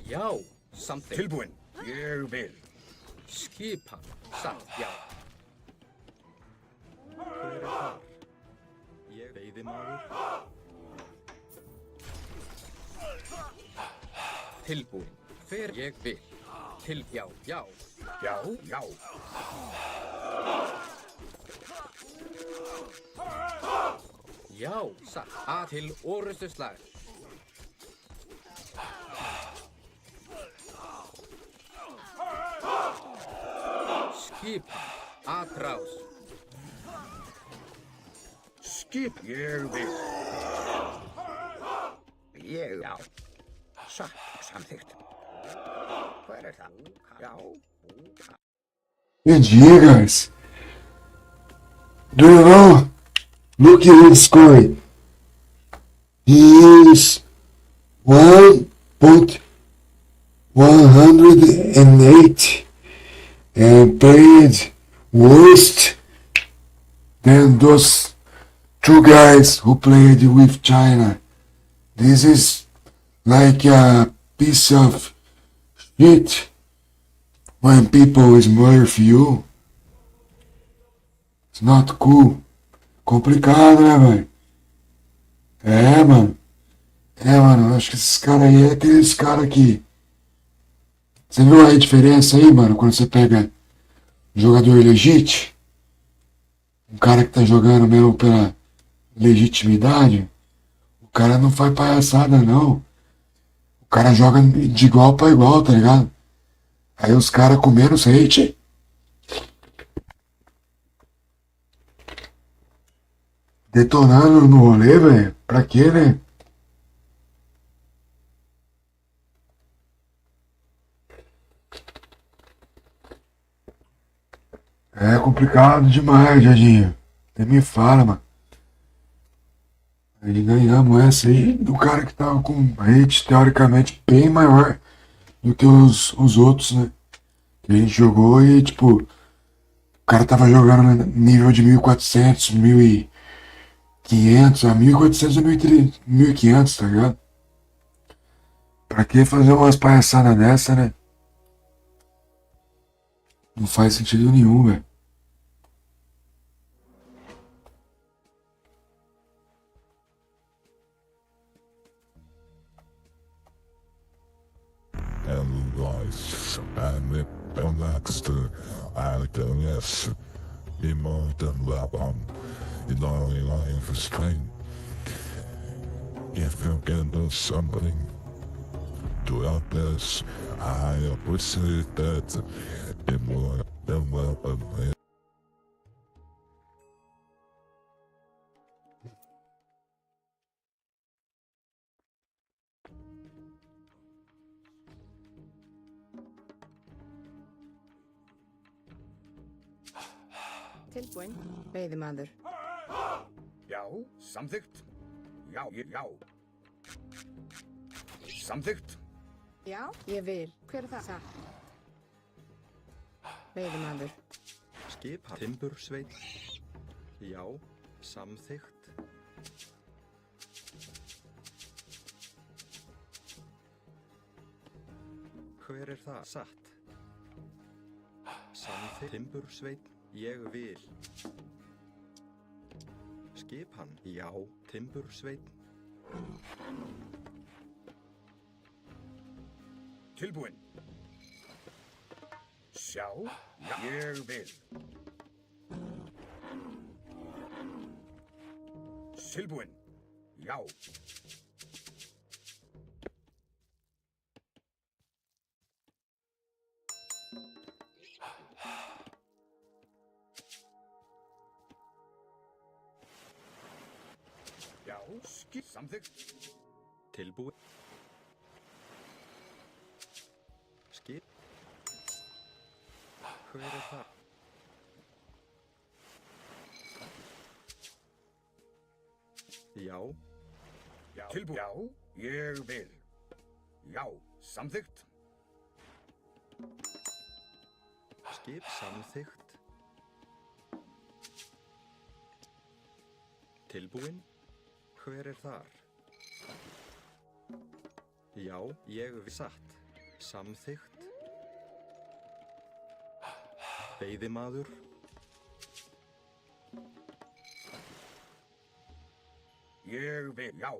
Já. Samþykkt. Tilbúin. Ég vil. Skipan. Satt. Já. Hver er þar? Ég veiðimaður. Tilbúin. Hver ég vil. Já. Já. Já. Satt. A til orustuslag. Skipan. Atrás. Skip. Ég vil. Já. Satt, samþykkt. Hver er það? Já. Good year, guys. Do you know? Look at his score. He is 1.108 and played worse than those two guys who played with China. This is like a piece of shit when people smurf you. It's not cool. Complicado, né, velho? Mano, acho que esses caras aí é aqueles caras que... Você viu aí a diferença aí, mano, quando você pega um jogador legítimo? Um cara que tá jogando mesmo pela legitimidade? O cara não faz palhaçada, não. O cara joga de igual pra igual, tá ligado? Aí os caras com menos hate... Detonando no rolê, velho. Pra quê, né? É complicado demais, Jadinho. Até me fala, mano. Aí ganhamos essa aí do cara que tava com rate teoricamente bem maior do que os outros, né? Que a gente jogou e, tipo, o cara tava jogando no nível de 1400, 1500, a 1400 a 1500, tá ligado? Pra que fazer umas palhaçadas dessa, né? Não faz sentido nenhum, velho. Analyze and Baxter Agnes Immortan Labam in for strength. If you can do something to help us, I appreciate that more than welcome. Tilbúin. Veiðimaður. Já, samþykkt. Já, já. Samþykkt. Já, ég vil. Hver er það? Satt. Veiðimaður. Skipan. Timbursveit. Já. Samþykkt. Hver er það? Satt. Samþykkt. Timbursveit. Ég vil. Skipan. Já. Timbursveit. Tilbúin. Sjá. Já, ég vil. Tilbúin. Já. Já, samþykkt. Tilbúin. Skip. Hver er það? Já. Já, tilbúin. Já, ég vil. Já, samþykkt. Skip samþykkt. Tilbúin. Hver er þar? Já, ég vil. Satt. Samþykkt. Veiðimaður. Ég vil. Já.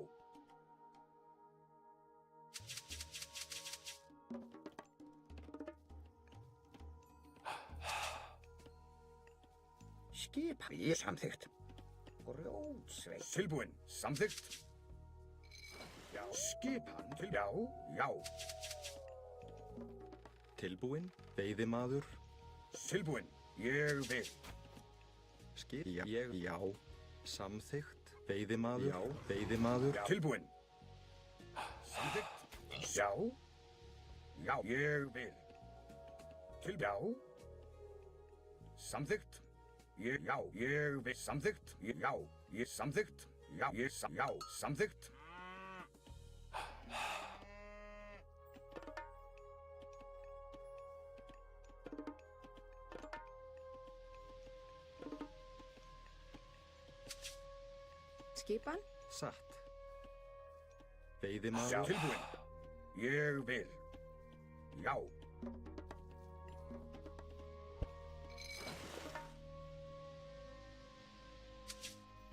Skipan. Ég samþykkt. Grjótsveit. Tilbúin. Samþykkt. Já. Skipan. Já. Já. Tilbúin. Veiðimaður. Tilbúin. Ég vil. Skip. Ég. Já. Samþykkt. Veiðimaður. Já. Veiðimaður. Já. Tilbúin. Samþykkt. Já. Já. Ég vil. Já. Samþykkt. Já. Ég vil. Samþykkt. Já. Ég samþykkt. Já. Já. Samþykkt. Skipan. Satt. Veiðimaður. Tilbúin. Ég vil. Já.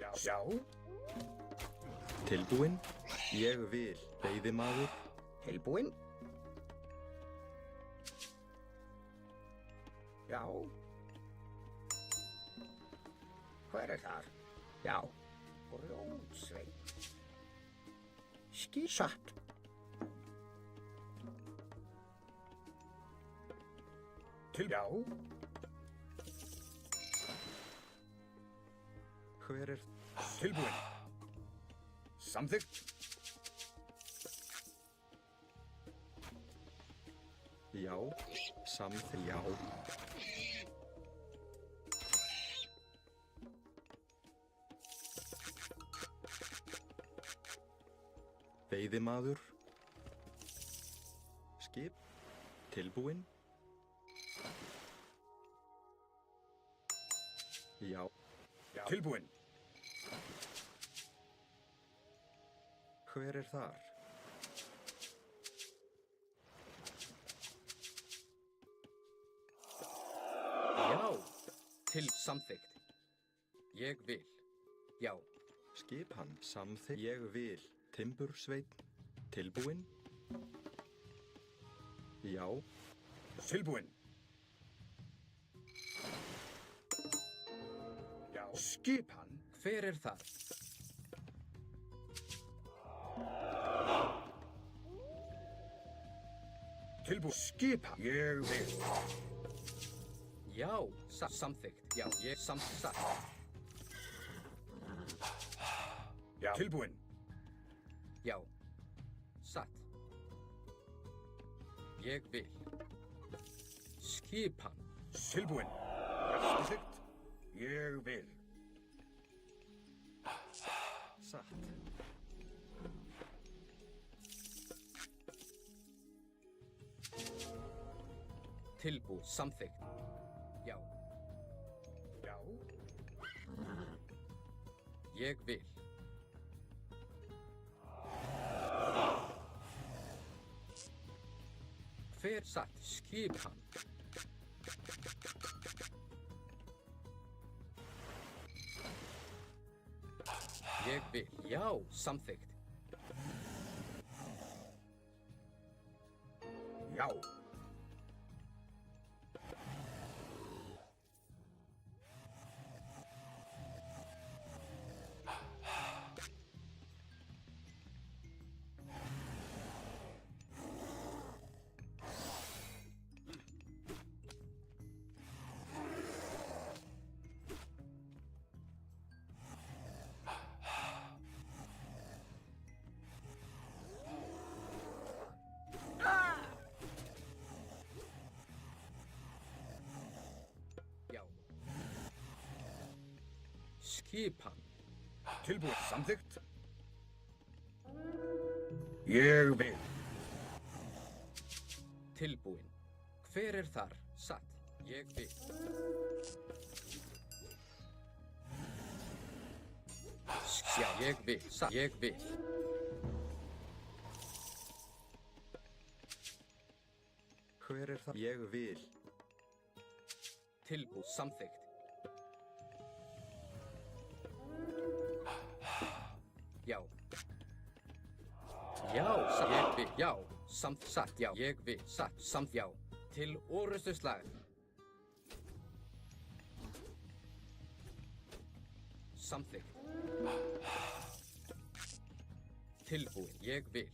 Já. Já. Tilbúin. Ég vil. Veiðimaður. Tilbúin. Já. Hver er þar? Já. Grjótsveit. Satt. Til. Já. Hver er... Tilbúin. Samþykkt. Já. Samþykkt. Já. Veiðimaður. Skip. Tilbúinn. Já. Tilbúinn. Hver er þar? Já, til samþykkt. Ég vil. Já, Skipan samþykkt. Ég vil. Timbursveinn. Tilbúinn. Já. Tilbúinn. Já. Skipan. hver er það? Tilbúið. Skipan. Ég vil. Já, samþykkt. Já, ég satt. Já. Tilbúinn. Já, satt. Ég vil. Skipan. Tilbúinn. Samþykkt. Ég vil. Satt. Tilbúið. Samþykkt. Já, Já. ég vil. Hver satt? Skipan. Ég vil. Já, samþykkt. Já. Já. Skipan. Tilbúið. Samþykkt. Ég vil. Tilbúinn. Hver er þar? Satt. Ég vil. Já, ég vil. Satt. Ég vil. Hver er það? Ég vil. Tilbúið. Samþykkt. Já. Já, satt. Ég vil. Já. Satt. Já. Ég vil. Satt. Samt. Já. Til orrustuslag. Samþykkt. Tilbúinn. Ég vil.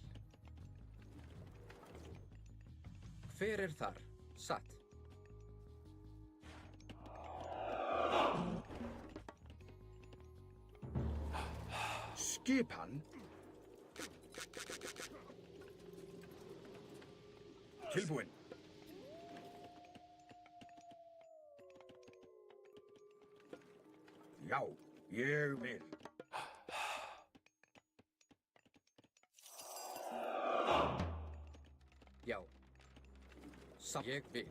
Hver er þar? Satt. Skipan. Tilbúinn. Já, ég vil. Já. Ég vil.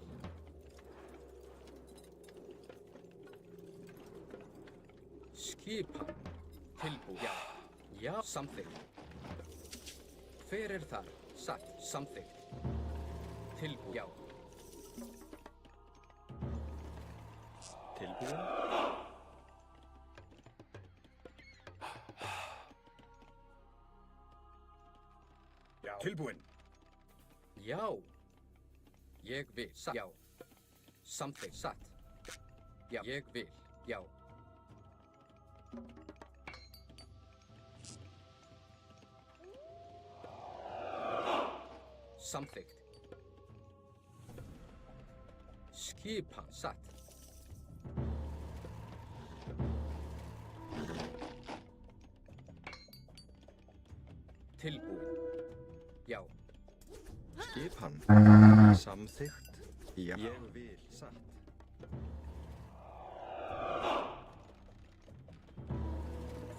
Skipan. Tilbúið. Já. Já, samþykkt. Hver er þar? Satt. Samþykkt. Tilbúið. Já. Tilbúinn. Já. Tilbúinn. Já. Ég vil. Satt. Já. Samþykkt. Satt. Já. Ég vil. Já. Samþykkt. Skipan. Satt. Tilbúinn. Já. Skipan. Samþykkt. Já. Ég vil. Satt.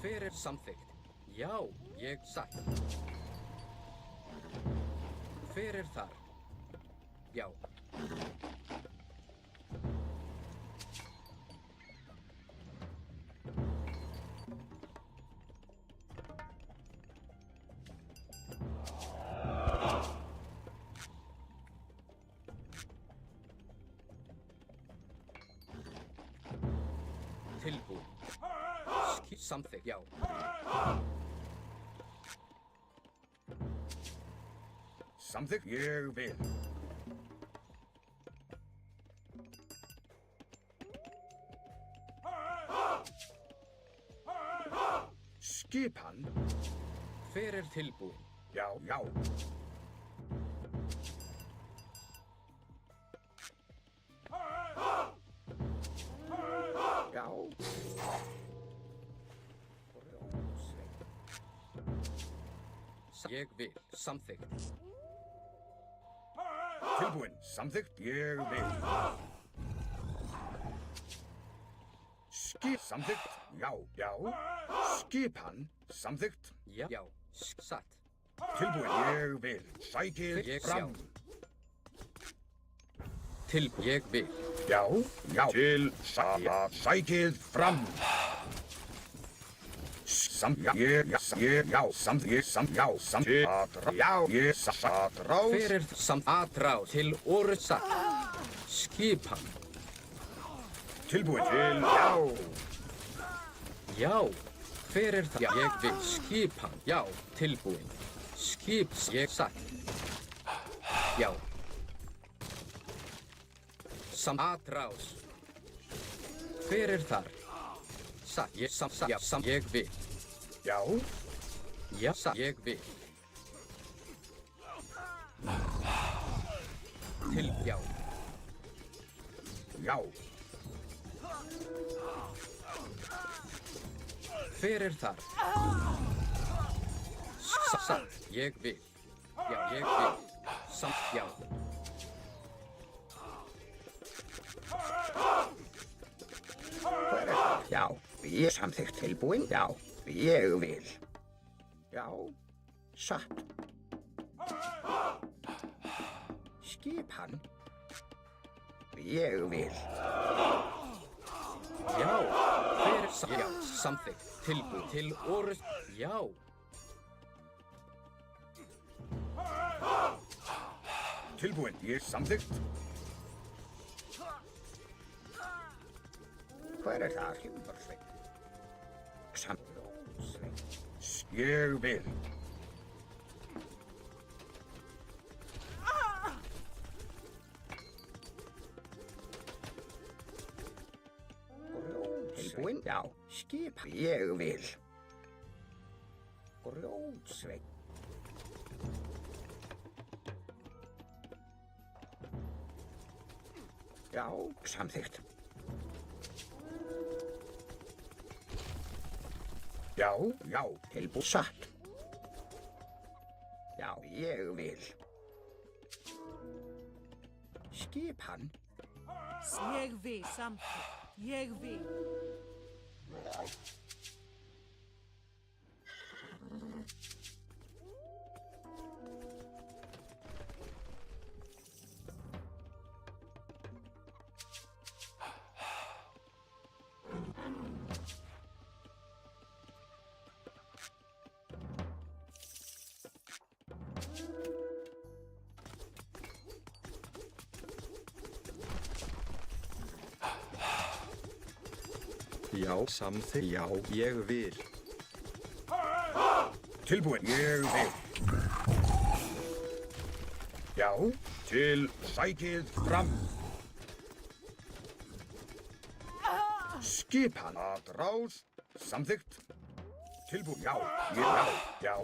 Hver er samþykkt? Já, ég satt. Hver er þar? Já. Tilbúin. Samþykkt, já. Samþykkt, ég vil. Skipan. Hver er tilbúin? Já, já. Já. Ég vil. Samþykkt. Tilbúin. Samþykkt, ég vil. Samþykkt, já, já. Skipan. Samþykkt. Já. Já. Satt. Tilbúin, ég vil. Sækið Ég fram. Tilbúin. Ég vil. Já, já. Til sækið fram. Hver er atrás til orðsat? Skipan. Tilbúin til, já. Já. Hver er það? Ég vil. Skipan. Já. Tilbúin. Ég satt. Já. Atrás. Hver er þar? Satt. Já. Ég vil. Já. Já. Satt. Ég vil. Já. Já. Hver er þar? Satt. Ég vil. Já, ég vil. Samt, já. Hver er það? Já, ég samþykkt tilbúin. Já, ég vil. Já, satt. Skipan. Ég vil. Já. Hver er já, samþykkt. Tilbúin til orð. Já. Tilbúin, ég samþykkt. Hver er það? Himbarsveit. Samþykkt. Ég vil. Tilbúin? Já. Skip. Ég vil. Grjótsveit. Já, samþykkt. Já, já. Tilbúin. Satt. Já, ég vil. Skipan. Ég vil. Samþykkt. Ég vil. Já, samþykkt. Já, ég vil. Tilbúin, ég vil. Já, til sækið fram. Skipan. Atrás. Samþykkt. Tilbúin, já, já, já.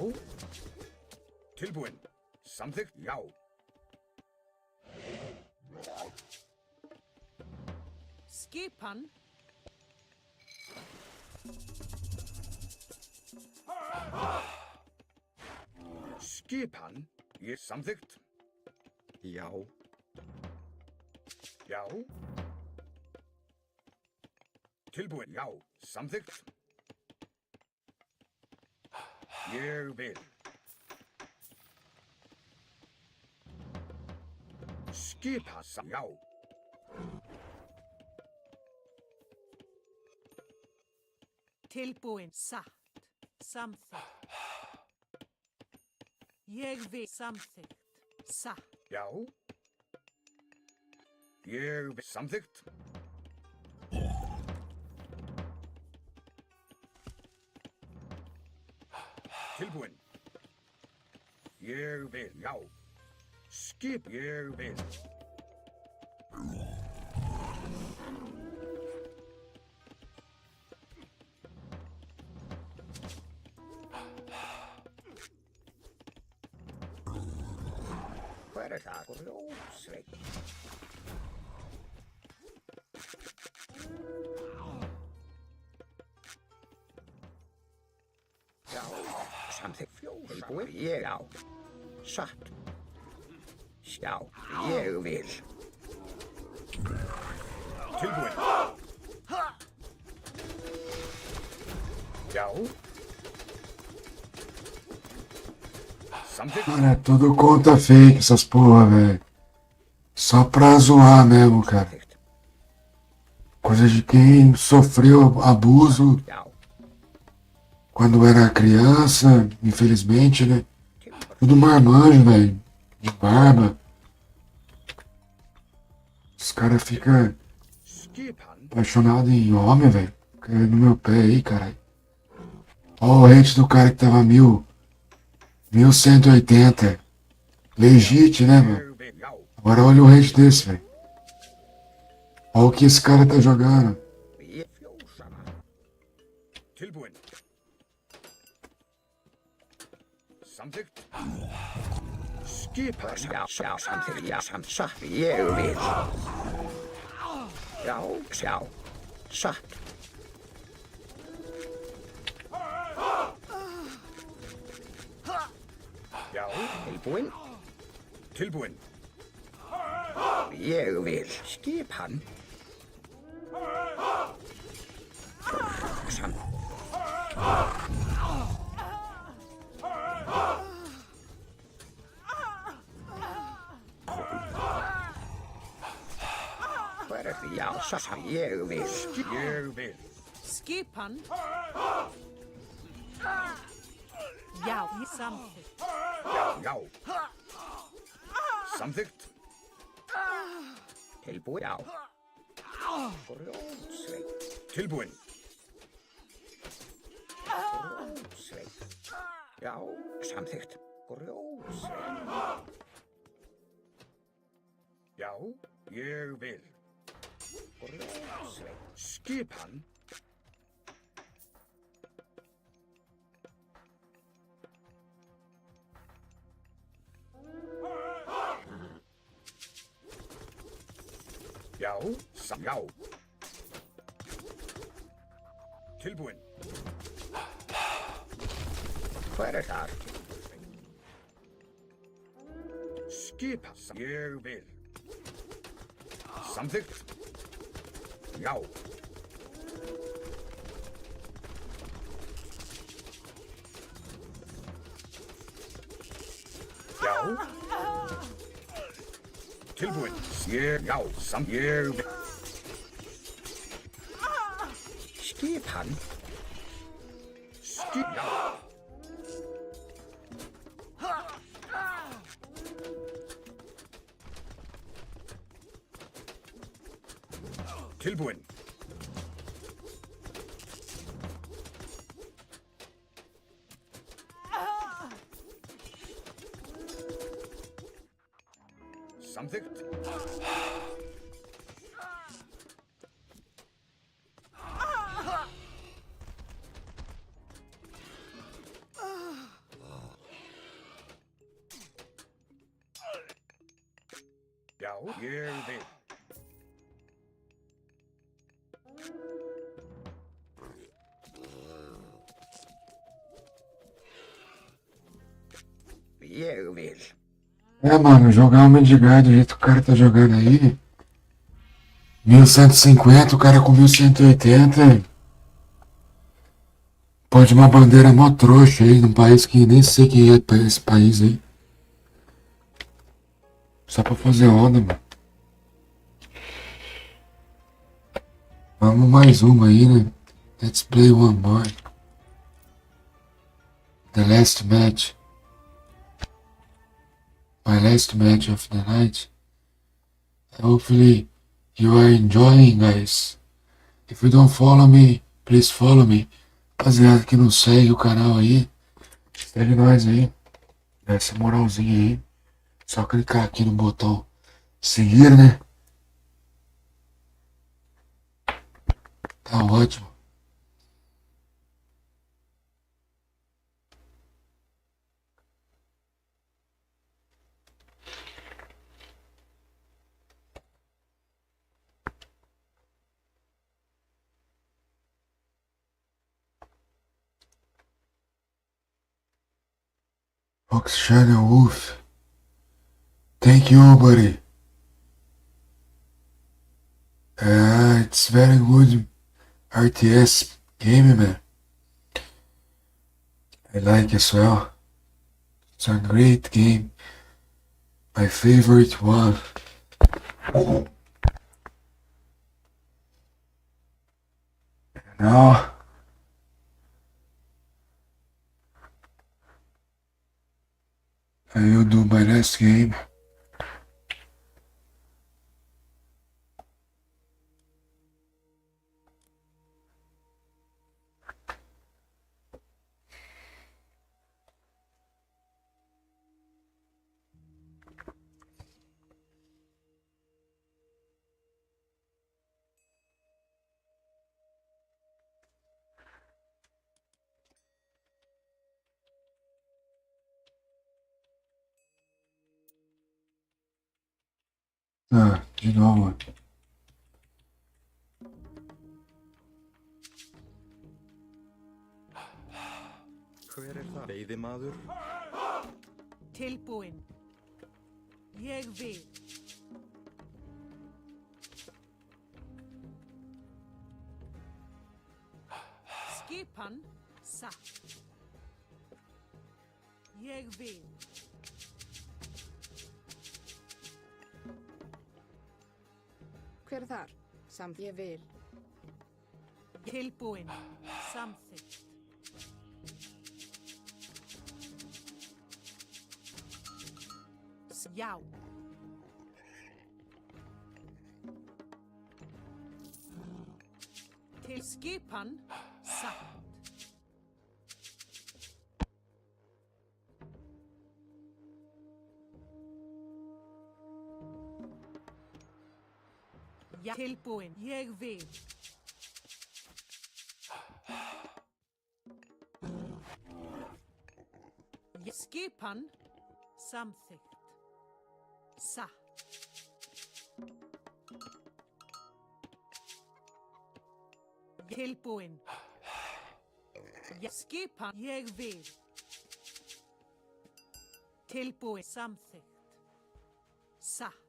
Tilbúin. Samþykkt, já. Skipan. Skipan. Ég samþykkt. Já. Já. Tilbúin, já. Samþykkt. Ég vil. Skipan, já. Tilbúin. Satt. Samþykkt. Ég vil. Samþykkt. Satt. Já. Ég vil. Samþykkt. Tilbúin. Ég vil, já. Skip, ég vil. Hver er það? Grjótsveit. Já, samþykkt. Tilbúin. Ég á. Satt. Já, ég vil. Tilbúin. Já. Samþykkt. Mano, é tudo conta fake essas porra, velho. Só pra zoar mesmo, cara. Coisa de quem sofreu abuso Já. quando era criança, infelizmente, né? Tudo marmanjo, velho. De barba. Os caras ficam Skipan. apaixonados em homem, velho. Caiu no meu pé aí, caralho. Ó o rate do cara que tava 1180. Legit, né, mano? Ég vil, já. Agora olha o rate desse, velho. Olha o que esse cara tá jogando. Ég fjósana. Tilbúin. Samþykkt. Skipan. Já, samþykkt. Já, satt. Ég vil. Já. Satt. Já. Tilbúin. Tilbúin. Ég vil. Skipan. Samt. Hver er því? Já, satt. Ég vil. Ég vil. Skipan. Já. Samþykkt. Já. Samþykkt. Tilbúin. Já. Grjótsveit. Tilbúin. Grjótsveit. Já, samþykkt. Grjótsveit. Já. Ég vil. Grjótsveit. Skipan. Já. Já. Tilbúin. Hver er þar? Skipan. Ég vil. Samþykkt. Já. Já. Tilbúin. Já. Ég vil. Skipan. Já. Tilbúin. Samþykkt. Já, ég vil. Ég vil. É, mano, jogar o Mendigar do jeito que o cara tá jogando aí. 1150, o cara com 1180. Pode uma bandeira mó trouxa aí, num país que nem sei quem é esse país aí. Só pra fazer onda, mano. Vamos mais uma aí, né? Let's play one more. The last match. My last match of the night. Hopefully you are enjoying, guys. If you don't follow me, please follow me. Rapaziada que não segue o canal aí, segue nós aí. Dá essa moralzinha aí. Só clicar aqui no botão seguir, né? Tá ótimo. Oxana Wolf. Thank you, buddy. It's very good RTS game, man. I like as well. It's a great game. My favorite one. Now, I will do my last game. De novo. Hver það? Veiðimaður? Tilbúin. Ég vil. Skipan satt. Ég vil. Hver er þar? Samt ég vil. Tilbúin. Samþykkt. Já. Til skipan satt. Já. Tilbúin. Ég vil. Skipan samþykkt. Satt. Tilbúin. Skipan ég vil. Tilbúin samþykkt. Satt.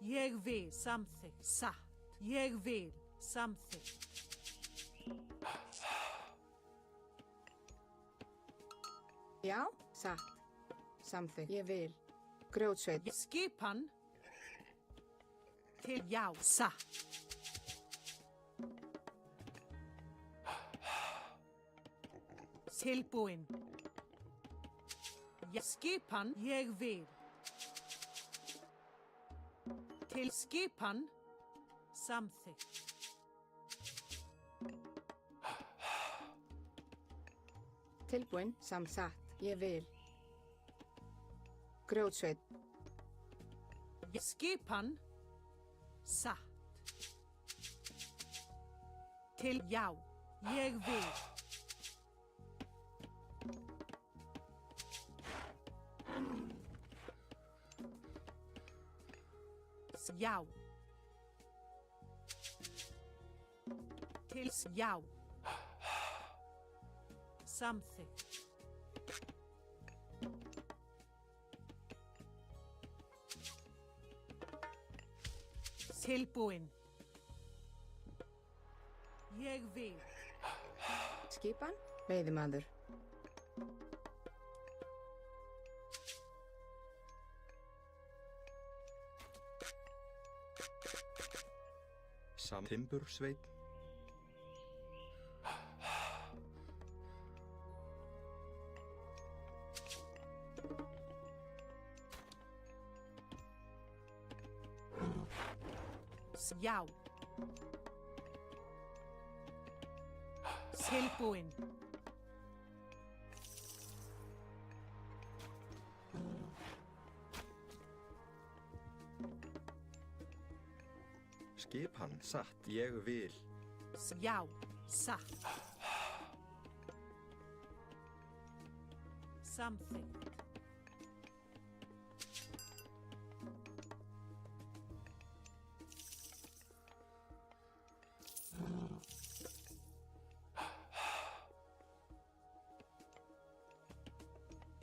Ég vil samþykkt. Satt. Ég vil samþykkt. Já, satt. Samþykkt. Ég vil. Grjótsveit. Skipan til já, satt. Tilbúin. Skipan ég vil. Til skipan samþykkt. Tilbúin, satt. Ég vil. Grjótsveit. Skipan satt. Til já, ég vil. Já. Til já. Samþykkt. Tilbúin. Ég vil. Skipan, veiðimaður. Timbursveinn. Já. Tilbúin. Skipan satt, ég vil. Já. Satt. Samþykkt.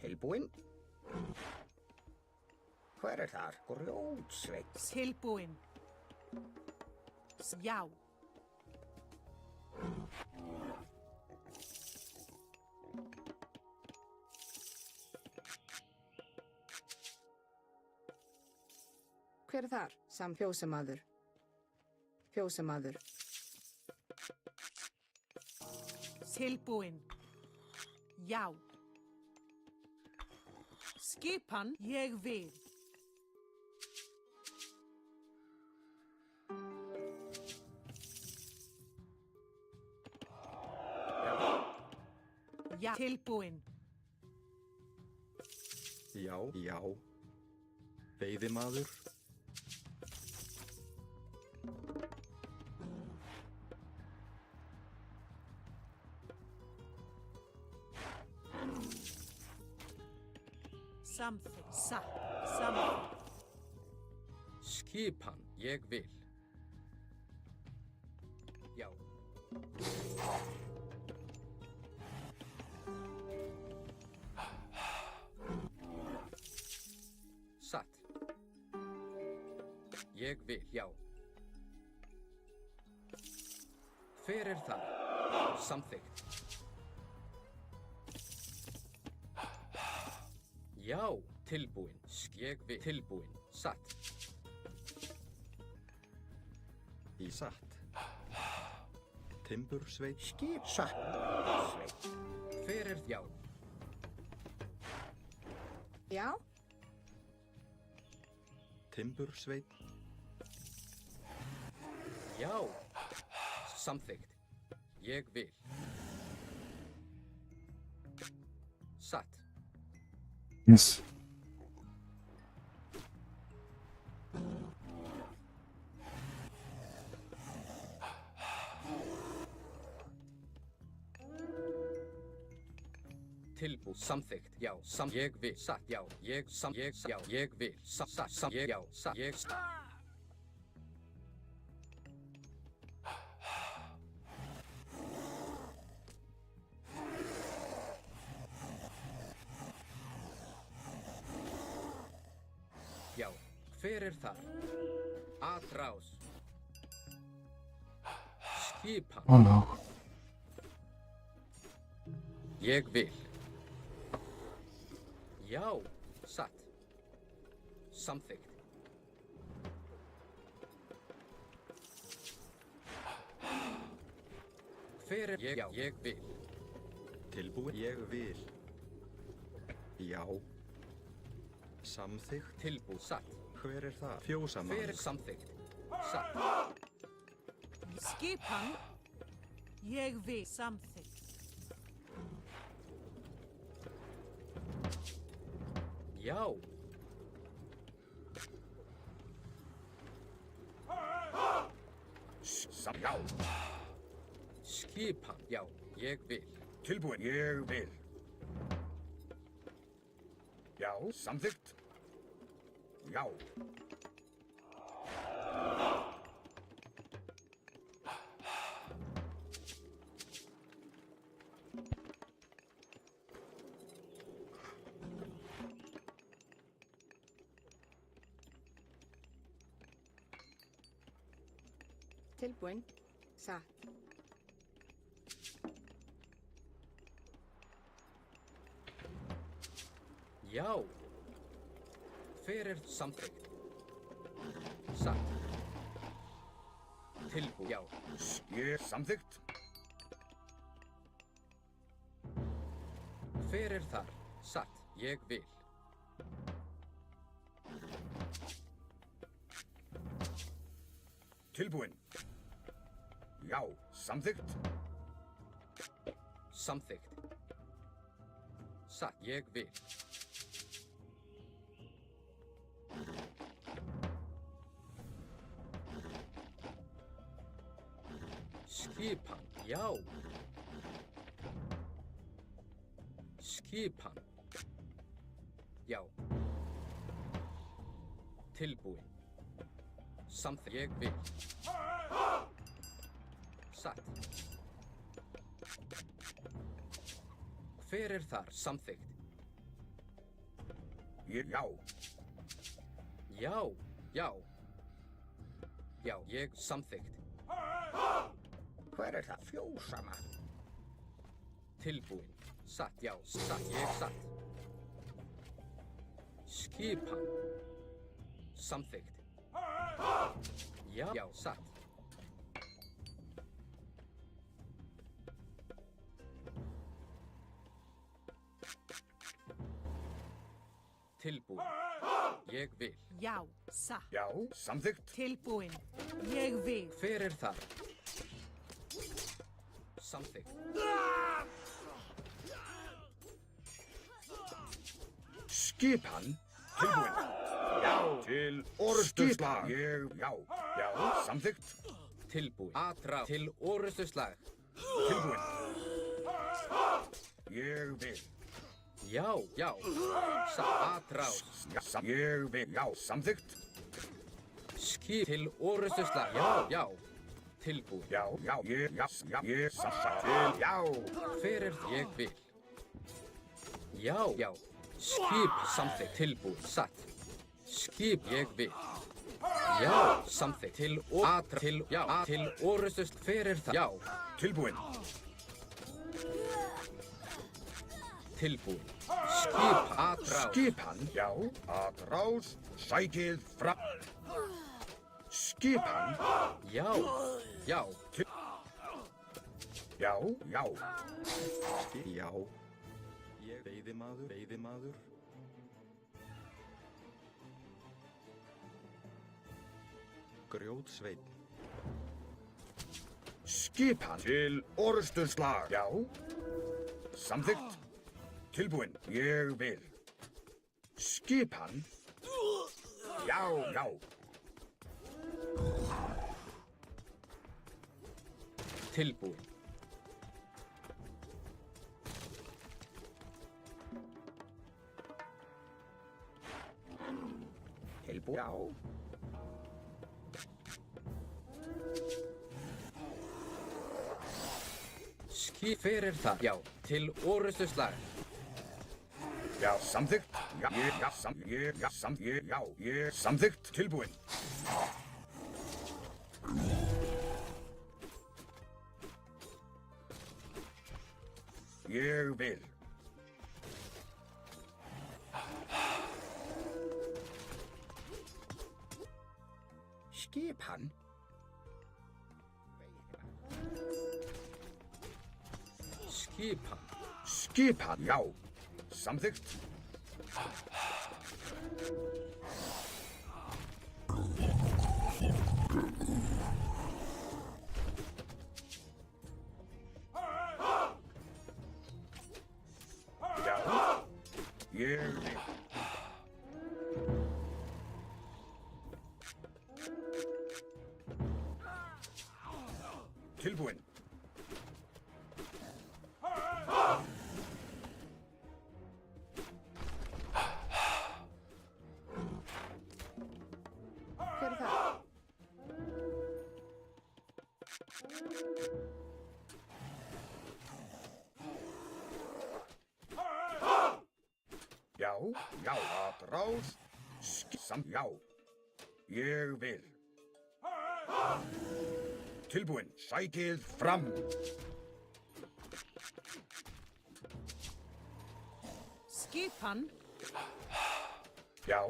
Tilbúin. Hver þar? Grjótsveinn. Tilbúin. Já. Hver þar? Fjósamaður. Fjósamaður. Tilbúin. Já. Skipan ég vil. Já. Tilbúin. Já, já. Veiðimaður. Samþykkt. Satt. Samþykkt. Skipan ég vil. Já. Satt. Ég vil, já. Hver það? Samþykkt. Já, tilbúin. Ég vil. Tilbúin. Satt. Í satt. Timbursveinn. Skip satt. Sveinn. Hver já? Já. Timbursveinn. Já. Samþykkt. Ég vil. Satt. Yes. Tilbúin. Samþykkt. Já. Ég vil. Satt. Já. Ég já. Ég vil. Satt. Ég já. Satt. Ég Já. Hver þar? Atrás. Skipan. Oh no. Ég vil. Já, satt. Samþykkt. Hver ég? Já, ég vil. Tilbúin. Ég vil. Já. Samþykkt. Tilbúin. Satt. Hver það? Fjósamaður. Hver samþykkt? Satt. Skipan ég vil. Samþykkt. Já. Já. Skipan. Já, ég vil. Tilbúin. Ég vil. Já, samþykkt. Já. Tilbúin. Satt. Já. Hver samþykkt? Satt. Tilbúin. Já. Samþykkt. Hver er þar? Satt. Ég vil. Tilbúin. Já, samþykkt. Samþykkt. Satt. Ég vil. Skipan. Já. Skipan. Já. Tilbúin. Samþykkt. Ég vil. Satt. Hver er þar? Samþykkt. Já. Já. Já. Já. Ég samþykkt. Hver er það fjósama? Tilbúin. Satt. Já. Satt. Ég satt. Skipan. Samþykkt. Já. Já. Satt. Tilbúin. Ég vil. Já, satt. Já, samþykkt. Tilbúin. Ég vil. Hver er þar? Samþykkt. Skipan. Tilbúin. Já. Til orrustuslag. Já. Já, samþykkt. Tilbúin. Atrá. Til orrustuslag. Tilbúin. Ég vil. Já. Já. Atrá. Ég vil. Já, samþykkt. Skip. Til orrustuslag. Já. Já. Tilbúin. Já. Ég samþykkt. Til. Já. Hver er það? Ég vil. Já. Já. Skip. Samþykkt. Tilbúin. Satt. Skip. Ég vil. Já. Samþykkt. Til atrá. Til. Já. Til orrustuslag. Hver er það? Já. Tilbúin. Tilbúin. Skip. Atrá. Skipan. Já. Atrás. Sækið fram. Skipan. Já. Já. Já. Já. Já. Ég veiðimaður. Grjótsveinn. Skipan. Til orrustuslag. Já. Samþykkt. Tilbúin. Ég vil. Skipan. Já. Já. Tilbúin. Tilbúin. Já. Skip. Hver er það? Já. Til orrustuslag. Já, samþykkt. Já. Ég samþykkt. Tilbúin. Ég vil. Skipan. Skipan. Skipan. Já. Samþykkt. Já. Ég vil. Tilbúin. Hver er það? Já. Já. Atrás. Já. Ég vil. Tilbúin. Sækið fram. Skipan. Já.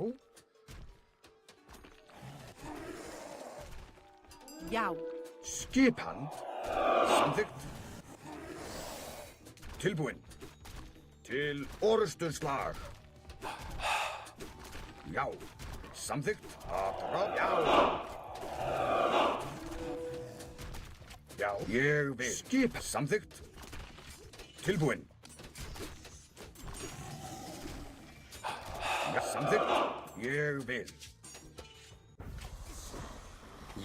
Já. Skipan. Samþykkt. Tilbúinn. Til orrustuslag. Já. Samþykkt. Já. Já, ég vil. Skip. Samþykkt. Tilbúinn. Já, samþykkt. Ég vil.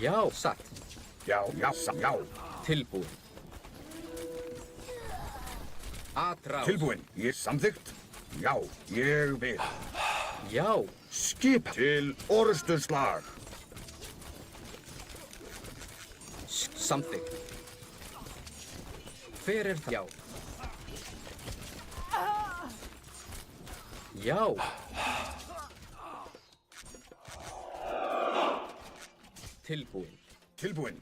Já, satt. Já. Tilbúin. Atrás. Tilbúinn. Ég samþykkt. Já, ég vil. Já. Skip. Til orrustuslag. Samþykkt. Hver er það? Já. Já. Tilbúin. Tilbúinn.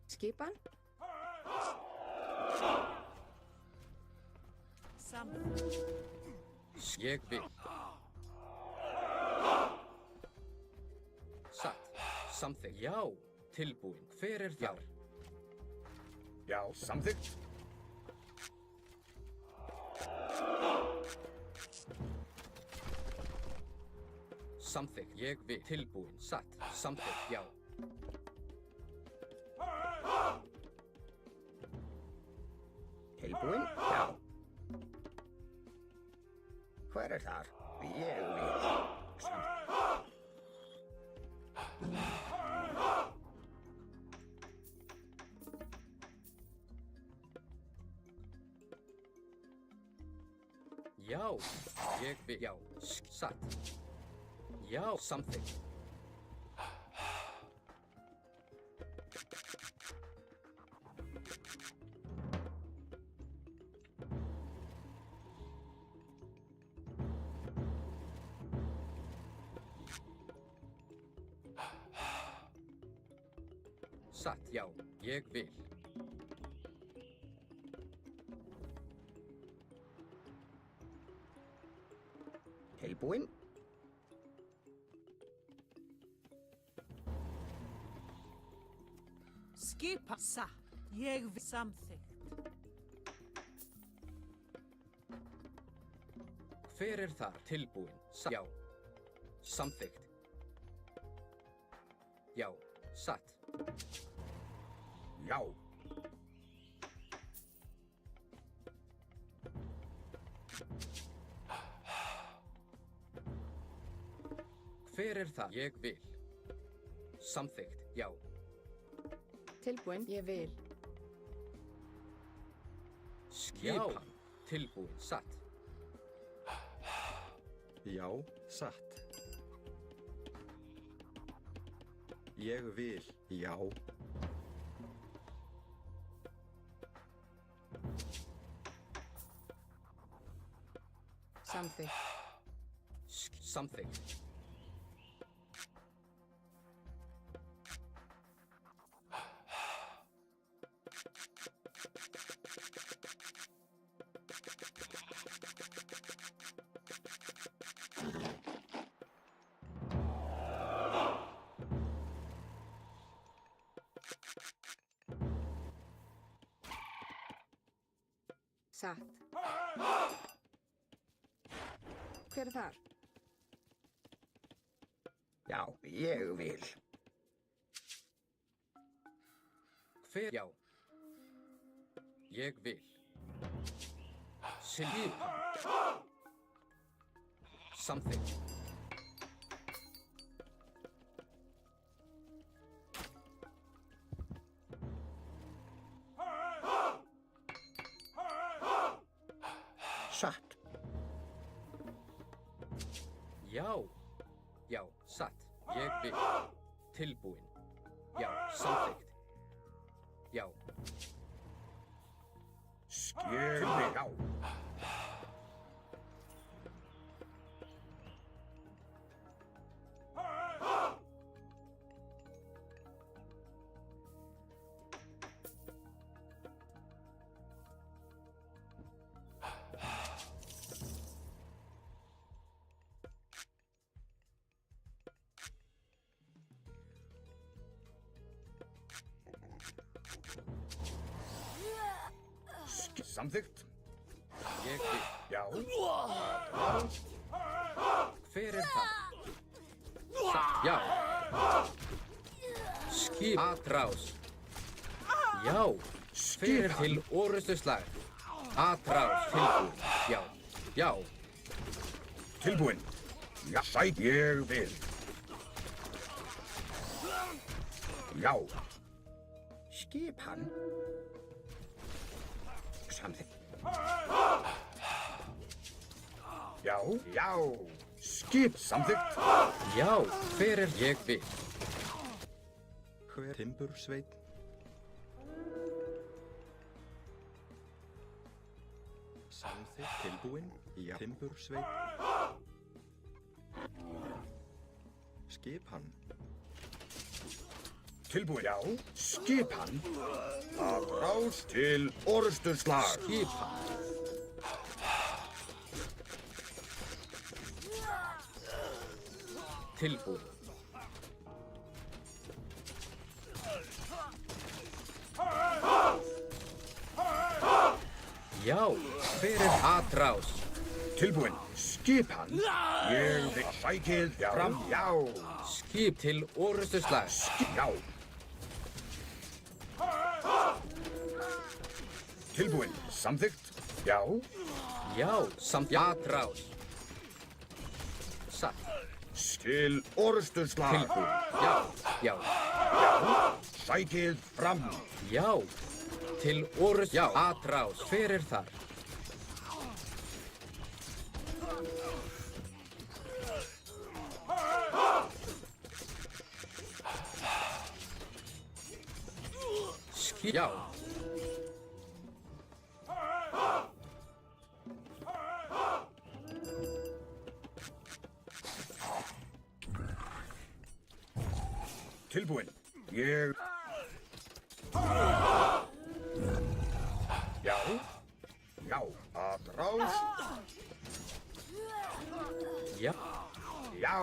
Skipan. Ég vil. Satt. Samþykkt. Já. Tilbúin. Hver er þar? Já, samþykkt. Samþykkt. Ég vil. Tilbúin. Satt. Samþykkt. Já. Tilbúinn? Já. Hver er þar? Ég vil. Samþykkt. Já. Ég vil. Já. Satt. Já. Samþykkt. Satt. Já. Ég vil. Tilbúinn? Skipa. Satt. Ég vil. Samþykkt. Hver er þar? Tilbúin. Já. Samþykkt. Já. Satt. Já. Hver er það? Ég vil. Samþykkt. Já. Tilbúin. Ég vil. Skipan. Tilbúin. Satt. Já, satt. Ég vil. Já. Samþykkt. Samþykkt. Satt. Hver er þar? Já, ég vil. Hver? Já. Ég vil. Skipan. Samþykkt. Satt. Já. Já. Satt. Ég vil. Tilbúin. Já. Samþykkt. Já. Ég vil. Já. samþykkt. Ég vil. Já. Atrás. Hver er það? Satt. Já. Skip. Atrás. Já. Hver er til orrustuslag? Atrás. Tilbúin. Já. Já. Tilbúinn. Já, sæk ég vil. Já. Skipan. Samþykkt. Já. Já. Skip samþykkt. Já. Hver er ég vil? Hver timbursveit? Samþykkt. Tilbúinn. Já. Timbursveit. Skipan. Tilbúinn. Já. Skipan. Atrás til orrustuslag. Skipan. Tilbúin. Já, hver er atrás? Tilbúinn. Skipan. Ég vil sækið fram. Já. Skip til orrustuslag. Já. Tilbúinn. Samþykkt. Já. Já, samt atrás. Satt. Til orrustuslag. Tilbúin. Já, já. Já. Sækið fram. Já, til orrust. Já, atrás. Hver er þar? Já. Tilbúinn. Ég... Já. Já. Atrás. Já. Já.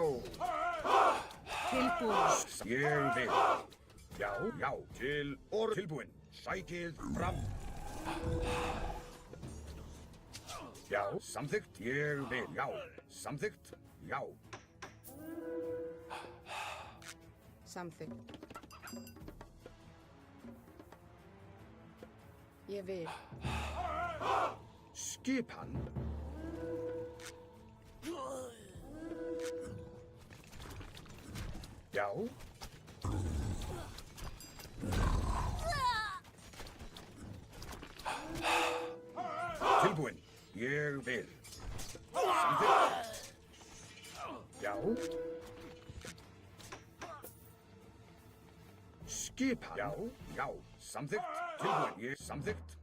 Tilbúin. Ég vil. Já. Já. Til tilbúinn. Sækið fram. Já. Samþykkt. Ég vil. Já. Samþykkt. Já. Samþykkt. Ég vil. Skipan. Já. Tilbúinn. Ég vil. Samþykkt. Já. Skipan. Já. Já. Samþykkt. Tilbúinn. Ég samþykkt.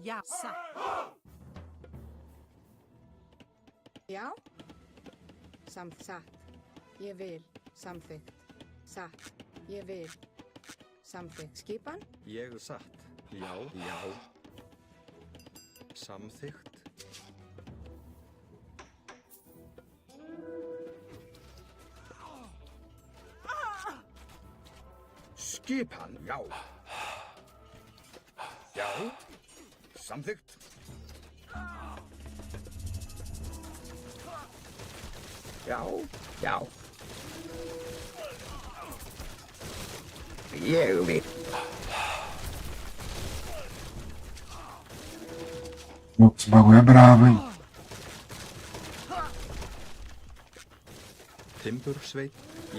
Já, satt. Já. Satt. Ég vil. Samþykkt. Satt. Ég vil. Samþykkt. Skipan. Ég satt. Já. Já. Samþykkt. Skipan. Já. Já. Samþykkt. Já. Já. Ég vil. Esse bagulho é bravo, hein? Timbursveit.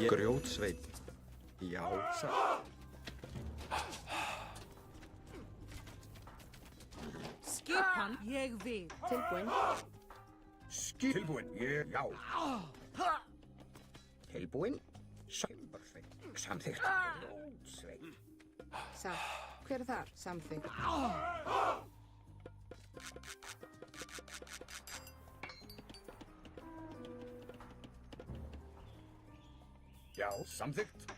Grjótsveit. Já. Satt. Skipan. Ég vil. Tilbúin. Tilbúinn. Ég... Já. Tilbúinn. Timbursveit. Samþykkt. Grjótsveit. Satt. Hver er þar? Samþykkt. Já. Samþykkt.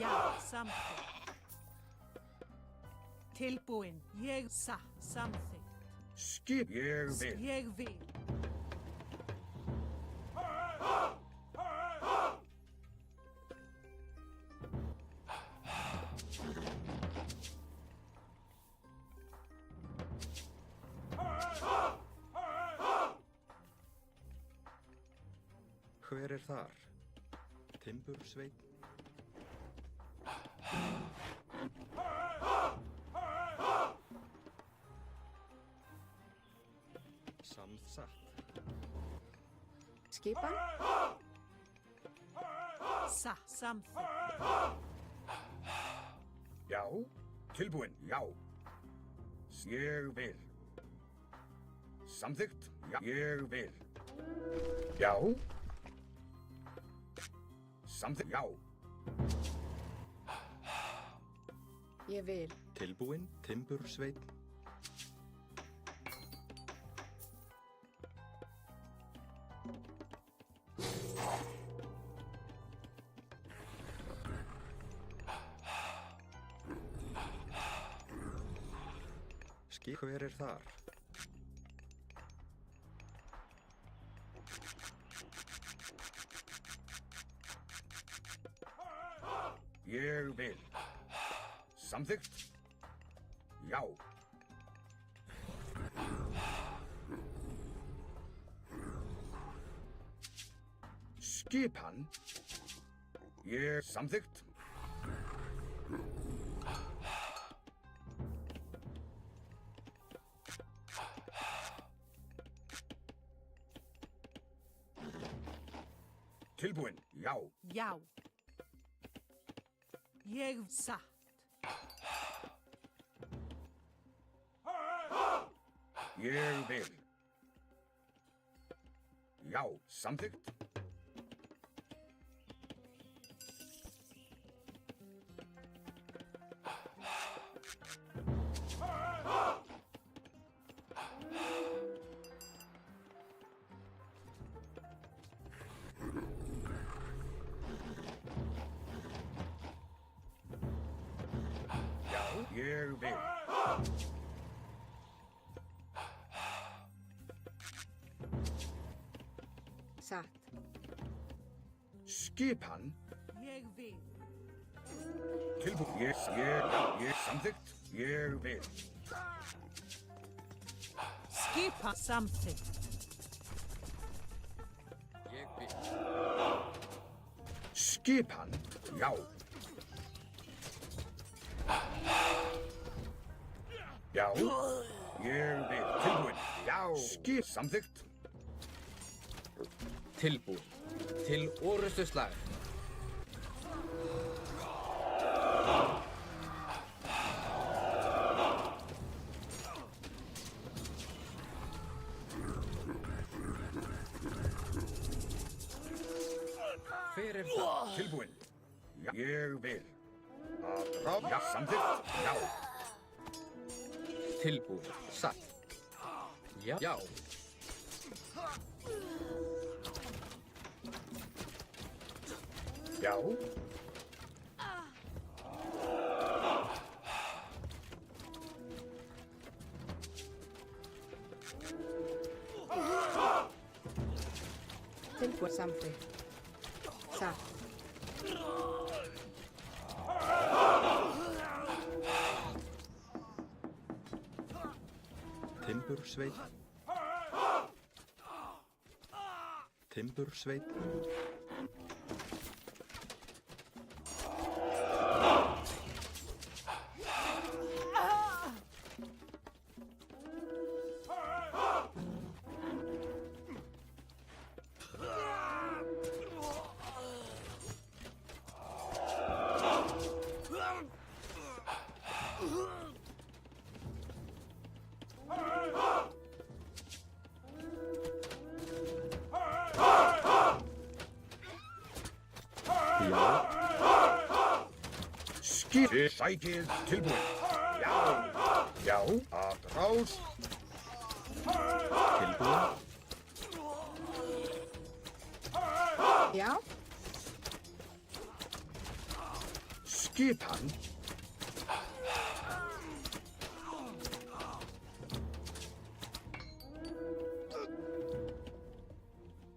Já, samþykkt. Tilbúin. Ég satt. Samþykkt. Skip. Ég vil. Ég vil. Hver er þar? Timbursveinn. Samsatt. Skipan. Samþykkt. Já, tilbúin, já. Ég vil. Samþykkt, já. Ég vil. Já. Samþykkt, já. Ég vil. Tilbúin, Timbursveinn. Hver er þar? Ég vil. Samþykkt? Já. Skipan? Ég samþykkt? Tilbúin, já. Já. Ég satt. Ég vil. Já, samþykkt. Já, ég vil. Satt. Skipan? Ég vil. Tilbúin, ég samþykkt. Ég vil. Skipan samþykkt. Ég vil. Skipan? Já. Já. Ég vil. Tilbúin. Já. Skip samþykkt. Tilbúin. Til orustuslag. Hver er það? Tilbúin. Já. Ég vil. Að ráða. Já, samþykkt. Já. Tilbúin. Satt. Já. Já. Já. Tilbúin samþykkt. Satt. Timbursveinn. Timbursveinn. Skip. Sækið tilbúin. Já. Já. Að rás. Tilbúin. Já. Skipan?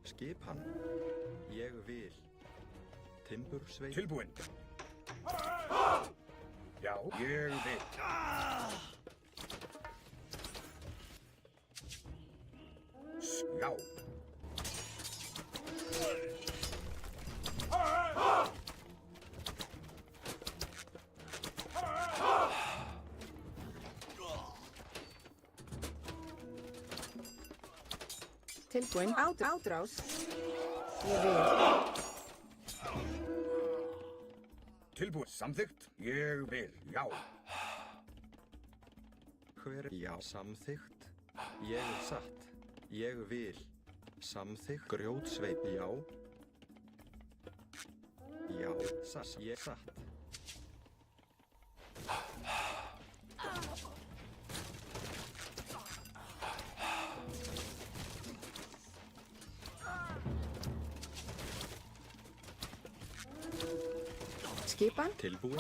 Skipan. Ég vil. Timbursveinn. Tilbúin. Já, ég vil. Já. Tilbúin. Átrás. Ég vil. Tilbúin. Samþykkt. Ég vil. Já. Hver er já? Samþykkt. Ég er satt. Ég vil. Samþykkt. Grjótsveinn. Já. Já. Satt. Ég satt. Skipan. Tilbúin.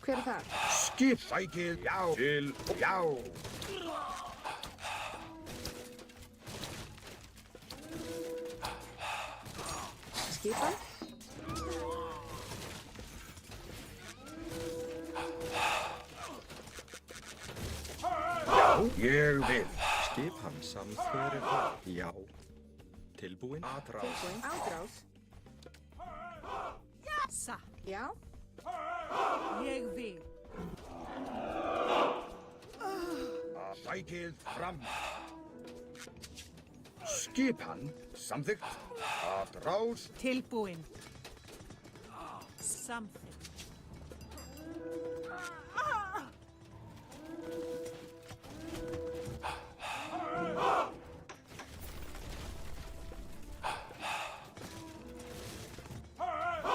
Hver er það? Skip. Sækið. Já. Til. Já. Skipan. Já. Ég vil. Skipan samþver er það. Já. Tilbúin. Atrás. Tilbúin. Átrás. Satt. Já. Ég vil. Sækið fram. Skipan. Samþykkt. Atrás. Tilbúin. Samþykkt.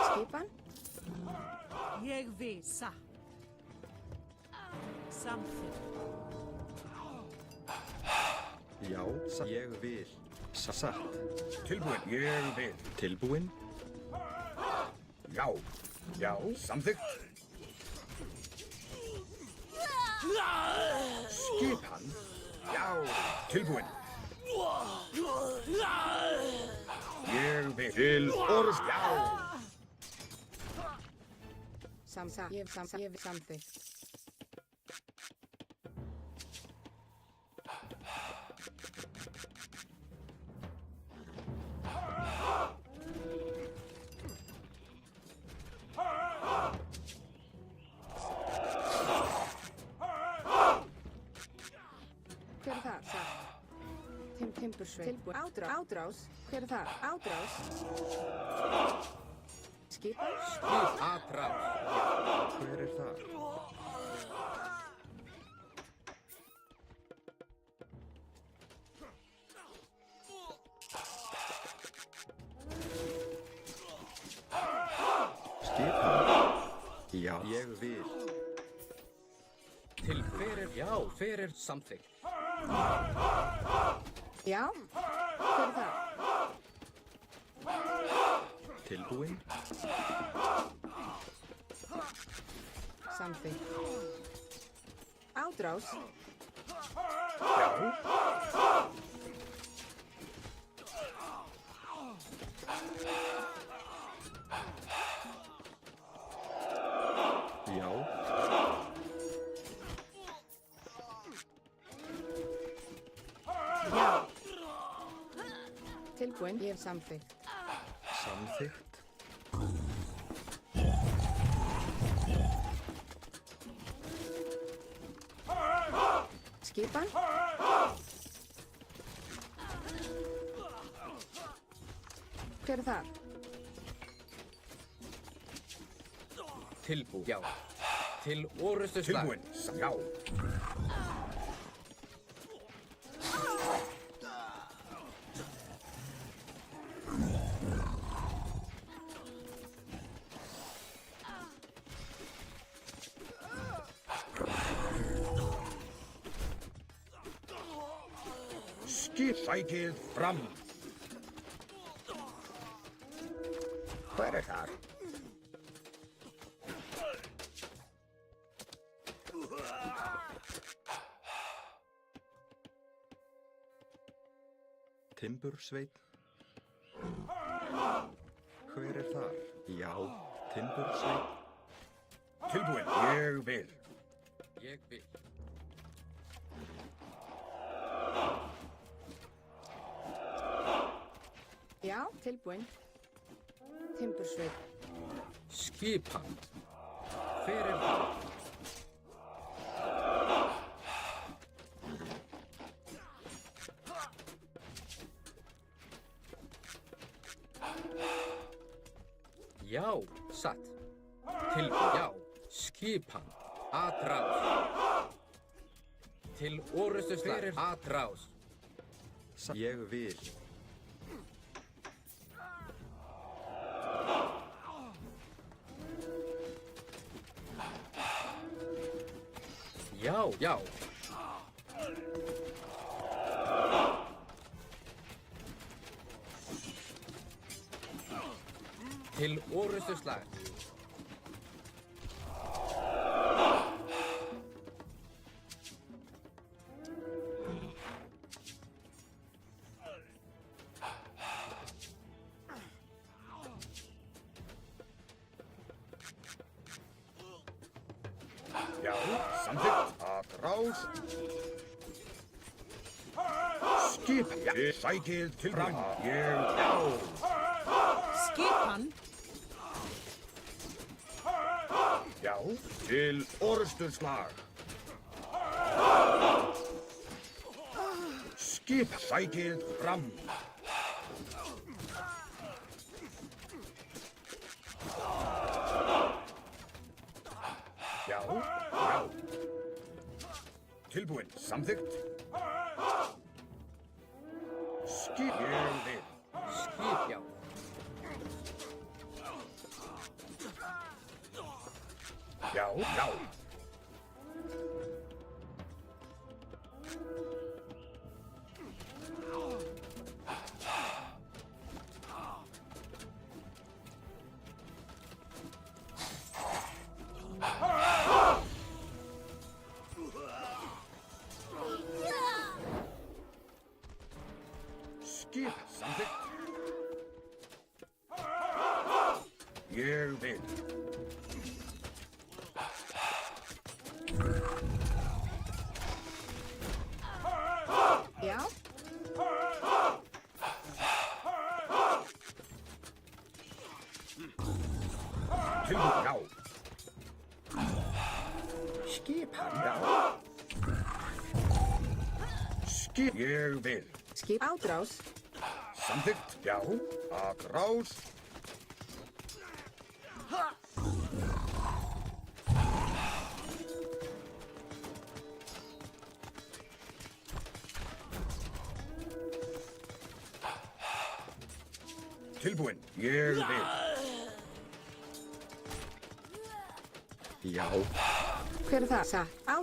Skipan. Ég vil. Satt. Samþykkt. Já. Ég vil. Satt. Tilbúin. Ég vil. Tilbúin. Já. Já. Samþykkt. Skipan. Já. Tilbúin. Ég vil. Til orðs. Já. Ég vil samþykkt. Hver er það? Satt. Timbursveinn. Tilbúin. Átrás. Hver er það? Átrás. Skipan. Skip. Atrás. Hver er það? Skipan. Já. Ég vil. Til fyrir. Já. Fyrir. Samþykkt. Já. Hver er það? Tilbúin. Samþykkt. Átrás. Já. Já. Já. Tilbúin. Ég hef samþykkt. Samþykkt. Skipan. Hver er það? Tilbúin. Já. Til orustu slag. Tilbúin. Já. Skip. Sækið fram. Hver er þar? Timbursveinn. Hver er þar? Já. Timbursveinn. Tilbúin. Ég vil. Ég vil. Já. Tilbúin. Timbursveinn. Skipan. Hver er það? Já, satt. Tilbúin. Já, skipan. Atrás. Til orrustuslag. Atrás. Ég vil. Já, já. Til orrustuslag. Já, samþykkt. Atrás. Skip. Sækið til fram. Já. Skipan. Já, til orrustuslag. Skip. Sækið fram. Já, já. Tilbúin, samþykkt. Skip. Ég vil. Skip, já. Já, já. Skip, samþykkt. Ég vil. Já. Tilbúin, já. Skipan, já. Skip, ég vil. Skip. Átrás. Samþykkt, já. Atrás. Tilbúin, ég vil. Já. Hver er það? Satt. Á.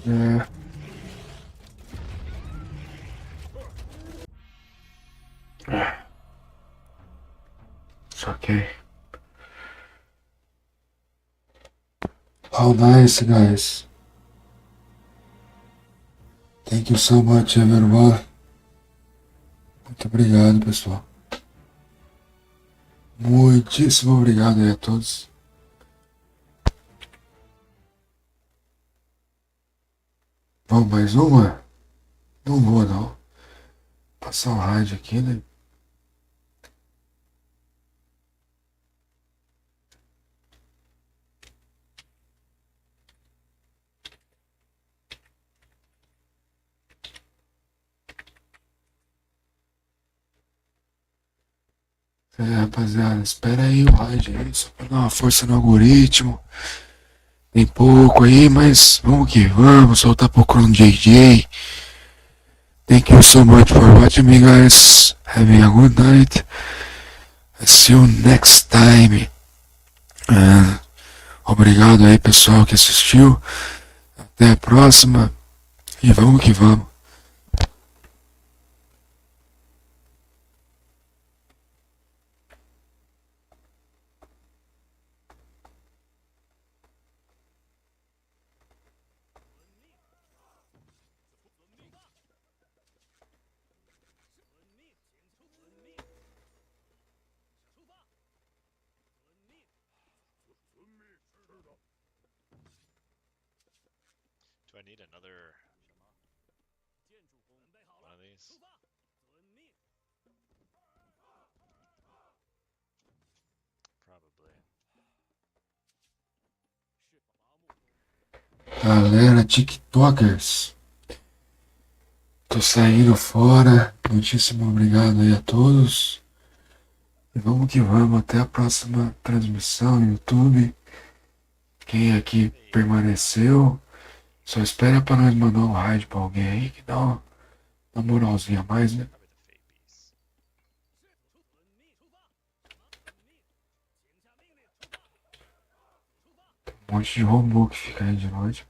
Yeah. It's okay. Oh, nice, guys. Thank you so much, everyone. Muito obrigado, pessoal. Muitíssimo obrigado aí a todos. Vamos mais uma? Não vou não. Passar um rádio aqui, né? Rapaziada, espera aí o rádio aí, só pra dar uma força no algoritmo. Tem pouco aí, mas vamos que vamos, soltar pouco no JJ. Thank you so much for watching me, guys. Having a good night. I'll see you next time. Obrigado aí, pessoal, que assistiu. Até a próxima. E vamos que vamos. Do I need another one of these? Probably. Galera, TikTokers. Tô saindo fora. Muitíssimo obrigado aí a todos. E vamos que vamos. Até a próxima transmissão no YouTube. Quem aqui permaneceu, só espera pra nós mandar um raid pra alguém aí que dá uma moralzinha a mais, né? Um monte de robô que fica aí de noite.